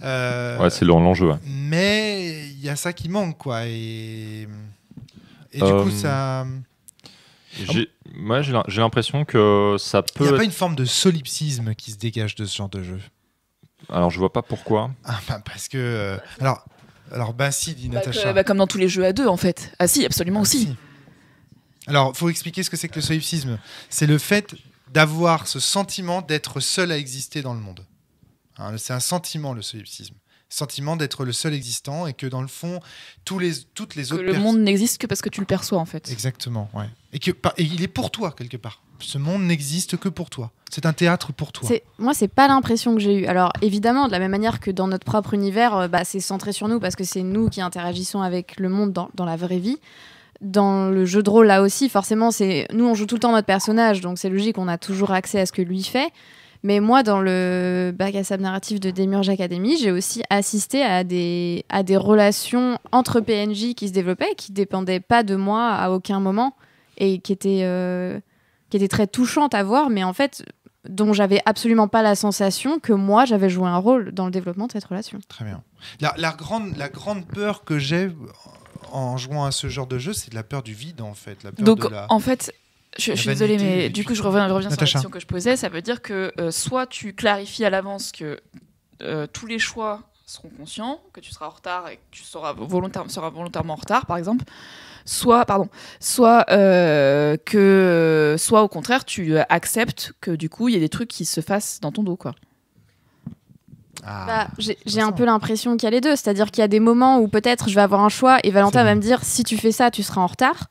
Speaker 2: Ouais, c'est l'enjeu. Ouais.
Speaker 1: Mais il y a ça qui manque, quoi. Et du coup, ça...
Speaker 2: J'ai l'impression que ça peut...
Speaker 1: Il n'y a pas une forme de solipsisme qui se dégage de ce genre de jeu.
Speaker 2: Alors, je vois pas pourquoi.
Speaker 1: Parce que... Alors, si, dit Natacha.
Speaker 6: Comme dans tous les jeux à deux, en fait. Ah si, absolument aussi. Si.
Speaker 1: Alors, il faut expliquer ce que c'est que le solipsisme. C'est le fait d'avoir ce sentiment d'être seul à exister dans le monde. C'est un sentiment, le solipsisme. Sentiment d'être le seul existant, et que dans le fond, toutes les autres...
Speaker 6: Le monde n'existe que parce que tu le perçois, en fait.
Speaker 1: Exactement, ouais. Et il est pour toi, quelque part. Ce monde n'existe que pour toi. C'est un théâtre pour toi.
Speaker 4: Moi, c'est pas l'impression que j'ai eue. Alors, évidemment, de la même manière que dans notre propre univers, c'est centré sur nous, parce que c'est nous qui interagissons avec le monde dans la vraie vie. Dans le jeu de rôle, là aussi, forcément, nous, on joue tout le temps notre personnage, donc c'est logique, on a toujours accès à ce que lui fait. Mais moi, dans le bac à sable narratif de Demiurge Academy, j'ai aussi assisté à des relations entre PNJ qui se développaient, qui dépendaient pas de moi à aucun moment et qui étaient très touchantes à voir, mais en fait, dont j'avais absolument pas la sensation que moi, j'avais joué un rôle dans le développement de cette relation.
Speaker 1: Très bien. La grande peur que j'ai en jouant à ce genre de jeu, c'est de la peur du vide, en fait. La peur
Speaker 6: Donc,
Speaker 1: de la...
Speaker 6: en fait, je suis désolée, mais du coup, je reviens sur la
Speaker 1: Natacha.
Speaker 6: question que je posais. Ça veut dire que soit tu clarifies à l'avance que tous les choix seront conscients, que tu seras en retard et que tu seras volontairement en retard, par exemple, soit au contraire, tu acceptes que du coup, il y ait des trucs qui se fassent dans ton dos, quoi.
Speaker 4: J'ai un peu l'impression qu'il y a les deux, c'est-à-dire qu'il y a des moments où peut-être je vais avoir un choix et Valentin va me dire si tu fais ça, tu seras en retard.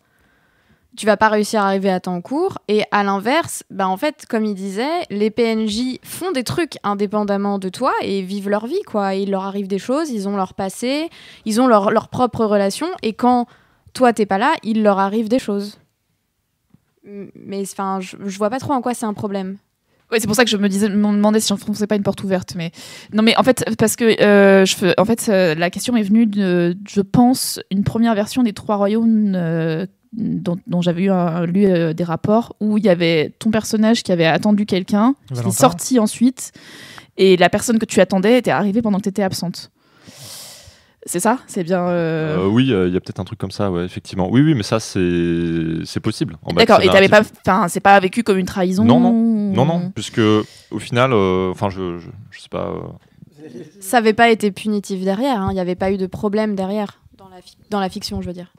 Speaker 4: Tu vas pas réussir à arriver à temps en cours. Et à l'inverse, en fait, comme il disait, les PNJ font des trucs indépendamment de toi et vivent leur vie, quoi. Et il leur arrive des choses, ils ont leur passé, ils ont leur propre relation. Et quand toi, t'es pas là, il leur arrive des choses. Mais enfin, je vois pas trop en quoi c'est un problème.
Speaker 6: Ouais, c'est pour ça que je me demandais si j'enfonçais pas une porte ouverte. Mais non, mais en fait, parce que la question est venue de, je pense, une première version des Trois Royaumes dont j'avais lu des rapports où il y avait ton personnage qui avait attendu quelqu'un, qui est sorti ensuite, et la personne que tu attendais était arrivée pendant que tu étais absente. C'est ça ? C'est bien.
Speaker 2: Oui, il y a peut-être un truc comme ça, ouais, effectivement. Oui, mais ça, c'est possible.
Speaker 6: D'accord, et t'avais pas, c'est pas vécu comme une trahison ?
Speaker 2: Non, puisque au final, je sais pas.
Speaker 4: Ça avait pas été punitif derrière, hein. Il y avait pas eu de problème derrière dans la fiction, je veux dire.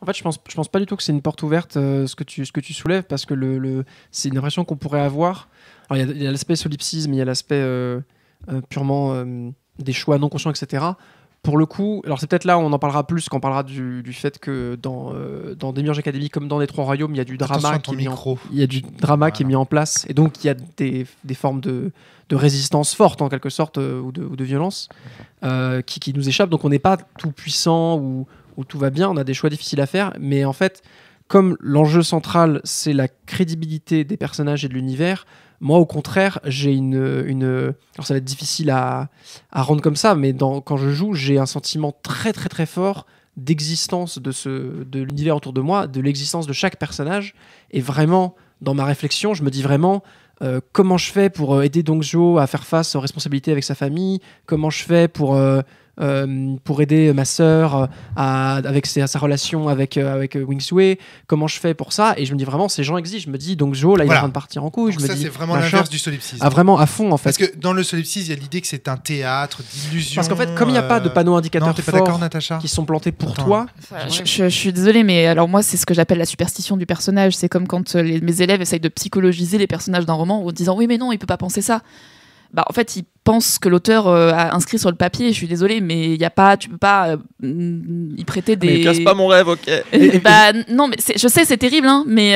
Speaker 5: En fait, je pense pas du tout que c'est une porte ouverte ce que tu soulèves, parce que c'est une impression qu'on pourrait avoir. Alors il y a l'aspect solipsisme, il y a l'aspect purement des choix non conscients, etc. Pour le coup, alors c'est peut-être là où on en parlera plus quand on parlera du fait que dans Demiurge Academy comme dans les Trois Royaumes, il y a du drama qui est mis en place, et donc il y a des formes de résistance forte en quelque sorte ou de violence qui nous échappent. Donc on n'est pas tout puissant ou tout va bien, on a des choix difficiles à faire, mais en fait, comme l'enjeu central c'est la crédibilité des personnages et de l'univers, moi au contraire j'ai une alors ça va être difficile à rendre comme ça, mais quand je joue, j'ai un sentiment très très très fort d'existence de l'univers autour de moi, de l'existence de chaque personnage, et vraiment dans ma réflexion je me dis vraiment comment je fais pour aider Dongzhuo à faire face aux responsabilités avec sa famille, comment je fais pour aider ma sœur avec sa relation avec Wingsui, comment je fais pour ça, et je me dis vraiment ces gens existent. Je me dis Dongzhuo là il est en train de partir en couille.
Speaker 1: Donc ça c'est vraiment l'inverse du solipsisme.
Speaker 5: Vraiment à fond en fait.
Speaker 1: Parce que dans le solipsisme il y a l'idée que c'est un théâtre d'illusions.
Speaker 5: Parce qu'en fait comme il n'y a pas de panneaux indicateurs forts
Speaker 1: Natacha
Speaker 5: qui sont plantés pour toi.
Speaker 6: Je suis désolée, mais alors moi c'est ce que j'appelle la superstition du personnage. C'est comme quand mes élèves essayent de psychologiser les personnages d'un roman en disant oui mais non il peut pas penser ça. En fait, ils pensent que l'auteur a inscrit sur le papier. Je suis désolée, mais tu peux pas y prêter des.
Speaker 2: Mais casse pas mon rêve, ok.
Speaker 6: Non, mais je sais, c'est terrible, hein, mais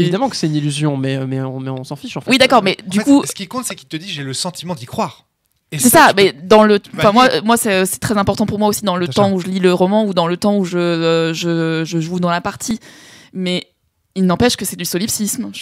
Speaker 5: évidemment que c'est une illusion, mais on s'en fiche en fait.
Speaker 6: Oui, d'accord, mais du coup,
Speaker 1: ce qui compte, c'est qu'il te dit j'ai le sentiment d'y croire.
Speaker 6: Et c'est ça, mais dans le, moi, c'est très important pour moi aussi dans le temps où je lis le roman ou dans le temps où je joue dans la partie. Mais il n'empêche que c'est du solipsisme.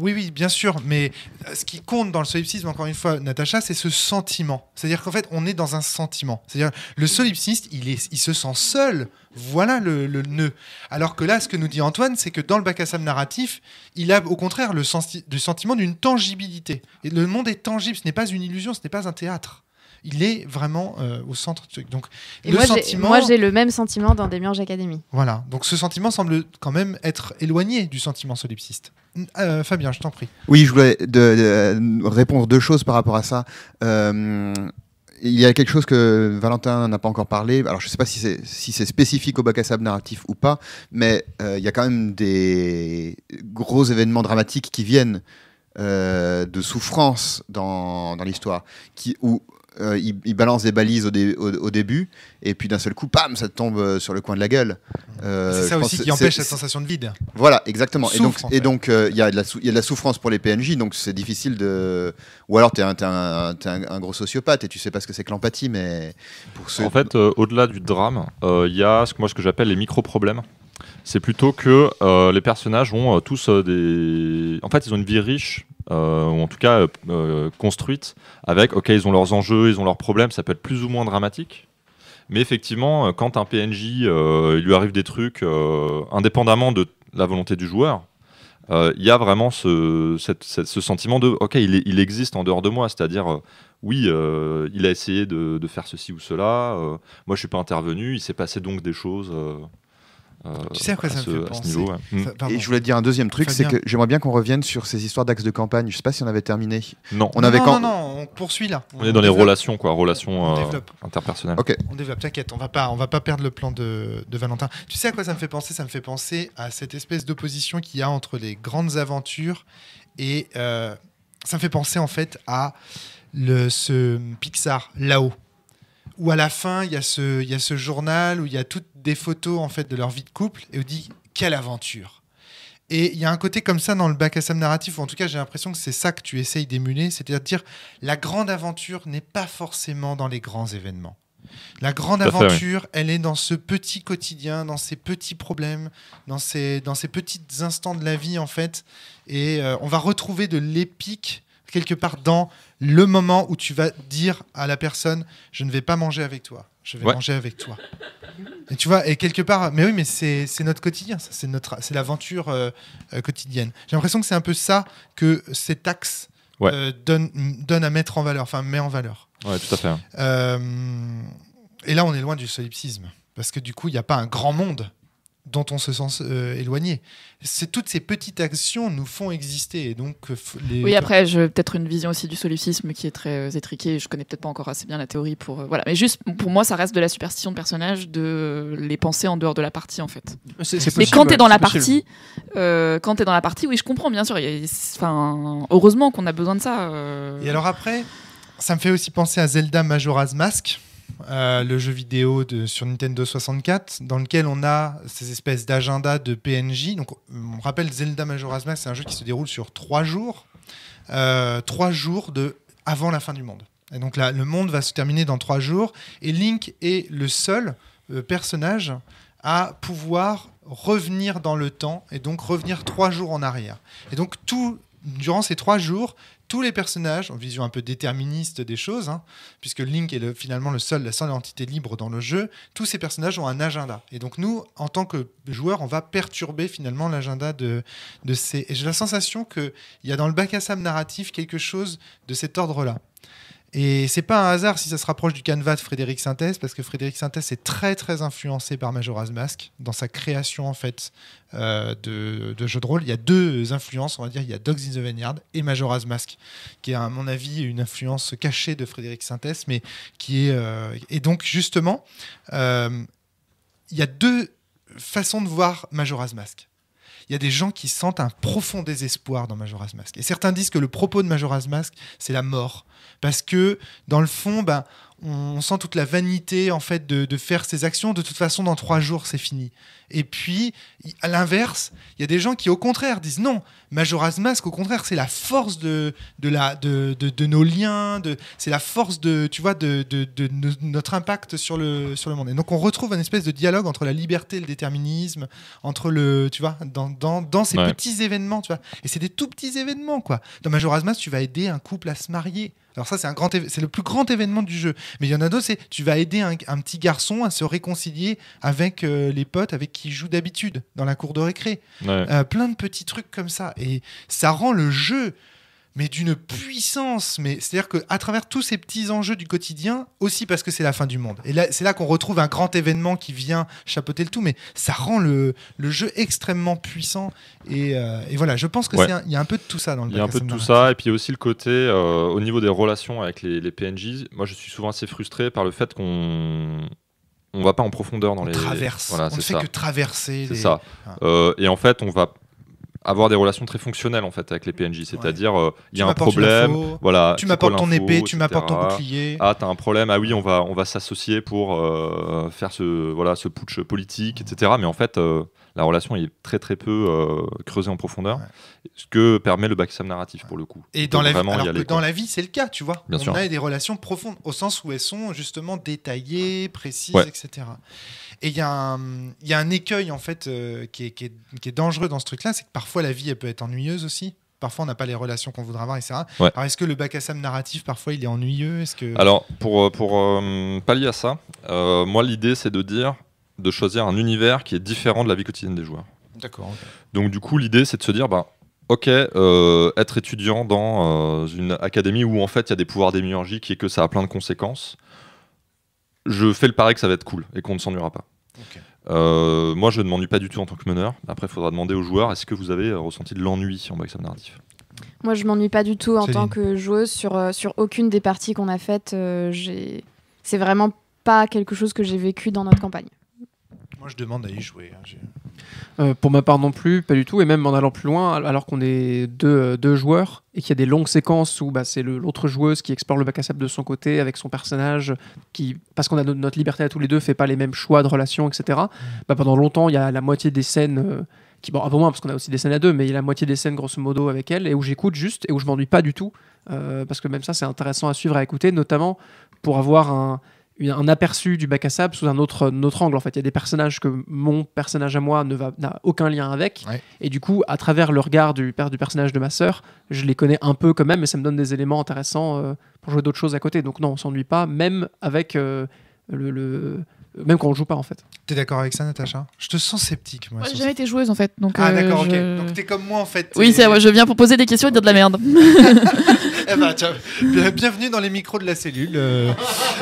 Speaker 1: Oui, bien sûr, mais ce qui compte dans le solipsisme, encore une fois, Natacha, c'est ce sentiment. C'est-à-dire qu'en fait, on est dans un sentiment. C'est-à-dire, le solipsiste, il se sent seul. Voilà le nœud. Alors que là, ce que nous dit Antoine, c'est que dans le bac à sable narratif, il a au contraire le sentiment d'une tangibilité. Et le monde est tangible, ce n'est pas une illusion, ce n'est pas un théâtre. Il est vraiment au centre du truc. Donc,
Speaker 4: moi, j'ai le même sentiment dans Demiurge Academy.
Speaker 1: Voilà. Donc, ce sentiment semble quand même être éloigné du sentiment solipsiste. Fabien, je t'en prie.
Speaker 3: Oui, je voulais répondre deux choses par rapport à ça. Il y a quelque chose que Valentin n'a pas encore parlé. Alors, je ne sais pas si c'est spécifique au bac à sable narratif ou pas, mais il y a quand même des gros événements dramatiques qui viennent de souffrance dans l'histoire, où il balance des balises au début, et puis d'un seul coup, pam, ça tombe sur le coin de la gueule.
Speaker 1: C'est ça aussi qui empêche cette sensation de vide.
Speaker 3: Voilà, exactement. Et donc, il y a de la souffrance pour les PNJ, donc c'est difficile de. Ou alors, t'es un gros sociopathe et tu sais pas ce que c'est que l'empathie, mais pour ceux.
Speaker 2: En fait, au-delà du drame, il y a ce que j'appelle les micro-problèmes. C'est plutôt que les personnages ont tous des... En fait, ils ont une vie riche, ou en tout cas construite, avec, ok, ils ont leurs enjeux, ils ont leurs problèmes, ça peut être plus ou moins dramatique. Mais effectivement, quand un PNJ, il lui arrive des trucs, indépendamment de la volonté du joueur, il y a vraiment ce sentiment de, ok, il existe en dehors de moi, c'est-à-dire... oui, il a essayé de faire ceci ou cela. Moi, je suis pas intervenu. Il s'est passé donc des choses.
Speaker 1: Tu sais à quoi ça me fait penser
Speaker 2: niveau, ouais.
Speaker 3: Et je voulais dire un deuxième truc, c'est que j'aimerais bien qu'on revienne sur ces histoires d'axes de campagne. Je sais pas si on avait terminé.
Speaker 2: Non.
Speaker 1: Non, on poursuit là.
Speaker 2: On est dans les relations, relations interpersonnelles.
Speaker 3: Ok.
Speaker 1: On développe. T'inquiète, on va pas perdre le plan de Valentin. Tu sais à quoi ça me fait penser ? Ça me fait penser à cette espèce d'opposition qu'il y a entre les grandes aventures et ça me fait penser en fait à ce Pixar là-haut, où à la fin il y a ce journal où il y a toutes des photos en fait de leur vie de couple et on dit quelle aventure. Et il y a un côté comme ça dans le bac à sable narratif, ou en tout cas j'ai l'impression que c'est ça que tu essayes d'émuler, c'est-à-dire la grande aventure n'est pas forcément dans les grands événements. La grande aventure, elle est dans ce petit quotidien, dans ces petits problèmes, dans ces petits instants de la vie en fait, et on va retrouver de l'épique quelque part dans le moment où tu vas dire à la personne je ne vais pas manger avec toi, je vais manger avec toi. Et tu vois, et quelque part, mais oui, mais c'est notre quotidien, ça, c'est l'aventure quotidienne. J'ai l'impression que c'est un peu ça que cet axe donne à mettre en valeur, enfin met en valeur.
Speaker 2: Ouais, tout à fait.
Speaker 1: Et là, on est loin du solipsisme, parce que du coup, il n'y a pas un grand monde dont on se sent éloigné. Toutes ces petites actions nous font exister. Et donc,
Speaker 6: oui, après, j'ai peut-être une vision aussi du solipsisme qui est très étriquée. Je connais peut-être pas encore assez bien la théorie pour... voilà. Mais juste, pour moi, ça reste de la superstition de personnage de les penser en dehors de la partie, en fait. Mais quand t'es dans la partie, oui, je comprends, bien sûr. Heureusement qu'on a besoin de ça.
Speaker 1: Et alors après, ça me fait aussi penser à Zelda Majora's Mask. Le jeu vidéo sur Nintendo 64 dans lequel on a ces espèces d'agendas de PNJ. Donc, on rappelle Zelda Majora's Mask, c'est un jeu qui se déroule sur 3 jours. 3 jours avant la fin du monde. Et donc là, le monde va se terminer dans 3 jours. Et Link est le seul personnage à pouvoir revenir dans le temps et donc revenir 3 jours en arrière. Et donc, durant ces 3 jours, tous les personnages, en vision un peu déterministe des choses, puisque Link est finalement la seule entité libre dans le jeu, tous ces personnages ont un agenda. Et donc nous, en tant que joueurs, on va perturber finalement l'agenda de ces... Et j'ai la sensation qu'il y a dans le bac à sable narratif quelque chose de cet ordre-là. Et c'est pas un hasard si ça se rapproche du canevas de Frédéric Sintès, parce que Frédéric Sintès est très très influencé par Majora's Mask dans sa création en fait de jeux de rôle. Il y a 2 influences, on va dire, il y a Dogs in the Vineyard et Majora's Mask, qui est à mon avis une influence cachée de Frédéric Sintès, mais qui est et donc justement il y a 2 façons de voir Majora's Mask. Il y a des gens qui sentent un profond désespoir dans Majora's Mask. Et certains disent que le propos de Majora's Mask, c'est la mort. Parce que, dans le fond, on sent toute la vanité en fait, de faire ces actions. De toute façon, dans 3 jours, c'est fini. Et puis, à l'inverse, il y a des gens qui, au contraire, disent non, Majora's Mask, au contraire, c'est la force de nos liens, c'est la force de notre impact sur le monde. Et donc, on retrouve une espèce de dialogue entre la liberté et le déterminisme, entre dans ces petits événements, tu vois. Et c'est des tout petits événements, quoi. Dans Majora's Mask, tu vas aider un couple à se marier. Alors ça, c'est le plus grand événement du jeu. Mais il y en a d'autres, c'est tu vas aider un petit garçon à se réconcilier avec les potes avec qui il joue d'habitude dans la cour de récré. Plein de petits trucs comme ça. Et ça rend le jeu mais d'une puissance. Mais c'est-à-dire qu'à travers tous ces petits enjeux du quotidien, aussi parce que c'est la fin du monde. Et là, c'est là qu'on retrouve un grand événement qui vient chapeauter le tout, mais ça rend le jeu extrêmement puissant. Et voilà, je pense qu'il y a un peu de tout ça dans le jeu.
Speaker 2: Il y a un peu de tout ça, et puis aussi le côté, au niveau des relations avec les PNJ, moi je suis souvent assez frustré par le fait qu'on va pas en profondeur dans les...
Speaker 1: Traverse. Voilà, on ne fait que traverser.
Speaker 2: C'est ça. Et en fait, on va avoir des relations très fonctionnelles en fait avec les PNJ, c'est-à-dire il y a un problème, voilà,
Speaker 1: tu m'apportes ton épée, tu m'apportes ton bouclier.
Speaker 2: Ah, t'as un problème, ah oui, on va s'associer pour faire ce putsch politique, etc. Mais en fait, la relation est très très peu creusée en profondeur, ce que permet le backstab narratif pour le coup.
Speaker 1: Et dans la vie, dans la vie, c'est le cas, tu vois.
Speaker 2: Bien sûr.
Speaker 1: On a des relations profondes, au sens où elles sont justement détaillées, précises, etc. Et il y a un écueil, en fait, qui est dangereux dans ce truc-là, c'est que parfois la vie, elle peut être ennuyeuse aussi. Parfois, on n'a pas les relations qu'on voudrait avoir, etc.
Speaker 2: Ouais.
Speaker 1: Alors, est-ce que le bac à sable narratif, parfois, il est ennuyeux?
Speaker 2: Alors, pour pallier à ça, moi, l'idée, c'est de choisir un univers qui est différent de la vie quotidienne des joueurs.
Speaker 1: D'accord. Okay.
Speaker 2: Donc, du coup, l'idée, c'est de se dire, ok, être étudiant dans une académie où, en fait, il y a des pouvoirs démiurgiques et que ça a plein de conséquences, je fais le pari que ça va être cool et qu'on ne s'ennuiera pas.
Speaker 1: Okay.
Speaker 2: Moi, je ne m'ennuie pas du tout en tant que meneur. Après, il faudra demander aux joueurs, est-ce que vous avez ressenti de l'ennui en backstab narratif?
Speaker 4: Moi, je m'ennuie pas du tout en tant que joueuse sur aucune des parties qu'on a faites. C'est vraiment pas quelque chose que j'ai vécu dans notre campagne.
Speaker 1: Moi, je demande à y jouer.
Speaker 5: Pour ma part non plus, pas du tout. Et même en allant plus loin, alors qu'on est deux joueurs et qu'il y a des longues séquences où c'est l'autre joueuse qui explore le bac à sable de son côté avec son personnage, qui, parce qu'on a notre liberté à tous les deux, fait pas les mêmes choix de relations, etc. Pendant longtemps, il y a la moitié des scènes... un peu moins parce qu'on a aussi des scènes à deux, mais il y a la moitié des scènes grosso modo avec elle et où j'écoute juste et où je m'ennuie pas du tout parce que même ça c'est intéressant à suivre, à écouter, notamment pour avoir un aperçu du bac à sable sous un autre angle. En fait, il y a des personnages que mon personnage à moi n'a aucun lien avec, et du coup, à travers le regard du personnage de ma sœur, je les connais un peu quand même, et ça me donne des éléments intéressants pour jouer d'autres choses à côté. Donc non, on s'ennuie pas, même avec même quand on joue pas en fait.
Speaker 1: T'es d'accord avec ça, Natacha? Je te sens sceptique, moi.
Speaker 6: J'ai jamais été joueuse en fait. Donc,
Speaker 1: d'accord, ok. Donc t'es comme moi en fait.
Speaker 6: Oui, c'est vrai, je viens pour poser des questions et dire de la merde.
Speaker 1: Tiens, bienvenue dans les micros de la cellule.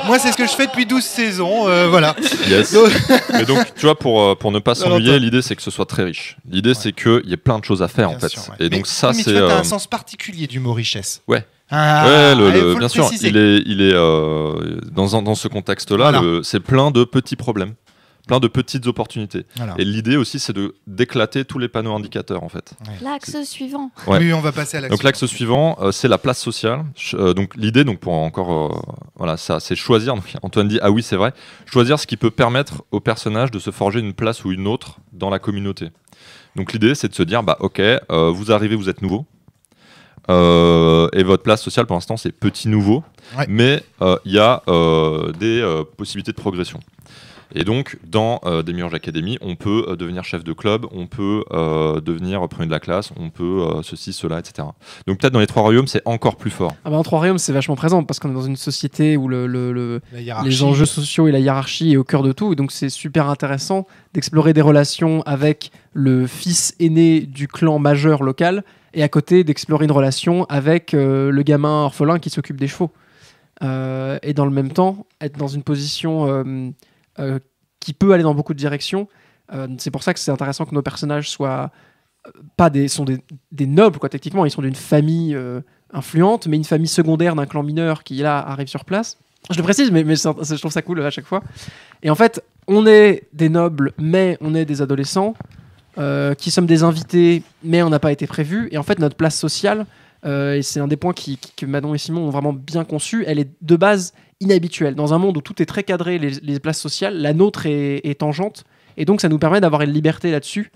Speaker 1: Moi, c'est ce que je fais depuis 12 saisons. Voilà.
Speaker 2: Yes. Mais donc, tu vois, pour ne pas s'ennuyer, l'idée c'est que ce soit très riche. L'idée c'est qu'il y ait plein de choses à faire en fait.
Speaker 1: Sûr,
Speaker 2: Et donc, ça,
Speaker 1: mais
Speaker 2: c'est.
Speaker 1: Tu vois, t'as un sens particulier du mot richesse.
Speaker 2: Ouais.
Speaker 1: Bien
Speaker 2: sûr, il est dans ce contexte-là, voilà. C'est plein de petits problèmes, plein de petites opportunités. Voilà. Et l'idée aussi, c'est d'éclater tous les panneaux indicateurs, en fait.
Speaker 4: Ouais. L'axe suivant.
Speaker 2: Ouais.
Speaker 1: Oui, on va passer à l'axe.
Speaker 2: Donc l'axe suivant, c'est la place sociale. Donc l'idée, pour encore, ça, c'est choisir. Donc, Antoine dit, ah oui, c'est vrai, choisir ce qui peut permettre au personnage de se forger une place ou une autre dans la communauté. Donc l'idée, c'est de se dire, ok, vous arrivez, vous êtes nouveau. Et votre place sociale pour l'instant c'est petit nouveau, mais il y a des possibilités de progression. Et donc dans Demiurge Academy, on peut devenir chef de club, on peut devenir premier de la classe, on peut ceci, cela, etc. Donc peut-être dans les Trois Royaumes c'est encore plus fort.
Speaker 5: En Trois Royaumes c'est vachement présent parce qu'on est dans une société où les enjeux sociaux et la hiérarchie est au cœur de tout, et donc c'est super intéressant d'explorer des relations avec le fils aîné du clan majeur local, et à côté d'explorer une relation avec le gamin orphelin qui s'occupe des chevaux. Et dans le même temps, être dans une position qui peut aller dans beaucoup de directions. C'est pour ça que c'est intéressant que nos personnages soient sont des nobles, quoi, techniquement. Ils sont d'une famille influente, mais une famille secondaire d'un clan mineur qui, là, arrive sur place. Je le précise, mais je trouve ça cool à chaque fois. Et en fait, on est des nobles, mais on est des adolescents. Qui sommes des invités, mais on n'a pas été prévus. Et en fait, notre place sociale, et c'est un des points que Manon et Simon ont vraiment bien conçu, elle est de base inhabituelle. Dans un monde où tout est très cadré, les places sociales, la nôtre est tangente. Et donc, ça nous permet d'avoir une liberté là-dessus,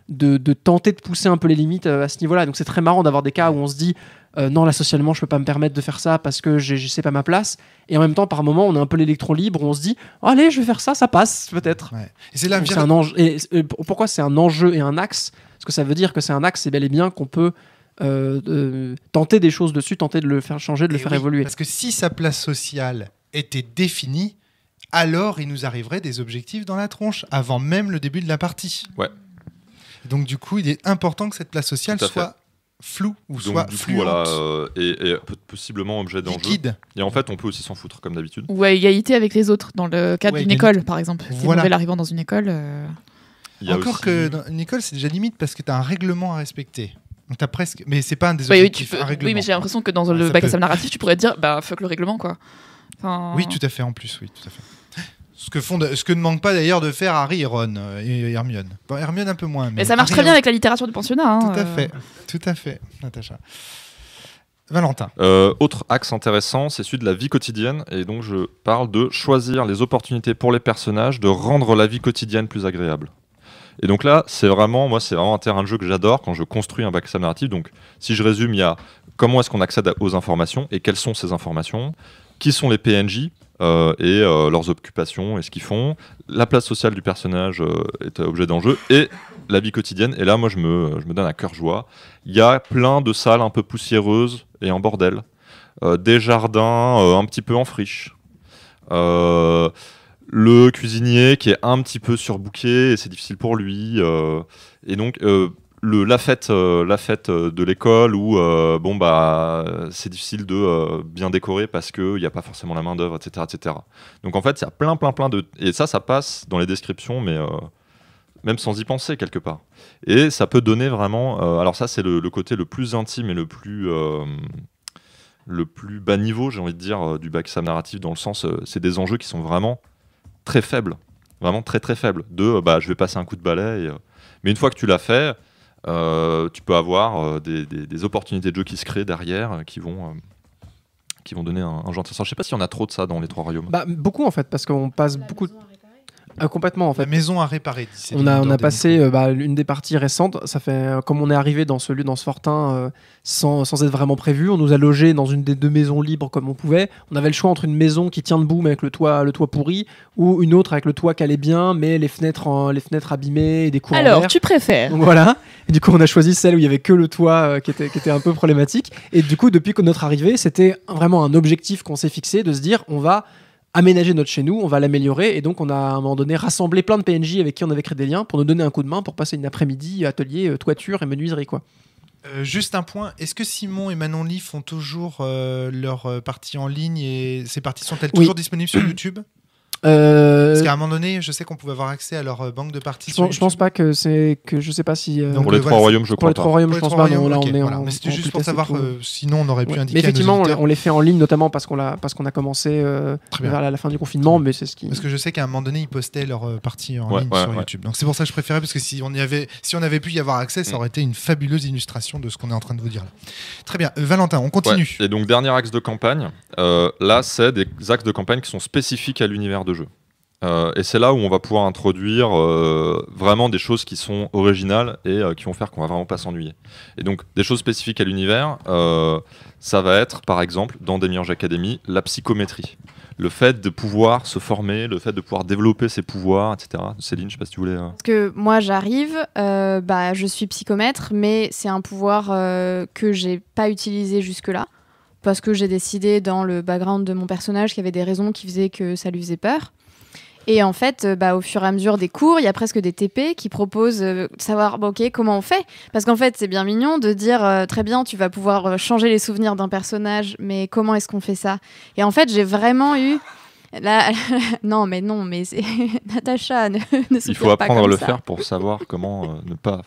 Speaker 5: de tenter de pousser un peu les limites à ce niveau-là. Donc, c'est très marrant d'avoir des cas où on se dit non, là, socialement, je peux pas me permettre de faire ça parce que je sais pas ma place. Et en même temps, par moment, on a un peu l'électron libre où on se dit allez, je vais faire ça, ça passe, peut-être. Ouais.
Speaker 1: Et c'est là
Speaker 5: un enjeu. Et pourquoi c'est un enjeu et un axe? Parce que ça veut dire que c'est un axe, c'est bel et bien qu'on peut tenter des choses dessus, tenter de le faire changer, de le faire évoluer.
Speaker 1: Parce que si sa place sociale était définie, alors il nous arriverait des objectifs dans la tronche avant même le début de la partie.
Speaker 2: Ouais.
Speaker 1: Donc du coup, il est important que cette place sociale soit flou ou donc, soit fluente.
Speaker 2: Voilà, et possiblement objet d'enjeu.
Speaker 1: Liquide.
Speaker 2: Et en fait, on peut aussi s'en foutre, comme d'habitude.
Speaker 6: Ou à égalité avec les autres, dans le cadre d'une école, par exemple. Si
Speaker 1: voilà.
Speaker 6: une nouvelle arrivant dans une école...
Speaker 1: Encore aussi... que dans une école, c'est déjà limite parce que tu as un règlement à respecter. Donc t'as presque... Mais c'est pas un des objectifs, un règlement.
Speaker 6: Oui, mais j'ai l'impression que dans le bac à sable narratif, tu pourrais te dire, fuck le règlement, quoi. Enfin...
Speaker 1: Oui, tout à fait, en plus, oui, tout à fait. Ce que ne manque pas d'ailleurs de faire Harry et Ron et Hermione. Bon, Hermione un peu moins.
Speaker 6: Mais ça marche très bien avec la littérature du pensionnat. Hein,
Speaker 1: tout à fait, Natacha. Valentin.
Speaker 2: Autre axe intéressant, c'est celui de la vie quotidienne. Et donc je parle de choisir les opportunités pour les personnages, de rendre la vie quotidienne plus agréable. Et donc là, c'est vraiment un terrain de jeu que j'adore quand je construis un backstab narratif. Donc, si je résume, il y a comment est-ce qu'on accède aux informations et quelles sont ces informations, qui sont les PNJ et leurs occupations et ce qu'ils font, la place sociale du personnage est objet d'enjeu et la vie quotidienne. Et là, moi, je me donne à cœur joie. Il y a plein de salles un peu poussiéreuses et en bordel, des jardins un petit peu en friche. Le cuisinier qui est un petit peu surbooké et c'est difficile pour lui. Et donc la fête de l'école où c'est difficile de bien décorer parce qu'il n'y a pas forcément la main d'œuvre, etc., etc. Donc en fait, il y a plein de... Et ça passe dans les descriptions, mais même sans y penser quelque part. Et ça peut donner vraiment... alors ça, c'est le côté le plus intime et le plus bas niveau, j'ai envie de dire, du backstab narratif, dans le sens, c'est des enjeux qui sont vraiment très faibles, vraiment très très faibles. Je vais passer un coup de balai, mais une fois que tu l'as fait, tu peux avoir des opportunités de jeu qui se créent derrière, qui vont donner un jeu intéressant. Je sais pas s'il y en a trop de ça dans les Trois Royaumes.
Speaker 5: Beaucoup en fait, parce qu'on passe beaucoup... complètement en fait.
Speaker 1: La maison à réparer.
Speaker 5: On a passé une des parties récentes. Ça fait comme on est arrivé dans ce fortin sans être vraiment prévu. On nous a logés dans une des 2 maisons libres comme on pouvait. On avait le choix entre une maison qui tient debout mais avec le toit pourri ou une autre avec le toit qui allait bien mais les fenêtres abîmées et des courants d'air.
Speaker 6: Alors tu préfères.
Speaker 5: Donc voilà. Et du coup on a choisi celle où il y avait que le toit qui était un peu problématique. Et du coup depuis notre arrivée, c'était vraiment un objectif qu'on s'est fixé de se dire on va aménager notre chez nous, on va l'améliorer et donc on a à un moment donné rassemblé plein de PNJ avec qui on avait créé des liens pour nous donner un coup de main pour passer une après-midi atelier toiture et menuiserie quoi.
Speaker 1: Juste un point, est-ce que Simon et Manon Lee font toujours leur partie en ligne et ces parties sont-elles toujours disponibles sur YouTube ? Parce qu'à un moment donné, je sais qu'on pouvait avoir accès à leur banque de parties.
Speaker 5: Je pense pas que je sais pas si.
Speaker 2: Pour les Trois Royaumes, je crois.
Speaker 5: Pour les Trois Royaumes, je pense pas. Non, là, on est en.
Speaker 1: Mais c'était juste pour savoir. Sinon, on aurait pu indiquer.
Speaker 5: Mais effectivement,
Speaker 1: à nos auditeurs.
Speaker 5: on les fait en ligne, notamment parce qu'on a commencé vers la fin du confinement, mais c'est ce qui.
Speaker 1: Parce que je sais qu'à un moment donné, ils postaient leur partie en ligne sur YouTube. Donc c'est pour ça que je préférais, parce que si on avait pu y avoir accès, ça aurait été une fabuleuse illustration de ce qu'on est en train de vous dire là. Très bien, Valentin, on continue.
Speaker 2: Et donc dernier axe de campagne. Là, c'est des axes de campagne qui sont spécifiques à l'univers de jeu. Et c'est là où on va pouvoir introduire vraiment des choses qui sont originales et qui vont faire qu'on va vraiment pas s'ennuyer. Et donc des choses spécifiques à l'univers, ça va être par exemple dans Demiurge Academy la psychométrie, le fait de pouvoir se former, le fait de pouvoir développer ses pouvoirs, etc. Céline, je sais pas si tu voulais.
Speaker 4: Parce que moi j'arrive, je suis psychomètre, mais c'est un pouvoir que j'ai pas utilisé jusque-là. Parce que j'ai décidé dans le background de mon personnage qu'il y avait des raisons qui faisaient que ça lui faisait peur. Et en fait, au fur et à mesure des cours, il y a presque des TP qui proposent de savoir comment on fait. Parce qu'en fait, c'est bien mignon de dire très bien, tu vas pouvoir changer les souvenirs d'un personnage, mais comment est-ce qu'on fait ça ? Et en fait, j'ai vraiment eu... non, mais c'est... Natacha, ne
Speaker 2: il faut apprendre à le faire pour savoir comment ne pas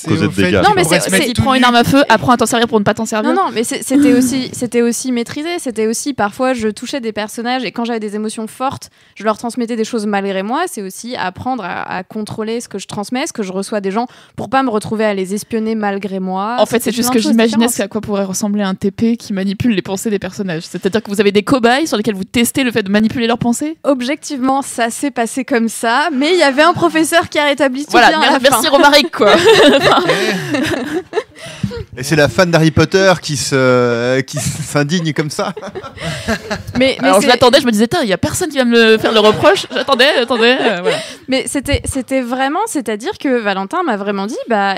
Speaker 1: causer
Speaker 2: de dégâts.
Speaker 6: Non, mais si tu prends une arme à feu, apprends à t'en servir pour ne pas t'en servir.
Speaker 4: Non, mais c'était aussi maîtrisé. C'était aussi, parfois, je touchais des personnages et quand j'avais des émotions fortes, je leur transmettais des choses malgré moi. C'est aussi apprendre à contrôler ce que je transmets, ce que je reçois des gens, pour pas me retrouver à les espionner malgré moi.
Speaker 6: En fait, c'est juste que j'imaginais à quoi pourrait ressembler un TP qui manipule les pensées des personnages. C'est-à-dire que vous avez des cobayes sur lesquels vous testez le fait de manipuler leurs pensées.
Speaker 4: Objectivement, ça s'est passé comme ça, mais il y avait un professeur qui a rétabli tout bien à la
Speaker 6: merci
Speaker 4: fin.
Speaker 6: Romaric, quoi.
Speaker 3: Et c'est la fan d'Harry Potter qui s'indigne comme ça.
Speaker 6: Mais alors je l'attendais, je me disais, il y a personne qui va me faire le reproche. J'attendais, voilà.
Speaker 4: Mais c'était vraiment, c'est-à-dire que Valentin m'a vraiment dit,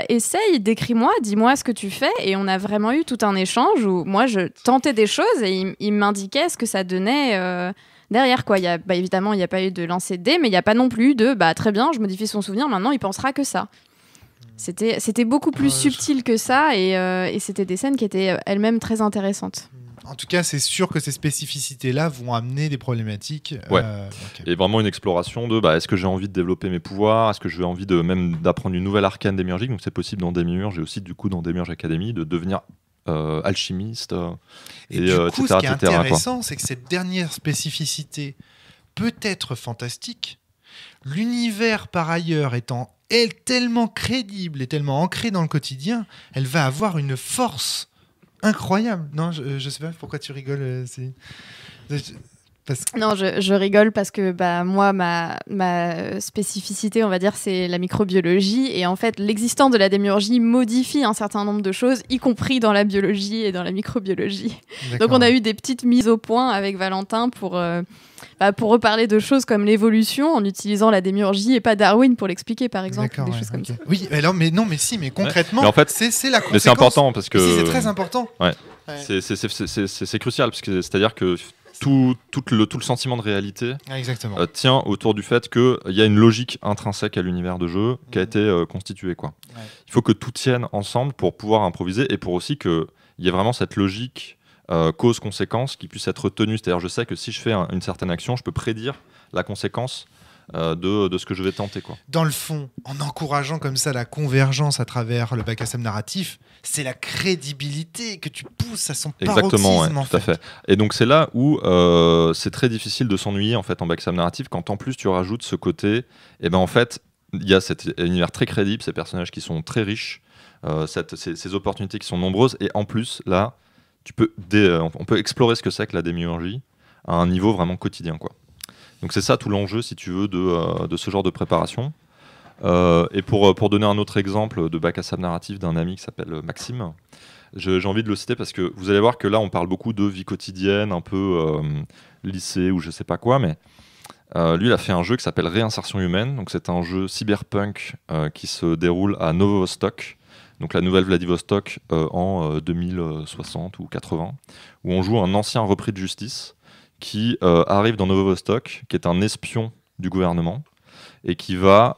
Speaker 4: essaye, décris-moi, dis-moi ce que tu fais, et on a vraiment eu tout un échange où moi je tentais des choses et il m'indiquait ce que ça donnait. Derrière quoi, évidemment il n'y a pas eu de lancer de dés, mais il n'y a pas non plus de très bien, je modifie son souvenir, maintenant il pensera que ça. C'était beaucoup plus subtil que ça et c'était des scènes qui étaient elles-mêmes très intéressantes.
Speaker 1: En tout cas, c'est sûr que ces spécificités-là vont amener des problématiques.
Speaker 2: Ouais. Et vraiment une exploration de est-ce que j'ai envie de développer mes pouvoirs, est-ce que j'ai envie d'apprendre une nouvelle arcane démiurgique, donc c'est possible dans Demiurge et aussi du coup dans Demiurge Academy de devenir alchimiste
Speaker 1: et du coup, ce qui est intéressant, c'est que cette dernière spécificité peut être fantastique. L'univers, par ailleurs, étant tellement crédible et tellement ancré dans le quotidien, elle va avoir une force incroyable. Non, je sais pas pourquoi tu rigoles.
Speaker 4: Non, je rigole parce que moi, ma spécificité, on va dire, c'est la microbiologie. Et en fait, l'existence de la démiurgie modifie un certain nombre de choses, y compris dans la biologie et dans la microbiologie. Donc, on a eu des petites mises au point avec Valentin pour reparler de choses comme l'évolution en utilisant la démiurgie et pas Darwin pour l'expliquer, par exemple. Des choses comme ça.
Speaker 1: Oui, mais concrètement,
Speaker 2: mais en fait,
Speaker 1: c'est la conséquence.
Speaker 2: Mais c'est important parce que.
Speaker 1: C'est très important.
Speaker 2: Ouais. C'est crucial parce que c'est-à-dire que tout le sentiment de réalité tient autour du fait qu'il y a une logique intrinsèque à l'univers de jeu qui a été constituée, quoi. Ouais. Il faut que tout tienne ensemble pour pouvoir improviser et pour aussi qu'il y ait vraiment cette logique cause-conséquence qui puisse être tenue. C'est-à-dire je sais que si je fais une certaine action, je peux prédire la conséquence de ce que je vais tenter, quoi.
Speaker 1: Dans le fond, en encourageant comme ça la convergence à travers le bac à sable narratif, c'est la crédibilité que tu pousses à son paroxysme.
Speaker 2: Exactement, tout à fait. Et donc c'est là où c'est très difficile de s'ennuyer en fait en bac à sable narratif quand en plus tu rajoutes ce côté, et en fait il y a cet univers très crédible, ces personnages qui sont très riches, ces opportunités qui sont nombreuses, et en plus là on peut explorer ce que c'est que la démiurgie à un niveau vraiment quotidien, quoi. Donc c'est ça tout l'enjeu, si tu veux, de ce genre de préparation. Et pour donner un autre exemple de bac à sable narratif d'un ami qui s'appelle Maxime, j'ai envie de le citer parce que vous allez voir que là on parle beaucoup de vie quotidienne, un peu lycée ou je sais pas quoi, mais lui il a fait un jeu qui s'appelle Réinsertion humaine. Donc c'est un jeu cyberpunk qui se déroule à Novostok, donc la nouvelle Vladivostok en 2060 ou 80, où on joue un ancien repris de justice qui arrive dans Novostok, qui est un espion du gouvernement, et qui va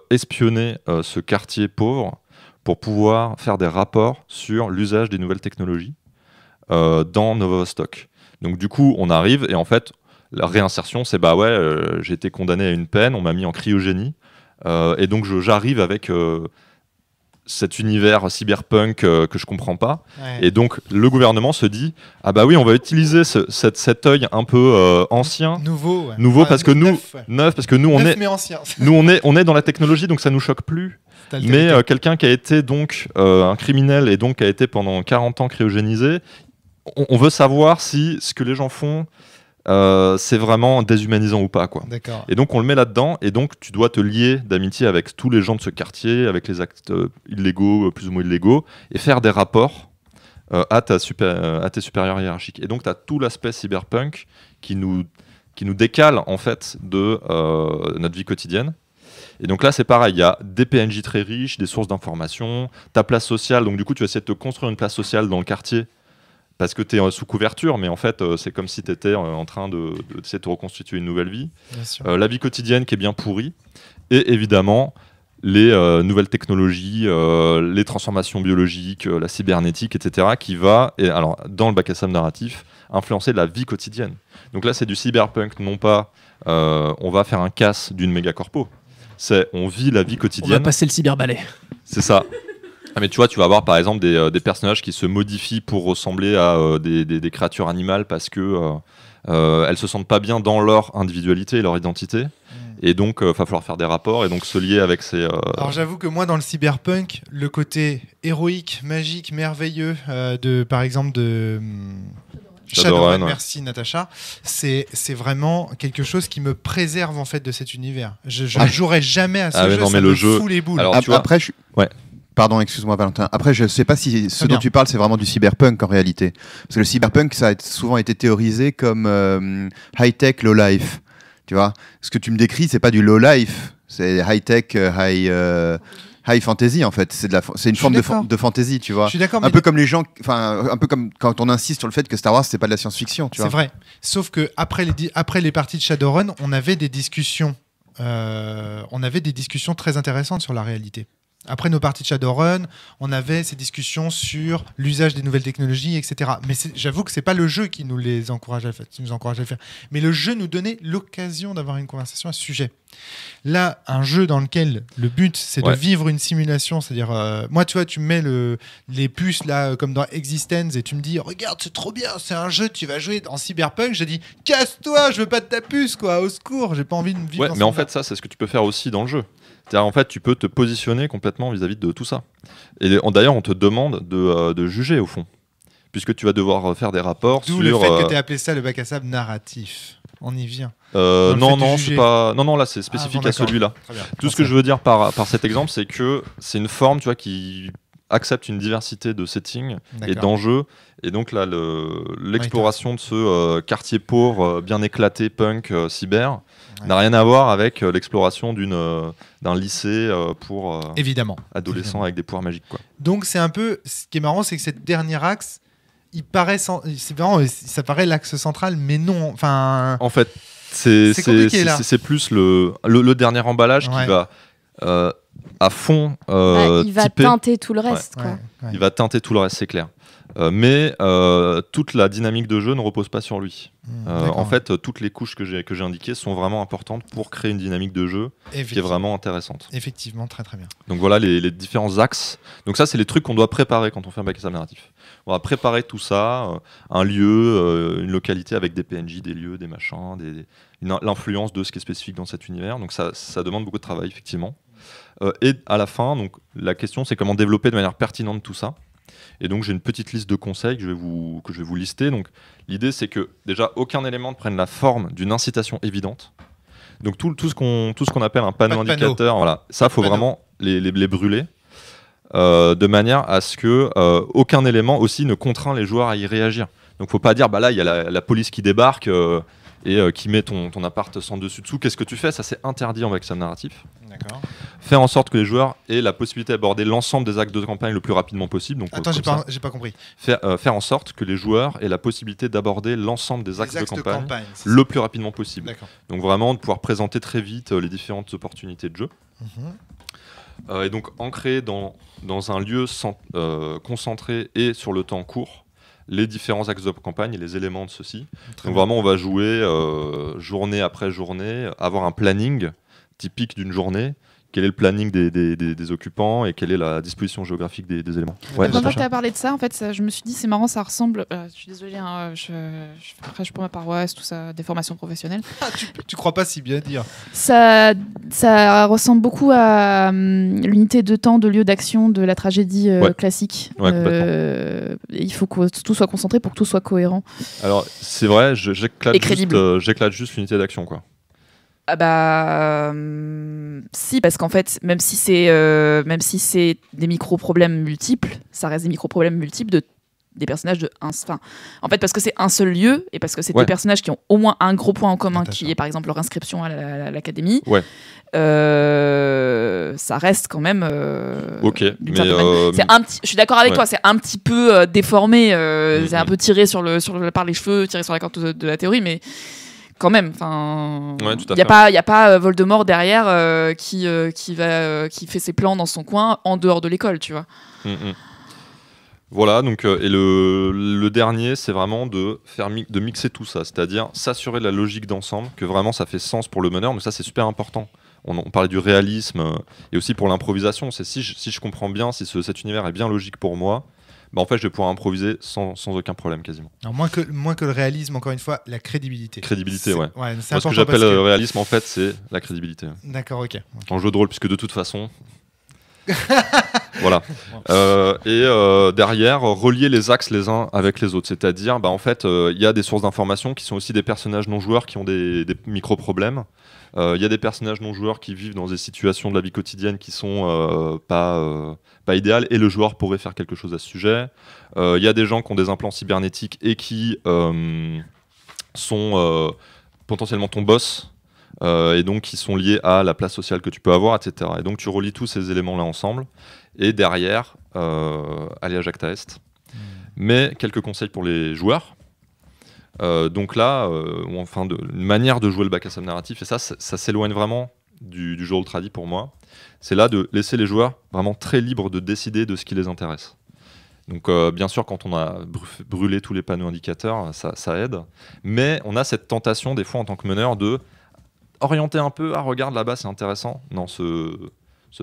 Speaker 2: espionner ce quartier pauvre pour pouvoir faire des rapports sur l'usage des nouvelles technologies dans Novostok. Donc du coup, on arrive, et en fait, la réinsertion, c'est j'ai été condamné à une peine, on m'a mis en cryogénie, et donc j'arrive avec cet univers cyberpunk que je comprends pas, et donc le gouvernement se dit on va utiliser cet œil un peu ancien, nouveau parce que neuf parce que nous on est dans la technologie, donc ça nous choque plus, mais quelqu'un qui a été donc un criminel et donc qui a été pendant 40 ans cryogénisé, on veut savoir si ce que les gens font c'est vraiment déshumanisant ou pas, quoi.
Speaker 1: D'accord.
Speaker 2: Et donc on le met là-dedans, et donc tu dois te lier d'amitié avec tous les gens de ce quartier, avec les actes illégaux, plus ou moins illégaux, et faire des rapports à tes supérieurs hiérarchiques. Et donc tu as tout l'aspect cyberpunk qui nous décale en fait de notre vie quotidienne. Et donc là c'est pareil, il y a des PNJ très riches, des sources d'informations, ta place sociale, donc du coup tu vas essayer de te construire une place sociale dans le quartier parce que tu es sous couverture, mais en fait, c'est comme si tu étais en train d'essayer de te reconstituer une nouvelle vie. La vie quotidienne qui est bien pourrie. Et évidemment, les nouvelles technologies, les transformations biologiques, la cybernétique, etc., qui va, dans le bac à sable narratif, influencer la vie quotidienne. Donc là, c'est du cyberpunk, non pas on va faire un casse d'une méga corpo. C'est on vit la vie quotidienne.
Speaker 5: On va passer le cyberbalai.
Speaker 2: C'est ça. Mais tu vois, tu vas avoir par exemple des personnages qui se modifient pour ressembler à des créatures animales parce que elles se sentent pas bien dans leur individualité et leur identité. Et donc, il va falloir faire des rapports et donc se lier avec ces...
Speaker 1: Alors j'avoue que moi, dans le cyberpunk, le côté héroïque, magique, merveilleux par exemple, de... Shadowrun, merci Natacha. C'est vraiment quelque chose qui me préserve en fait de cet univers. Je ne jouerai jamais à ce jeu, ça me fout les boules.
Speaker 2: Alors,
Speaker 3: après, Pardon, excuse-moi Valentin. Après, je ne sais pas si ce dont tu parles, c'est vraiment du cyberpunk en réalité. Parce que le cyberpunk, ça a souvent été théorisé comme high-tech, low-life. Tu vois, ce que tu me décris, c'est pas du low-life, c'est high-tech, high fantasy en fait. C'est une forme de fantasy, tu vois.
Speaker 1: Je suis d'accord.
Speaker 3: Un peu comme les gens, un peu comme quand on insiste sur le fait que Star Wars, c'est pas de la science-fiction, tu vois.
Speaker 1: C'est vrai. Sauf que après les parties de Shadowrun, on avait des discussions très intéressantes sur la réalité. Après nos parties de Shadowrun, on avait ces discussions sur l'usage des nouvelles technologies, etc. Mais j'avoue que c'est pas le jeu qui nous encourage à le faire. Mais le jeu nous donnait l'occasion d'avoir une conversation à ce sujet. Là, un jeu dans lequel le but, c'est de vivre une simulation, c'est-à-dire... moi, tu vois, tu me mets les puces, là, comme dans Existence, et tu me dis, regarde, c'est trop bien, c'est un jeu, tu vas jouer en cyberpunk. Je dis, casse-toi, je veux pas de ta puce, quoi, au secours, j'ai pas envie de vivre dans
Speaker 2: mais en fait, ça, c'est ce que tu peux faire aussi dans le jeu. C'est-à-dire, en fait, tu peux te positionner complètement vis-à-vis de tout ça. Et d'ailleurs, on te demande de juger, au fond. puisque tu vas devoir faire des rapports
Speaker 1: D'où
Speaker 2: sur...
Speaker 1: le fait que tu aies appelé ça le bac à sable narratif. On y vient.
Speaker 2: Non, là c'est spécifique à celui-là. Tout ce que je veux dire par cet exemple, c'est que c'est une forme, tu vois, qui accepte une diversité de settings et d'enjeux. Et donc là, l'exploration de ce quartier pauvre, bien éclaté, punk, cyber, n'a rien à voir avec l'exploration d'un lycée pour adolescents avec des pouvoirs magiques, quoi.
Speaker 1: Donc c'est un peu... Ce qui est marrant, c'est que cette dernière axe, ça paraît l'axe central, mais non. Enfin...
Speaker 2: En fait, c'est plus le dernier emballage qui va... à fond
Speaker 4: il va teinter tout le reste.
Speaker 2: Il va teinter tout le reste, c'est clair. Mais toute la dynamique de jeu ne repose pas sur lui. En fait, toutes les couches que j'ai indiquées sont vraiment importantes pour créer une dynamique de jeu qui est vraiment intéressante.
Speaker 1: Effectivement, très très bien.
Speaker 2: Donc voilà les différents axes. Donc ça, c'est les trucs qu'on doit préparer quand on fait un bac à sable narratif. On va préparer tout ça, un lieu, une localité avec des PNJ, des lieux, des machins, l'influence de ce qui est spécifique dans cet univers. Donc ça demande beaucoup de travail, effectivement. Et à la fin, donc, la question, c'est comment développer de manière pertinente tout ça. Et donc j'ai une petite liste de conseils que je vais vous lister. Donc l'idée, c'est que déjà aucun élément ne prenne la forme d'une incitation évidente. Donc tout ce qu'on appelle un panneau indicateur, voilà, ça faut vraiment les brûler de manière à ce que aucun élément aussi ne contraint les joueurs à y réagir. Donc faut pas dire bah là il y a la police qui débarque et qui met ton appart sans dessus dessous. Qu'est-ce que tu fais? Ça, c'est interdit en bac à sable narratif.
Speaker 1: D'accord.
Speaker 2: Faire en sorte que les joueurs aient la possibilité d'aborder l'ensemble des actes de campagne le plus rapidement possible. Donc,
Speaker 1: attends, j'ai pas compris.
Speaker 2: Faire en sorte que les joueurs aient la possibilité d'aborder l'ensemble des axes de campagne le plus rapidement possible. Donc vraiment de pouvoir présenter très vite les différentes opportunités de jeu. Et donc ancrer dans un lieu concentré et sur le temps court les différents axes de campagne et les éléments de ceux-ci. Donc vraiment on va jouer journée après journée, avoir un planning typique d'une journée. Quel est le planning des occupants et quelle est la disposition géographique des éléments.
Speaker 6: Quand tu as parlé de ça, en fait, je me suis dit c'est marrant, ça ressemble. Je suis désolée, hein, je prêche pour ma paroisse, tout ça, des formations professionnelles.
Speaker 1: Tu crois pas si bien dire.
Speaker 6: Ça ressemble beaucoup à l'unité de temps de lieu d'action de la tragédie classique. Il faut que tout soit concentré pour que tout soit cohérent.
Speaker 2: Alors c'est vrai, j'éclate juste l'unité d'action, quoi.
Speaker 6: Ah bah si, parce qu'en fait même si c'est des micro-problèmes multiples, ça reste des micro-problèmes multiples des personnages en fait parce que c'est un seul lieu et parce que c'est deux personnages qui ont au moins un gros point en commun qui est par exemple leur inscription à l'académie. Ça reste quand même
Speaker 2: mais
Speaker 6: je suis d'accord avec toi, c'est un petit peu déformé, c'est un peu tiré par les cheveux, tiré sur la corde de la théorie, mais quand même, il n'y a pas Voldemort derrière qui fait ses plans dans son coin en dehors de l'école, tu vois.
Speaker 2: Voilà, donc et le dernier, c'est vraiment de mixer tout ça, c'est-à-dire s'assurer de la logique d'ensemble, que vraiment ça fait sens pour le meneur, mais ça c'est super important. On parlait du réalisme et aussi pour l'improvisation, c'est si je comprends bien, si cet univers est bien logique pour moi, en fait, je vais pouvoir improviser sans aucun problème quasiment.
Speaker 1: Alors, moins que le réalisme, encore une fois, la crédibilité.
Speaker 2: Ouais. Moi, ce que j'appelle le réalisme, en fait, c'est la crédibilité.
Speaker 1: D'accord, ok.
Speaker 2: En jeu de rôle, puisque de toute façon... voilà. Derrière, relier les axes les uns avec les autres. C'est-à-dire, en fait, il y a des sources d'informations qui sont aussi des personnages non-joueurs qui ont des micro-problèmes. Il y a des personnages non-joueurs qui vivent dans des situations de la vie quotidienne qui sont pas idéales et le joueur pourrait faire quelque chose à ce sujet. Il y a des gens qui ont des implants cybernétiques et qui sont potentiellement ton boss et donc qui sont liés à la place sociale que tu peux avoir, etc. Et donc tu relis tous ces éléments-là ensemble et derrière, aller à Jacta Est. Mais quelques conseils pour les joueurs. Donc là, une manière de jouer le bac à sable narratif, et ça s'éloigne vraiment du jeu ultradi pour moi, c'est là de laisser les joueurs vraiment très libres de décider de ce qui les intéresse. Donc bien sûr, quand on a brûlé tous les panneaux indicateurs, ça aide, mais on a cette tentation des fois en tant que meneur de orienter un peu, regarde là-bas c'est intéressant, non, se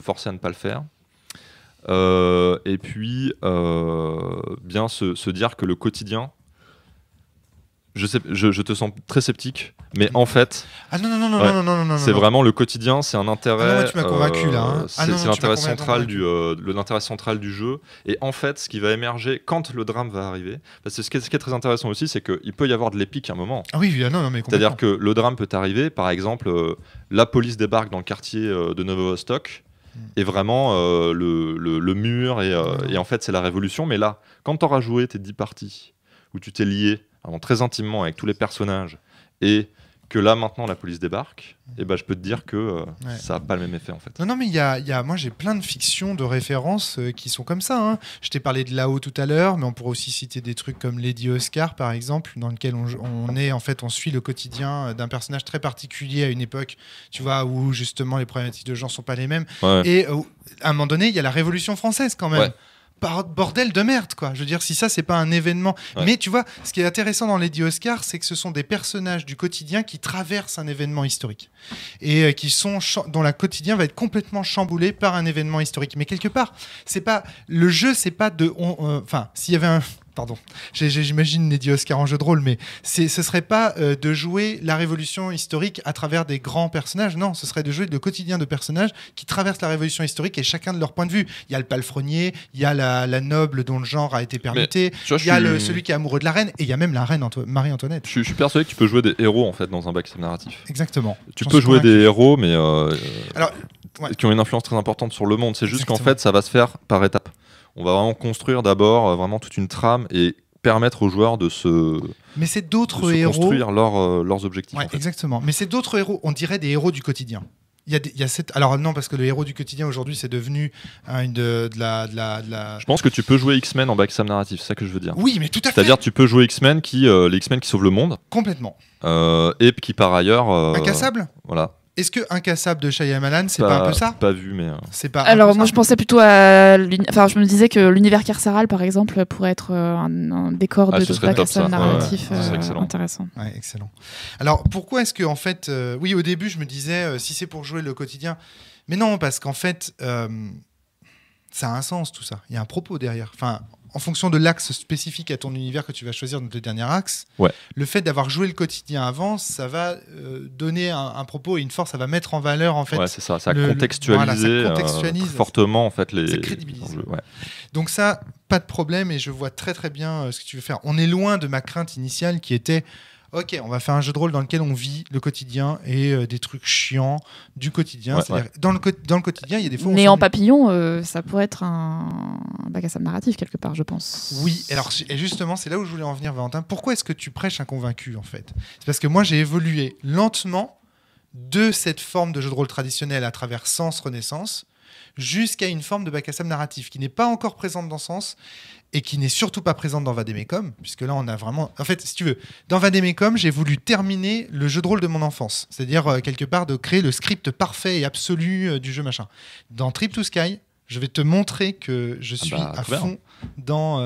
Speaker 2: forcer à ne pas le faire. Et puis bien se dire que le quotidien je te sens très sceptique, mais en fait,
Speaker 1: non,
Speaker 2: c'est vraiment le quotidien, c'est un intérêt.
Speaker 1: Ah non, tu m'as convaincu là. Hein.
Speaker 2: C'est l'intérêt central du jeu. Et en fait, ce qui va émerger quand le drame va arriver, parce que ce qui est très intéressant aussi, c'est qu'il peut y avoir de l'épique à un moment.
Speaker 1: Ah oui, non, mais
Speaker 2: c'est-à-dire que le drame peut arriver, par exemple, la police débarque dans le quartier de Novo-Vostok. Et vraiment le mur et en fait c'est la révolution, mais là quand tu auras joué tes 10 parties où tu t'es lié très intimement avec tous les personnages et que là maintenant la police débarque, et je peux te dire que ça n'a pas le même effet en fait.
Speaker 1: Non mais moi j'ai plein de fictions de références qui sont comme ça. Hein. Je t'ai parlé de Lao tout à l'heure, mais on pourrait aussi citer des trucs comme Lady Oscar par exemple, dans lequel on suit le quotidien d'un personnage très particulier à une époque, tu vois, où justement les problématiques de genre sont pas les mêmes.
Speaker 2: Ouais.
Speaker 1: Et à un moment donné, il y a la Révolution française quand même.
Speaker 2: Ouais.
Speaker 1: Bordel de merde quoi. Je veux dire, si ça c'est pas un événement. Mais tu vois, ce qui est intéressant dans Lady Oscar, c'est que ce sont des personnages du quotidien qui traversent un événement historique et dont la quotidien va être complètement chamboulé par un événement historique. Mais quelque part, c'est pas le jeu, c'est pas de s'il y avait un pardon, j'imagine Lady Oscar en jeu de rôle, mais ce serait pas de jouer la révolution historique à travers des grands personnages, non, ce serait de jouer le quotidien de personnages qui traversent la révolution historique et chacun de leur point de vue. Il y a le palefrenier, il y a la noble dont le genre a été permuté, il y a celui qui est amoureux de la reine, et il y a même la reine Marie-Antoinette.
Speaker 2: Je suis persuadé que tu peux jouer des héros en fait dans un backstab narratif.
Speaker 1: Exactement.
Speaker 2: Tu peux jouer des héros, mais qui ont une influence très importante sur le monde. C'est juste qu'en fait, ça va se faire par étapes. On va vraiment construire d'abord vraiment toute une trame et permettre aux joueurs de se construire leurs objectifs.
Speaker 1: Ouais,
Speaker 2: en fait.
Speaker 1: Exactement. Mais c'est d'autres héros, on dirait des héros du quotidien. Alors non, parce que le héros du quotidien aujourd'hui, c'est devenu de la.
Speaker 2: Je pense que tu peux jouer X-Men en backstab narratif, c'est ça que je veux dire.
Speaker 1: Oui, mais tout à fait.
Speaker 2: C'est-à-dire tu peux jouer X-Men les X-Men qui sauvent le monde.
Speaker 1: Complètement.
Speaker 2: Et qui par ailleurs.
Speaker 1: Incassable.
Speaker 2: Voilà.
Speaker 1: Est-ce que Incassable de Shyamalan, c'est pas un peu ça ?
Speaker 2: Pas vu, mais.
Speaker 1: C'est pas.
Speaker 6: Alors moi, je pensais plutôt je me disais que l'univers carcéral, par exemple, pourrait être un décor de backstab narratif intéressant.
Speaker 1: Ouais, excellent. Alors pourquoi est-ce que en fait, oui, au début, je me disais si c'est pour jouer le quotidien, mais non, parce qu'en fait, ça a un sens tout ça. Il y a un propos derrière. Enfin. En fonction de l'axe spécifique à ton univers que tu vas choisir dans le dernier axe, le fait d'avoir joué le quotidien avant, ça va donner un propos et une force, ça va mettre en valeur en fait.
Speaker 2: Ouais, c'est ça, ça contextualise fortement en fait les.
Speaker 1: Ça crédibilise. Donc ça, pas de problème et je vois très très bien ce que tu veux faire. On est loin de ma crainte initiale qui était. Ok, on va faire un jeu de rôle dans lequel on vit le quotidien et des trucs chiants du quotidien. C'est-à-dire, dans le quotidien, il y a des fois.
Speaker 6: Mais en papillon, ça pourrait être un backstab narratif quelque part, je pense.
Speaker 1: Oui, et justement, c'est là où je voulais en venir, Valentin. Pourquoi est-ce que tu prêches un convaincu, en fait ? C'est parce que moi, j'ai évolué lentement de cette forme de jeu de rôle traditionnel à travers Sens Renaissance jusqu'à une forme de backstab narratif qui n'est pas encore présente dans Sens et qui n'est surtout pas présente dans Vademecum, puisque là, on a vraiment... En fait, si tu veux, dans Vademecum, j'ai voulu terminer le jeu de rôle de mon enfance, c'est-à-dire, quelque part, de créer le script parfait et absolu du jeu machin. Dans Trip to Sky, je vais te montrer que je suis à fond dans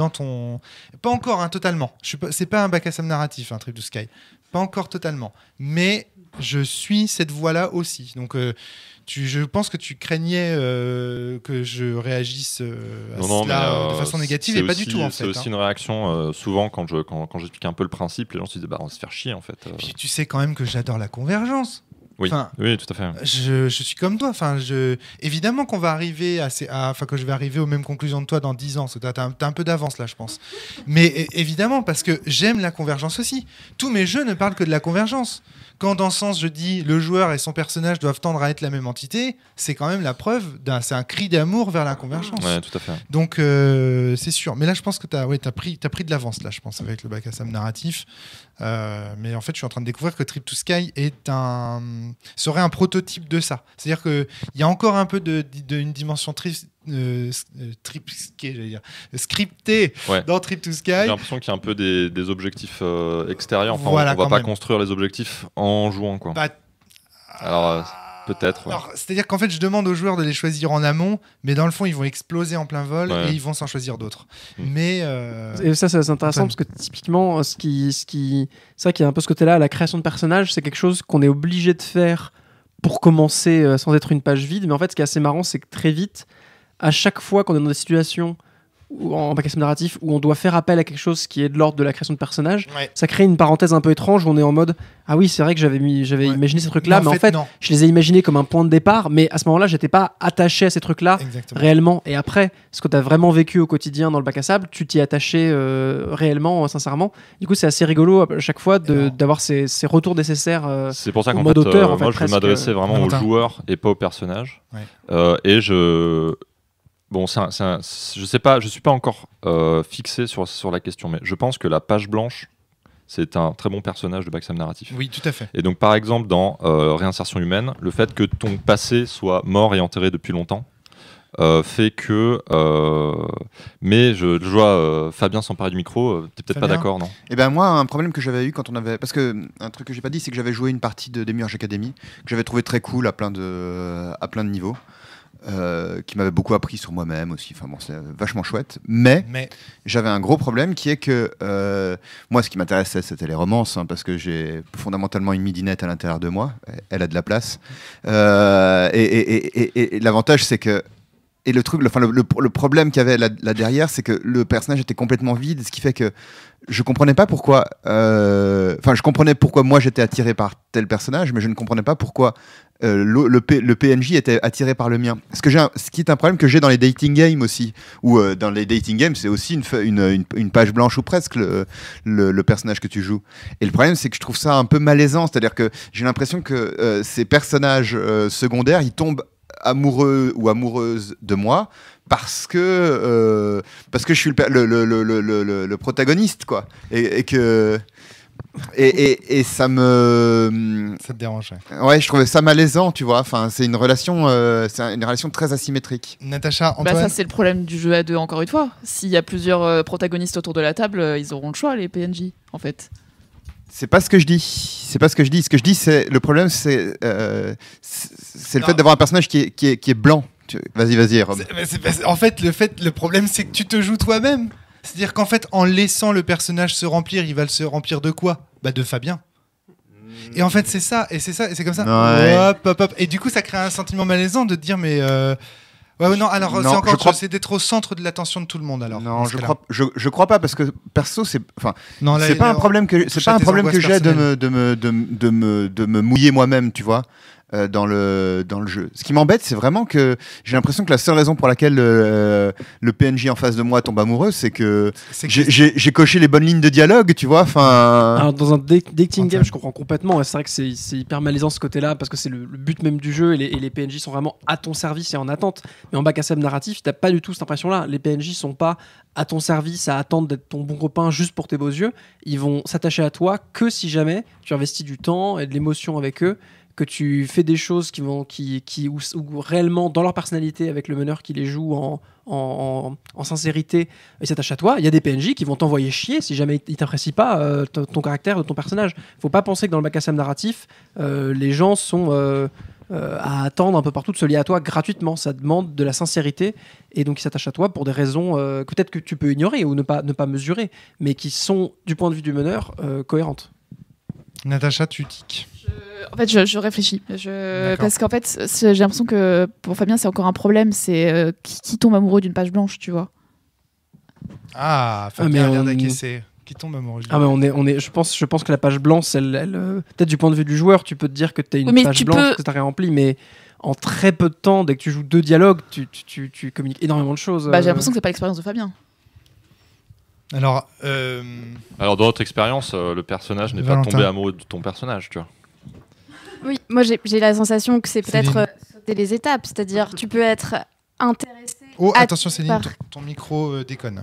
Speaker 1: ton... Pas encore, totalement. C'est pas un backstab narratif, Trip to Sky. Pas encore totalement. Mais je suis cette voie-là aussi. Donc... je pense que tu craignais que je réagisse à cela de façon négative et pas du tout en fait.
Speaker 2: C'est aussi une réaction souvent quand j'explique un peu le principe, les gens se disent on va se faire chier en fait.
Speaker 1: Puis tu sais quand même que j'adore la convergence.
Speaker 2: Oui, tout à fait.
Speaker 1: Je suis comme toi. Évidemment qu'on va arriver que je vais arriver aux mêmes conclusions de toi dans 10 ans. T'as un peu d'avance là, je pense. Mais évidemment, parce que j'aime la convergence aussi. Tous mes jeux ne parlent que de la convergence. Quand dans Sens, je dis le joueur et son personnage doivent tendre à être la même entité, c'est quand même la preuve c'est un cri d'amour vers la convergence.
Speaker 2: Ouais, tout à fait.
Speaker 1: Donc c'est sûr. Mais là, je pense que t'as pris de l'avance là, je pense, avec le backstab narratif. Mais en fait, je suis en train de découvrir que Trip to Sky serait un prototype de ça. C'est-à-dire qu'il y a encore un peu d'une dimension scriptée dans Trip to Sky.
Speaker 2: J'ai l'impression qu'il y a un peu des objectifs extérieurs. Enfin, on va pas construire les objectifs en jouant, quoi. Alors, peut-être. Ouais.
Speaker 1: C'est-à-dire qu'en fait, je demande aux joueurs de les choisir en amont, mais dans le fond, ils vont exploser en plein vol et ils vont s'en choisir d'autres. Mais
Speaker 5: et ça, c'est intéressant parce que typiquement, c'est vrai qu'il y a un peu ce côté-là, la création de personnages, c'est quelque chose qu'on est obligé de faire pour commencer sans être une page vide. Mais en fait, ce qui est assez marrant, c'est que très vite, à chaque fois qu'on est dans des situations ou en bac à sable narratif où on doit faire appel à quelque chose qui est de l'ordre de la création de personnages,
Speaker 1: Ouais.
Speaker 5: ça crée une parenthèse un peu étrange où on est en mode ah oui, c'est vrai que j'avais imaginé ces trucs-là, mais en fait,
Speaker 1: non.
Speaker 5: je les ai imaginés comme un point de départ, mais à ce moment-là, j'étais pas attaché à ces trucs-là
Speaker 1: Exactement.
Speaker 5: réellement. Et après, ce que tu as vraiment vécu au quotidien dans le bac à sable, tu t'y es attaché réellement, sincèrement. Du coup, c'est assez rigolo à chaque fois d'avoir ces retours nécessaires.
Speaker 2: C'est pour ça
Speaker 5: au
Speaker 2: qu'en
Speaker 5: mode
Speaker 2: fait,
Speaker 5: auteur, en fait,
Speaker 2: moi je veux
Speaker 5: presque,
Speaker 2: m'adresser vraiment aux
Speaker 1: Valentin.
Speaker 2: joueurs et pas aux personnages.
Speaker 1: Ouais.
Speaker 2: Et je. Bon, je sais pas, je suis pas encore fixé sur la question, mais je pense que la page blanche, c'est un très bon personnage de bac à sable narratif.
Speaker 1: Oui, tout à fait.
Speaker 2: Et donc, par exemple, dans Réinsertion humaine, le fait que ton passé soit mort et enterré depuis longtemps fait que. Mais je vois Fabien s'emparer du micro, t'es peut-être pas
Speaker 1: Fabien
Speaker 2: d'accord, non?
Speaker 3: Et ben moi, un problème que j'avais eu quand on avait, parce que un truc que j'ai pas dit, c'est que j'avais joué une partie de Demiurge Academy que j'avais trouvé très cool à plein de niveaux, qui m'avait beaucoup appris sur moi-même aussi. Enfin bon, c'est vachement chouette. Mais j'avais un gros problème qui est que moi, ce qui m'intéressait, c'était les romances, hein, parce que j'ai fondamentalement une midinette à l'intérieur de moi. Elle a de la place. Et l'avantage, c'est que et le truc, le problème qu'il y avait là derrière, c'est que le personnage était complètement vide, ce qui fait que je comprenais pas pourquoi. Enfin, je comprenais pourquoi moi j'étais attiré par tel personnage, mais je ne comprenais pas pourquoi le PNJ était attiré par le mien. Ce qui est un problème que j'ai dans les dating games aussi, où dans les dating games, c'est aussi une page blanche ou presque le personnage que tu joues. Et le problème, c'est que je trouve ça un peu malaisant, c'est-à-dire que j'ai l'impression que ces personnages secondaires, ils tombent amoureux ou amoureuse de moi parce que je suis le protagoniste, quoi, et ça
Speaker 1: te dérange.
Speaker 3: Ouais, je trouvais ça malaisant, tu vois. Enfin, c'est une relation très asymétrique.
Speaker 1: Natacha, Antoine.
Speaker 6: Ça c'est le problème du jeu à deux, encore une fois. S'il y a plusieurs protagonistes autour de la table, ils auront le choix, les PNJ, en fait.
Speaker 3: C'est pas ce que je dis. Ce que je dis, c'est le problème, c'est le fait d'avoir un personnage qui est blanc. Vas-y, Rob.
Speaker 1: En fait, le problème, c'est que tu te joues toi-même. C'est-à-dire qu'en fait, en laissant le personnage se remplir, il va se remplir de quoi ? Bah, de Fabien. Et en fait, c'est ça, et c'est comme ça.
Speaker 3: Ouais.
Speaker 1: Hop. Et du coup, ça crée un sentiment malaisant de te dire, mais. Non, alors c'est encore autre chose, c'est d'être au centre de l'attention de tout le monde. Alors,
Speaker 3: non, je crois pas, parce que perso, c'est pas un problème que j'ai de me mouiller moi-même, tu vois. Dans le jeu. Ce qui m'embête, c'est vraiment que j'ai l'impression que la seule raison pour laquelle le PNJ en face de moi tombe amoureux, c'est que j'ai coché les bonnes lignes de dialogue, tu vois.
Speaker 5: Alors, dans un dating game, je comprends complètement. C'est vrai que c'est hyper malaisant ce côté-là, parce que c'est le but même du jeu, et les PNJ sont vraiment à ton service et en attente. Mais en bac à sable narratif, t'as pas du tout cette impression-là. Les PNJ sont pas à ton service, à attendre d'être ton bon copain juste pour tes beaux yeux. Ils vont s'attacher à toi que si jamais tu investis du temps et de l'émotion avec eux, que tu fais des choses ou réellement dans leur personnalité, avec le meneur qui les joue en sincérité, ils s'attachent à toi. Il y a des PNJ qui vont t'envoyer chier si jamais ils t'apprécient pas ton caractère de ton personnage. Faut pas penser que dans le bac à sable narratif, les gens sont à attendre un peu partout de se lier à toi gratuitement. Ça demande de la sincérité, et donc ils s'attachent à toi pour des raisons peut-être que tu peux ignorer ou ne pas mesurer, mais qui sont, du point de vue du meneur, cohérentes.
Speaker 1: Natacha, tu tiques.
Speaker 6: En fait, je réfléchis. Parce qu'en fait, j'ai l'impression que pour Fabien, c'est encore un problème. C'est qui tombe amoureux d'une page blanche, tu vois.
Speaker 1: Fabien a l'air d'acquiescer. Qui tombe amoureux.
Speaker 5: Je pense que la page blanche, peut-être du point de vue du joueur, tu peux te dire que tu as une page blanche que tu as remplie, mais en très peu de temps, dès que tu joues 2 dialogues, tu communiques énormément de choses.
Speaker 6: J'ai l'impression que c'est pas l'expérience de Fabien.
Speaker 1: Alors,
Speaker 2: dans notre expérience, le personnage n'est pas tombé amoureux de ton personnage, tu vois.
Speaker 4: Oui, moi j'ai la sensation que c'est peut-être sauter les étapes, c'est-à-dire tu peux être intéressé.
Speaker 1: Oh, attention Céline, ton micro déconne.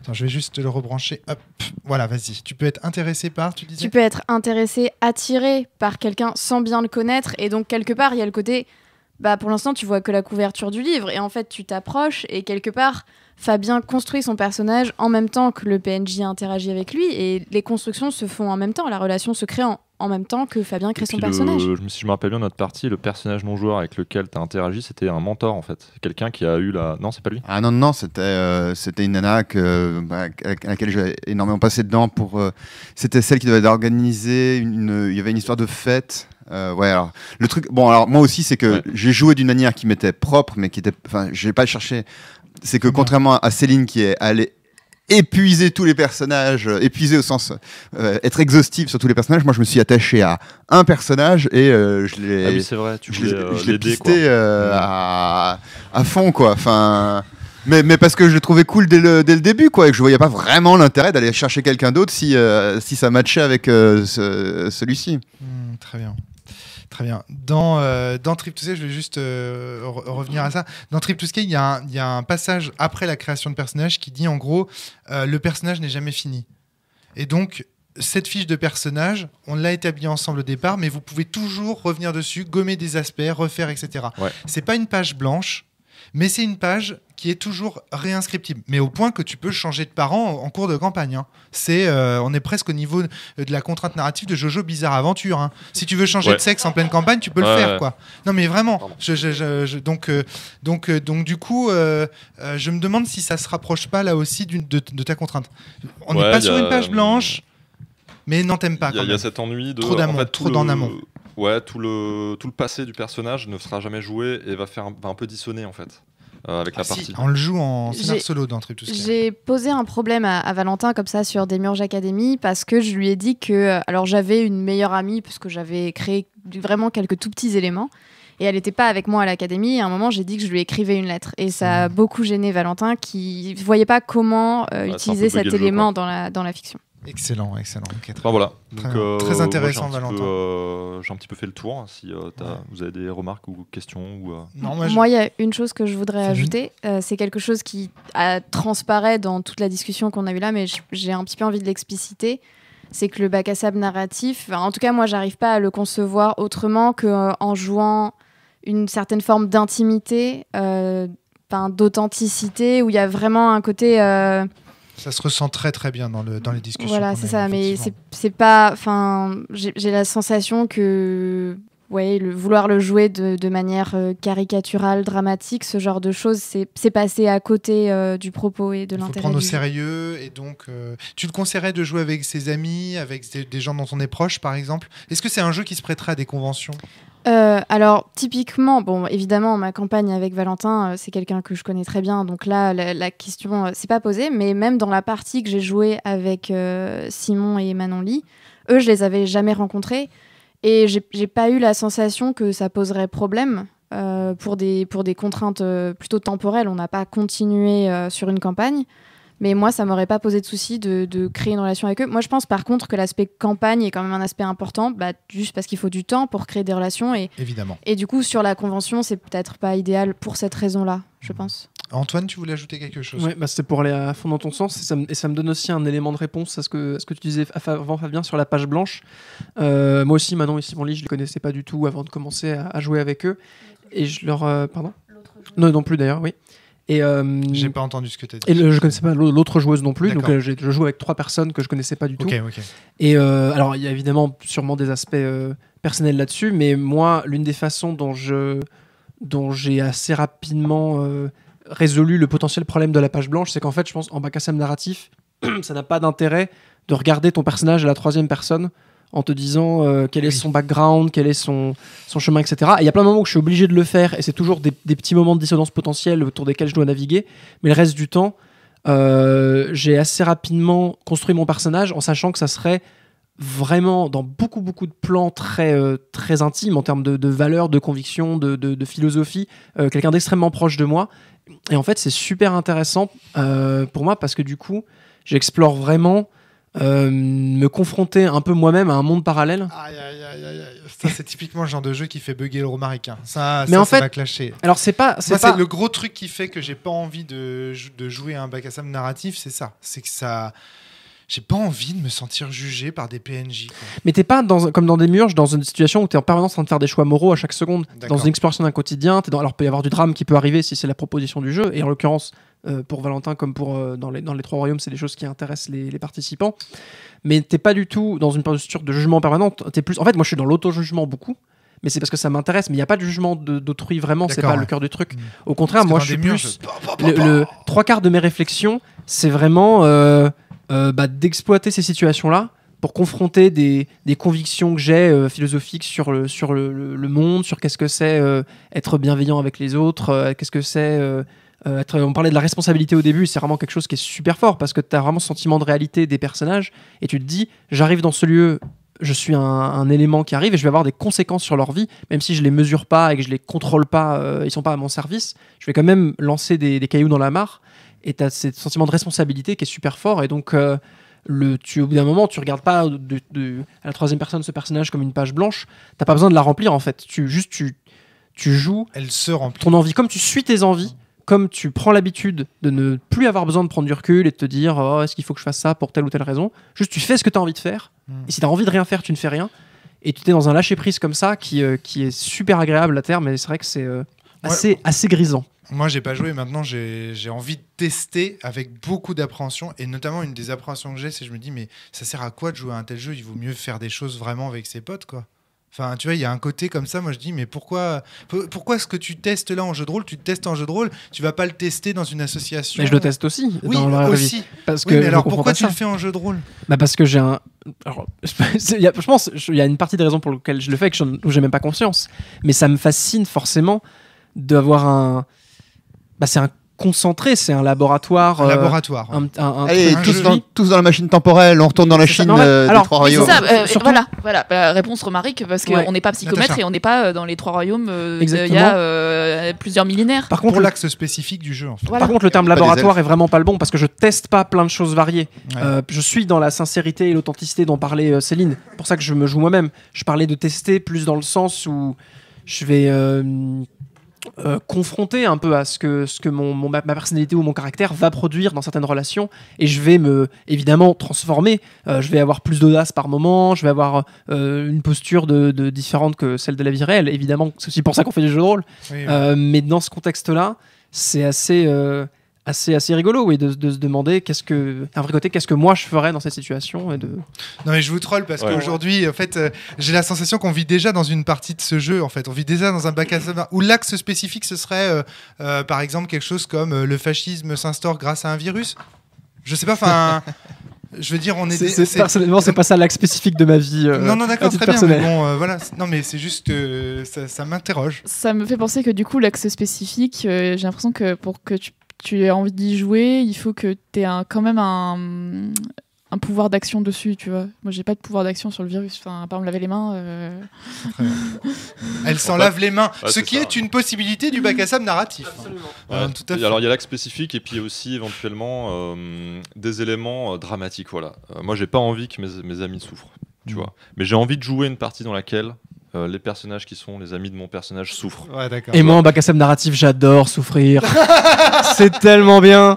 Speaker 1: Attends, je vais juste le rebrancher. Hop, voilà, vas-y. Tu peux être intéressé par, tu disais ?
Speaker 4: Tu peux être intéressé, attiré par quelqu'un sans bien le connaître, et donc quelque part il y a le côté, pour l'instant tu vois que la couverture du livre, et en fait tu t'approches, et quelque part Fabien construit son personnage en même temps que le PNJ interagit avec lui, et les constructions se font en même temps, la relation se crée en même temps que Fabien crée son personnage.
Speaker 2: Si je me rappelle bien, notre partie, le personnage non-joueur avec lequel tu as interagi, c'était un mentor en fait. Quelqu'un qui a eu la... Non, c'est pas lui.
Speaker 3: Ah non, c'était une nana à laquelle j'ai énormément passé dedans. C'était celle qui devait organiser il y avait une histoire de fête. Alors, le truc... Bon, alors moi aussi, c'est que j'ai joué d'une manière qui m'était propre, mais qui était... Enfin, j'ai pas cherché c'est que contrairement à Céline qui est allée épuiser tous les personnages, épuiser au sens être exhaustive sur tous les personnages, moi je me suis attaché à un personnage et je l'ai
Speaker 2: Ah oui, c'est vrai, tu voulais
Speaker 3: je l'ai
Speaker 2: l'aider,
Speaker 3: pisté à fond, quoi. Enfin, mais parce que je le trouvais cool dès le début, quoi, et que je voyais pas vraiment l'intérêt d'aller chercher quelqu'un d'autre si ça matchait avec celui-ci.
Speaker 1: Très bien. Très bien. Dans Trip to Skate, je vais juste revenir à ça. Dans Trip to Skate, il y a un passage après la création de personnage qui dit en gros le personnage n'est jamais fini. Et donc, cette fiche de personnage, on l'a établie ensemble au départ, mais vous pouvez toujours revenir dessus, gommer des aspects, refaire, etc.
Speaker 2: Ouais.
Speaker 1: C'est pas une page blanche, mais c'est une page qui est toujours réinscriptible, mais au point que tu peux changer de parent en cours de campagne. Hein. On est presque au niveau de la contrainte narrative de Jojo Bizarre Aventure. Hein. Si tu veux changer de sexe en pleine campagne, tu peux le faire, quoi. Non, mais vraiment. Donc du coup, je me demande si ça se rapproche pas là aussi de ta contrainte. On n'est pas sur une page blanche, mais non, t'aimes pas.
Speaker 2: Il y a cet ennui de
Speaker 1: trop d'amont, trop en amont.
Speaker 2: Ouais, tout le passé du personnage ne sera jamais joué et va un peu dissonner en fait. Avec la partie.
Speaker 1: On le joue en scénar solo dans Trip to Skate.
Speaker 4: J'ai posé un problème à Valentin comme ça sur Demiurge Academy parce que je lui ai dit que alors j'avais une meilleure amie parce que j'avais créé vraiment quelques tout petits éléments et elle n'était pas avec moi à l'académie et à un moment j'ai dit que je lui écrivais une lettre et ça a beaucoup gêné Valentin qui ne voyait pas comment utiliser cet élément dans la fiction.
Speaker 1: Excellent. Okay,
Speaker 2: voilà. Donc,
Speaker 1: très intéressant, Valentin.
Speaker 2: J'ai un petit peu fait le tour. Si vous avez des remarques ou questions.
Speaker 4: Non, moi, il y a une chose que je voudrais ajouter. C'est quelque chose qui transparaît dans toute la discussion qu'on a eue là, mais j'ai un petit peu envie de l'expliciter. C'est que le bac à sable narratif, en tout cas, moi, j'arrive pas à le concevoir autrement qu'en jouant une certaine forme d'intimité, d'authenticité, où il y a vraiment un côté...
Speaker 1: Ça se ressent très très bien dans les discussions.
Speaker 4: Voilà, c'est ça, mais c'est pas. Enfin, j'ai la sensation que vouloir le jouer de manière caricaturale, dramatique, ce genre de choses, c'est passé à côté du propos et de l'intérêt.
Speaker 1: Il faut prendre au sérieux et donc tu le conseillerais de jouer avec ses amis, avec des gens dont on est proche, par exemple. Est-ce que c'est un jeu qui se prêterait à des conventions ?
Speaker 4: Alors, typiquement, bon, évidemment, ma campagne avec Valentin, c'est quelqu'un que je connais très bien, donc là, la question, c'est pas posée, mais même dans la partie que j'ai jouée avec Simon et Manon Lee, eux, je les avais jamais rencontrés, et j'ai pas eu la sensation que ça poserait problème pour des contraintes plutôt temporelles. On n'a pas continué sur une campagne. Mais moi, ça m'aurait pas posé de souci de créer une relation avec eux. Moi, je pense par contre que l'aspect campagne est quand même un aspect important, juste parce qu'il faut du temps pour créer des relations.
Speaker 1: Évidemment.
Speaker 4: Et du coup, sur la convention, c'est peut-être pas idéal pour cette raison-là, je pense.
Speaker 1: Antoine, tu voulais ajouter quelque chose ?
Speaker 5: Ouais, c'était pour aller à fond dans ton sens. Et ça me donne aussi un élément de réponse à ce que tu disais avant, Fabien, sur la page blanche. Moi aussi, Manon et Simon Lee, je les connaissais pas du tout avant de commencer à jouer avec eux. Et je leur... pardon ? Non plus d'ailleurs, oui. Et
Speaker 1: j'ai pas entendu ce que tu as dit.
Speaker 5: Et je connaissais pas l'autre joueuse non plus, donc je joue avec 3 personnes que je connaissais pas du tout.
Speaker 1: Okay.
Speaker 5: Et alors il y a évidemment sûrement des aspects personnels là-dessus, mais moi l'une des façons dont j'ai assez rapidement résolu le potentiel problème de la page blanche, c'est qu'en fait je pense en bac à sable narratif, ça n'a pas d'intérêt de regarder ton personnage à la 3e personne en te disant quel est son background, quel est son chemin, etc. Et il y a plein de moments où je suis obligé de le faire, et c'est toujours des petits moments de dissonance potentielle autour desquels je dois naviguer, mais le reste du temps, j'ai assez rapidement construit mon personnage en sachant que ça serait vraiment dans beaucoup de plans très intimes en termes de valeurs, de convictions, de philosophie, quelqu'un d'extrêmement proche de moi. Et en fait, c'est super intéressant pour moi parce que du coup, j'explore vraiment me confronter un peu moi-même à un monde parallèle.
Speaker 1: Aïe. Ça, c'est typiquement le genre de jeu qui fait bugger le romaricain. Ça va clasher.
Speaker 5: Alors, c'est
Speaker 1: le gros truc qui fait que j'ai pas envie de jouer à un bac à sable narratif, c'est ça. C'est que ça... J'ai pas envie de me sentir jugé par des PNJ. Quoi.
Speaker 5: Mais t'es pas comme dans Demiurge, dans une situation où t'es en permanence en train de faire des choix moraux à chaque seconde. D'accord. Dans une exploration d'un quotidien, alors peut y avoir du drame qui peut arriver si c'est la proposition du jeu, et en l'occurrence, pour Valentin comme pour dans les 3 royaumes, c'est des choses qui intéressent les participants. Mais t'es pas du tout dans une posture de jugement permanente. En fait, moi je suis dans l'auto-jugement beaucoup, mais c'est parce que ça m'intéresse. Mais il n'y a pas de jugement d'autrui vraiment, c'est pas le cœur du truc. Au contraire, moi je suis plus... Le 3/4 de mes réflexions, c'est vraiment... d'exploiter ces situations-là pour confronter des convictions que j'ai philosophiques sur le monde, sur qu'est-ce que c'est être bienveillant avec les autres, qu'est-ce que c'est On parlait de la responsabilité au début, c'est vraiment quelque chose qui est super fort parce que tu as vraiment ce sentiment de réalité des personnages et tu te dis, j'arrive dans ce lieu, je suis un élément qui arrive et je vais avoir des conséquences sur leur vie, même si je les mesure pas et que je les contrôle pas, ils sont pas à mon service, je vais quand même lancer des cailloux dans la mare et tu as ce sentiment de responsabilité qui est super fort et donc au bout d'un moment tu regardes pas à la troisième personne ce personnage comme une page blanche, t'as pas besoin de la remplir en fait, tu joues
Speaker 1: Elle se remplit.
Speaker 5: ton envie, comme tu suis tes envies, comme tu prends l'habitude de ne plus avoir besoin de prendre du recul et de te dire est-ce qu'il faut que je fasse ça pour telle ou telle raison, juste tu fais ce que tu as envie de faire, et si tu as envie de rien faire, tu ne fais rien, et tu es dans un lâcher-prise comme ça qui est super agréable à terme, mais c'est vrai que c'est assez grisant.
Speaker 1: Moi, j'ai pas joué, maintenant j'ai envie de tester avec beaucoup d'appréhension, et notamment une des appréhensions que j'ai, c'est que je me dis, mais ça sert à quoi de jouer à un tel jeu? Il vaut mieux faire des choses vraiment avec ses potes, quoi. Enfin, tu vois, il y a un côté comme ça, moi je dis, mais pourquoi ce que tu testes là en jeu de rôle, tu te testes en jeu de rôle, tu vas pas le tester dans une association?
Speaker 5: Mais je le teste aussi.
Speaker 1: Oui,
Speaker 5: dans la vraie
Speaker 1: aussi.
Speaker 5: Vie, parce
Speaker 1: oui,
Speaker 5: que
Speaker 1: mais alors pourquoi tu le fais en jeu de rôle?
Speaker 5: Parce que j'ai un... Alors, je pense qu'il y a une partie des raisons pour lesquelles je le fais où j'ai même pas conscience. Mais ça me fascine forcément d'avoir un... c'est un concentré, c'est un laboratoire.
Speaker 1: Un laboratoire.
Speaker 3: Allez, tous dans la machine temporelle, on retourne dans la Chine des Trois Royaumes.
Speaker 6: Voilà, la réponse Romaric, parce qu'on n'est pas psychomètre et on n'est pas dans les Trois Royaumes il y a plusieurs millénaires.
Speaker 1: Par contre, pour l'axe spécifique du jeu, en fait.
Speaker 5: Voilà. Par contre, le terme laboratoire est vraiment pas le bon parce que je teste pas plein de choses variées. Ouais. Je suis dans la sincérité et l'authenticité dont parlait Céline. C'est pour ça que je me joue moi-même. Je parlais de tester plus dans le sens où je vais confronté un peu à ce que ma personnalité ou mon caractère va produire dans certaines relations, et je vais me évidemment transformer, je vais avoir plus d'audace par moment, je vais avoir une posture de différente que celle de la vie réelle, évidemment c'est aussi pour ça qu'on fait des jeux de rôle, oui. Mais dans ce contexte là c'est assez rigolo, oui, de se demander qu'est-ce que moi je ferais dans cette situation.
Speaker 1: Non mais je vous troll parce qu'aujourd'hui, en fait, j'ai la sensation qu'on vit déjà dans une partie de ce jeu. En fait, on vit déjà dans un bac à sable où l'axe spécifique ce serait, par exemple, quelque chose comme le fascisme s'instaure grâce à un virus. Je sais pas, enfin. Je veux dire, on est.
Speaker 5: Personnellement, c'est pas ça l'axe spécifique de ma vie.
Speaker 1: Non, d'accord, très bien. Mais bon, voilà. Non, mais c'est juste ça m'interroge.
Speaker 6: Ça me fait penser que du coup, l'axe spécifique, j'ai l'impression que pour que tu as envie d'y jouer, il faut que tu aies quand même un pouvoir d'action dessus, tu vois. Moi, j'ai pas de pouvoir d'action sur le virus. Enfin, à part me laver les mains.
Speaker 1: Elle s'en lave les mains, ce qui est une possibilité du bac à sable narratif.
Speaker 2: Absolument. Tout à fait. Alors, il y a l'axe spécifique et puis aussi éventuellement des éléments dramatiques. Voilà. Moi, j'ai pas envie que mes amis souffrent, tu vois. Mais j'ai envie de jouer une partie dans laquelle les personnages qui sont les amis de mon personnage souffrent.
Speaker 1: Ouais, d'accord.
Speaker 5: Et moi, en bac à sable narratif, j'adore souffrir. C'est tellement bien.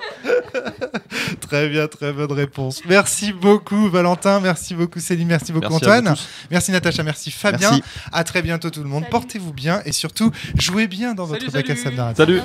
Speaker 1: Très bien, très bonne réponse. Merci beaucoup Valentin, merci beaucoup Céline, merci beaucoup Antoine. Merci Natacha, merci Fabien. Merci. À très bientôt tout le monde. Salut. Portez-vous bien et surtout jouez bien dans votre bac à sable narratif.
Speaker 2: Salut.